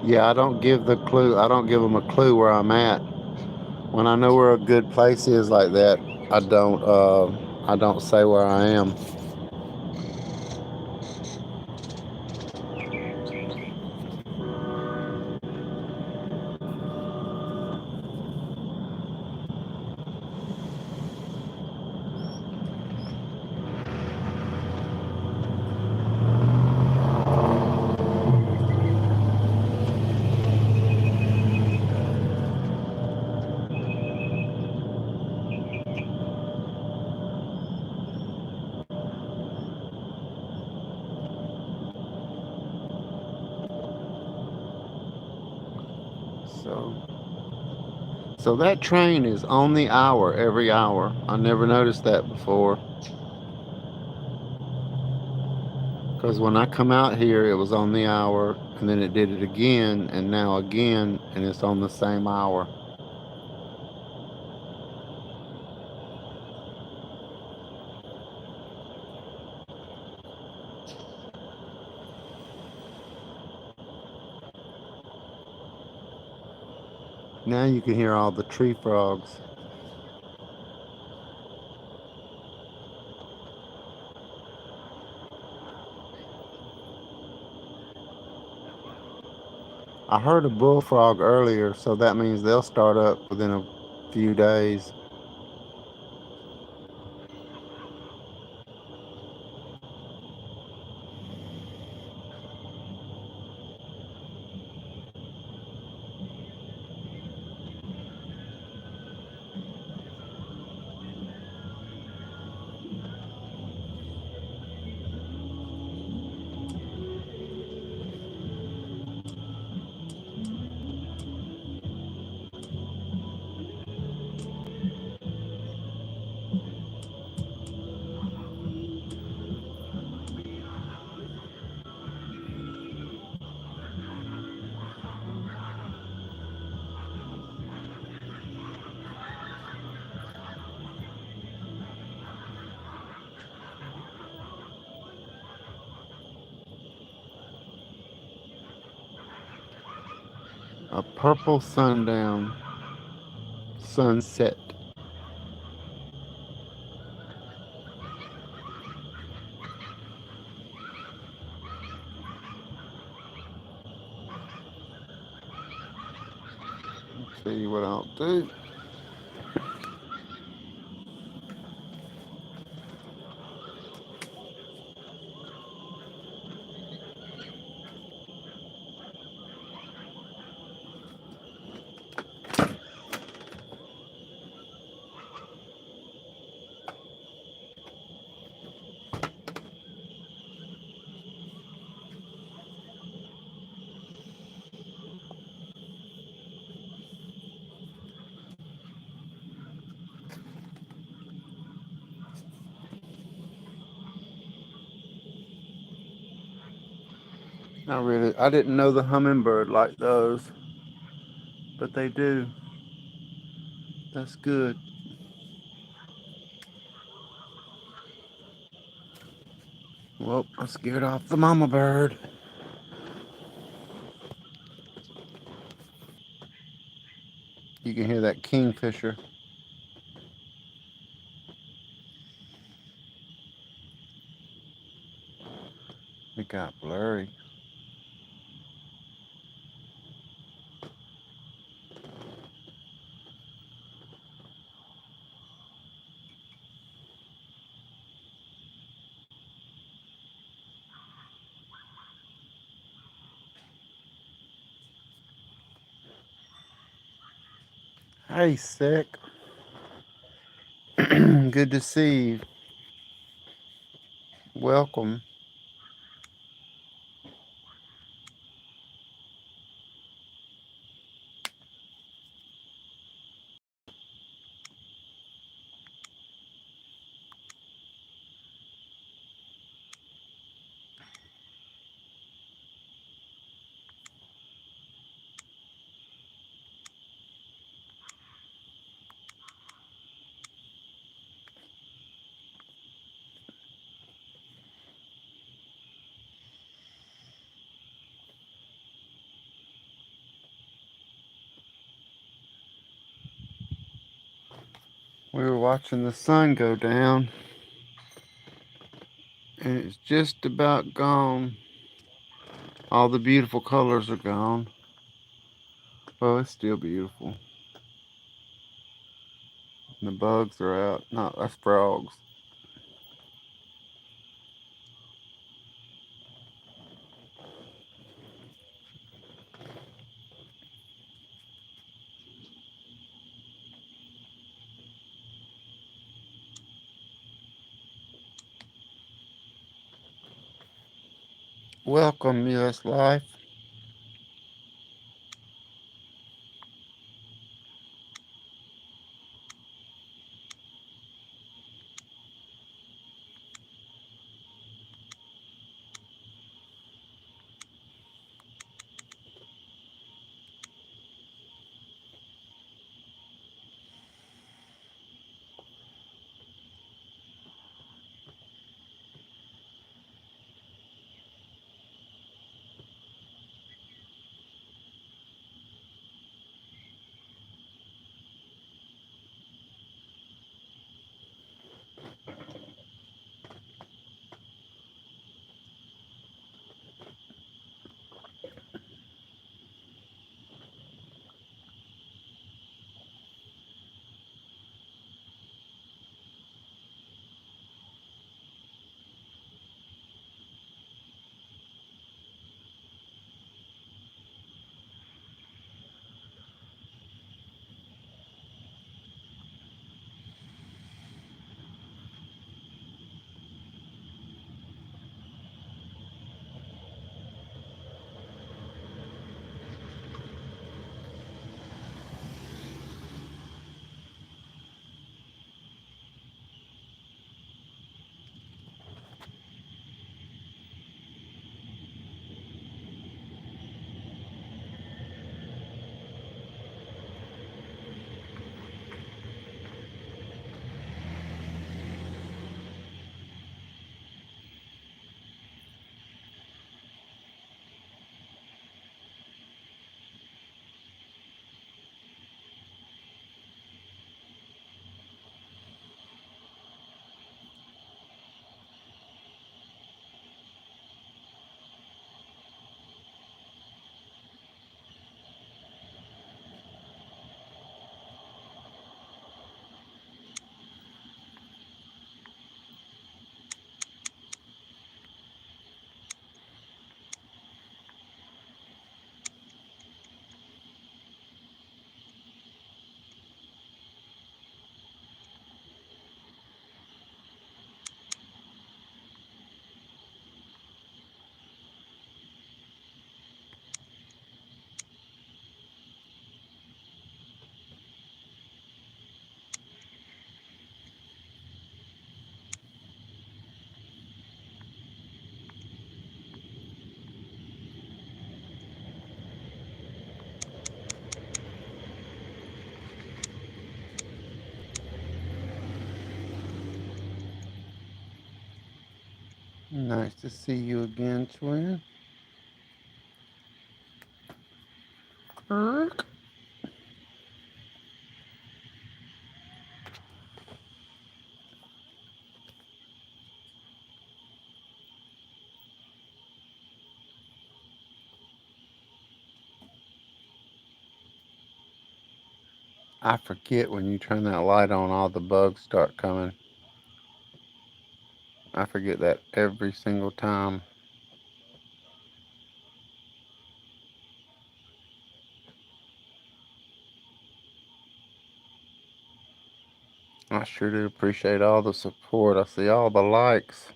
S1: Yeah, I don't give the clue. I don't give them a clue where I'm at. When I know where a good place is like that, I don't. I don't say where I am. So that train is on the hour every hour. I never noticed that before. Because when I come out here, it was on the hour, and then it did it again, and now again, and it's on the same hour. Now you can hear all the tree frogs. I heard a bullfrog earlier, so that means they'll start up within a few days. A purple sundown, sunset. Let's see what I'll do. I didn't know the hummingbird liked those, but they do. That's good. Well, I scared off the mama bird. You can hear that kingfisher. It got blurry. Hey, sick. Good to see you. Welcome. We were watching the sun go down, and it's just about gone. All the beautiful colors are gone. Oh, it's still beautiful. And the bugs are out. No, that's frogs. Welcome, U.S. Life. Nice to see you again, twin. Erk. I forget when you turn that light on, all the bugs start coming. I forget that every single time. I sure do appreciate all the support. I see all the likes.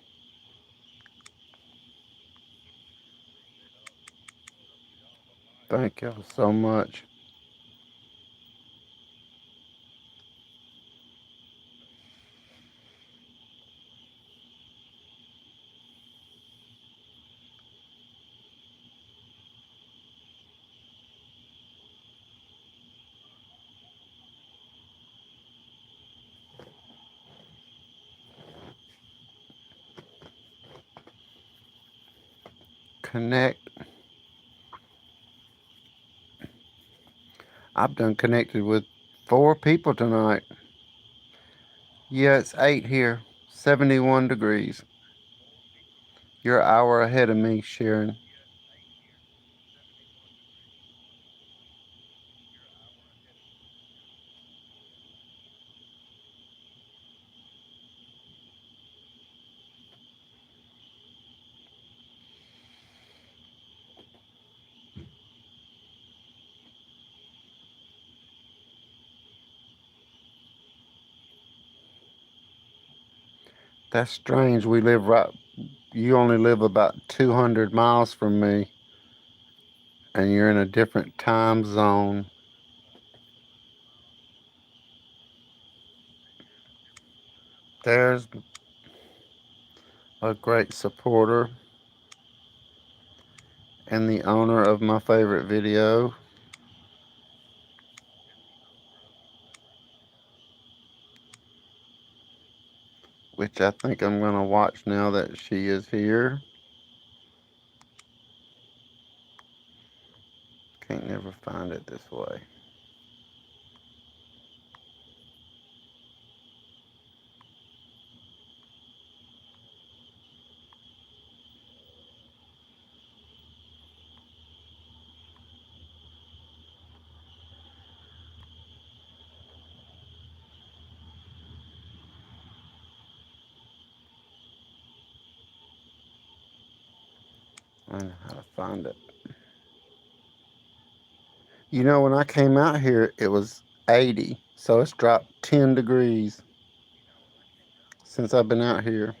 S1: Thank y'all so much. Connect. I've done connected with 4 people tonight. Yeah, it's 8 here. 71 degrees. You're an hour ahead of me, Sharon. That's strange. We live right. You only live about 200 miles from me, and you're in a different time zone. There's a great supporter and the owner of my favorite video, which I think I'm going to watch now that she is here. Can't never find it this way. I don't know how to find it. You know, when I came out here, it was 80, so it's dropped 10 degrees since I've been out here.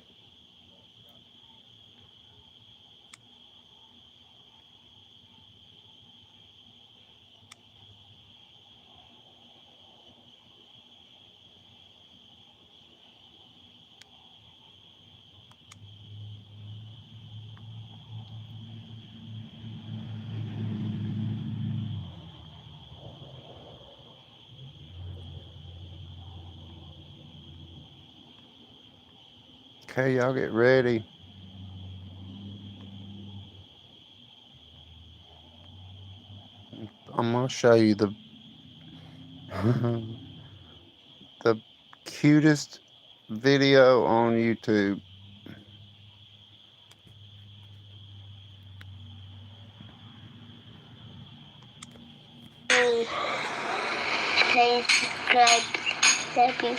S1: Okay, y'all get ready. I'm gonna show you the the cutest video on YouTube.
S3: Please subscribe. Thank you.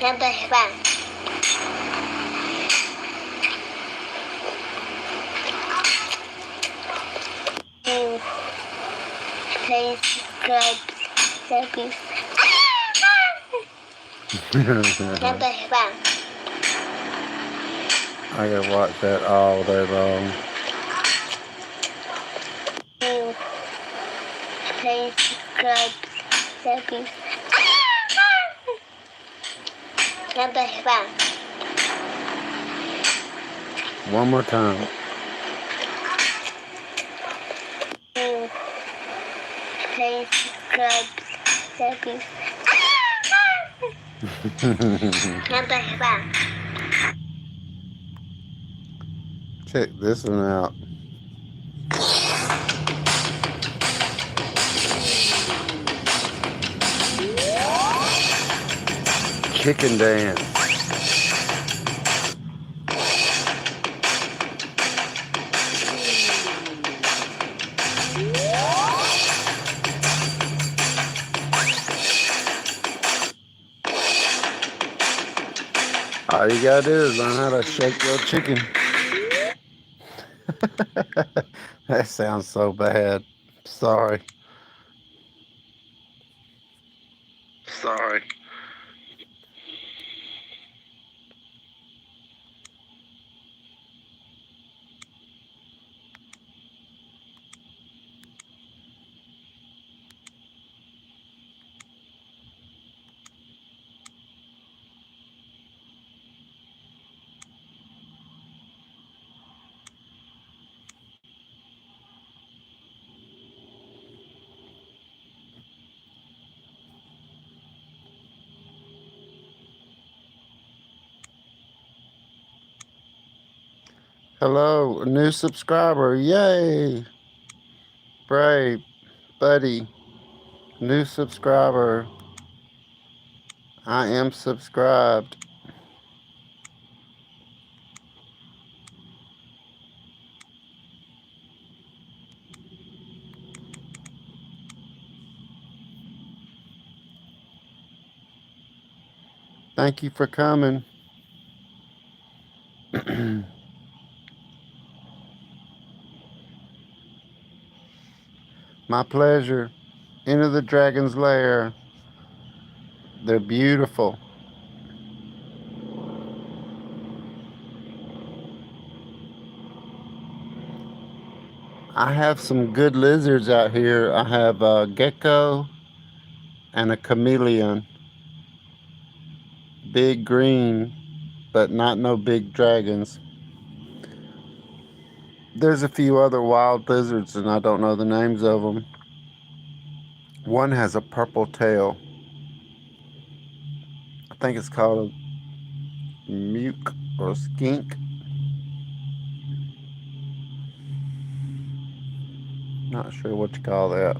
S3: Number 1. Please subscribe. Thank you. Number 1.
S1: I gotta watch that all day long.
S3: Please subscribe. Thank you. Number 1.
S1: One more time.
S3: Please subscribe. Thank you. Number 1.
S1: Check this one out. Chicken dance. All you gotta do is learn how to shake your chicken. That sounds so bad. Sorry. Sorry. Hello, a new subscriber. Yay. Brave, buddy. New subscriber. I am subscribed. Thank you for coming. My pleasure. Enter the dragon's lair. They're beautiful. I have some good lizards out here. I have a gecko and a chameleon. Big green, but not no big dragons. There's a few other wild lizards and I don't know the names of them. One has a purple tail. I think it's called a muke or a skink. Not sure what you call that.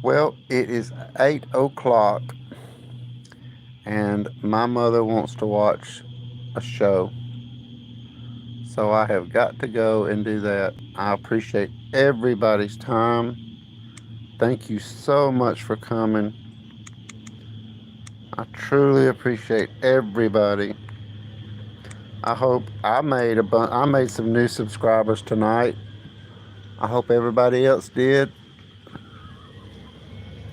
S1: Well, it is 8 o'clock and my mother wants to watch a show. So I have got to go and do that. I appreciate everybody's time. Thank you so much for coming. I truly appreciate everybody. I hope I made some new subscribers tonight. I hope everybody else did.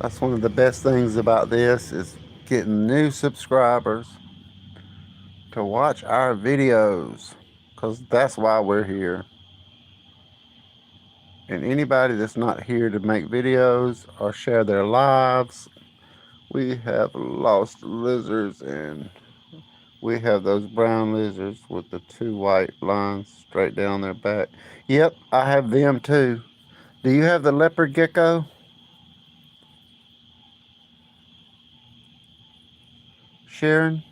S1: That's one of the best things about this is getting new subscribers to watch our videos, because that's why we're here. And anybody that's not here to make videos or share their lives, we have lost lizards and we have those brown lizards with the 2 white lines straight down their back. Yep, I have them too. Do you have the leopard gecko, Sharon?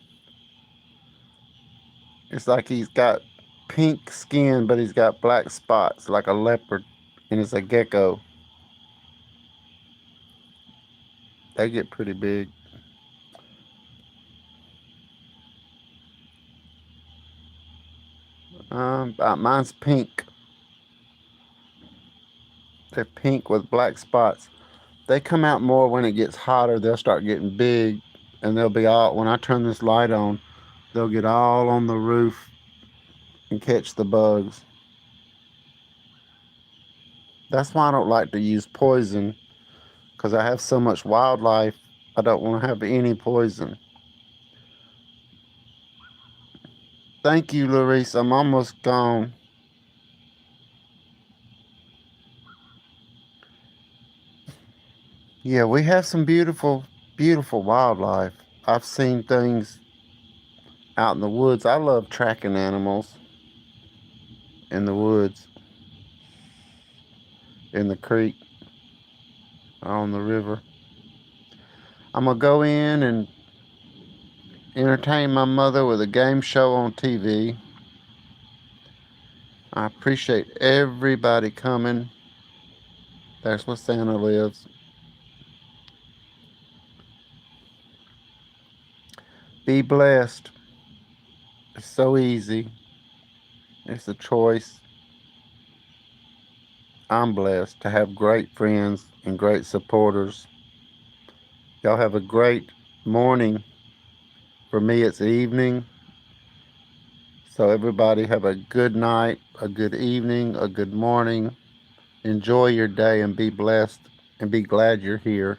S1: It's like he's got pink skin, but he's got black spots like a leopard, and it's a gecko. They get pretty big. Mine's pink. They're pink with black spots. They come out more when it gets hotter. They'll start getting big, and they'll be all, when I turn this light on, they'll get all on the roof and catch the bugs. That's why I don't like to use poison, because I have so much wildlife. I don't want to have any poison. Thank you, Larice. I'm almost gone. Yeah, we have some beautiful, beautiful wildlife. I've seen things out in the woods. I love tracking animals in the woods, in the creek, on the river. I'm going to go in and entertain my mother with a game show on TV. I appreciate everybody coming. That's where Santa lives. Be blessed. It's so easy. It's a choice. I'm blessed to have great friends and great supporters. Y'all have a great morning. For me, it's evening. So, everybody, have a good night, a good evening, a good morning. Enjoy your day and be blessed and be glad you're here.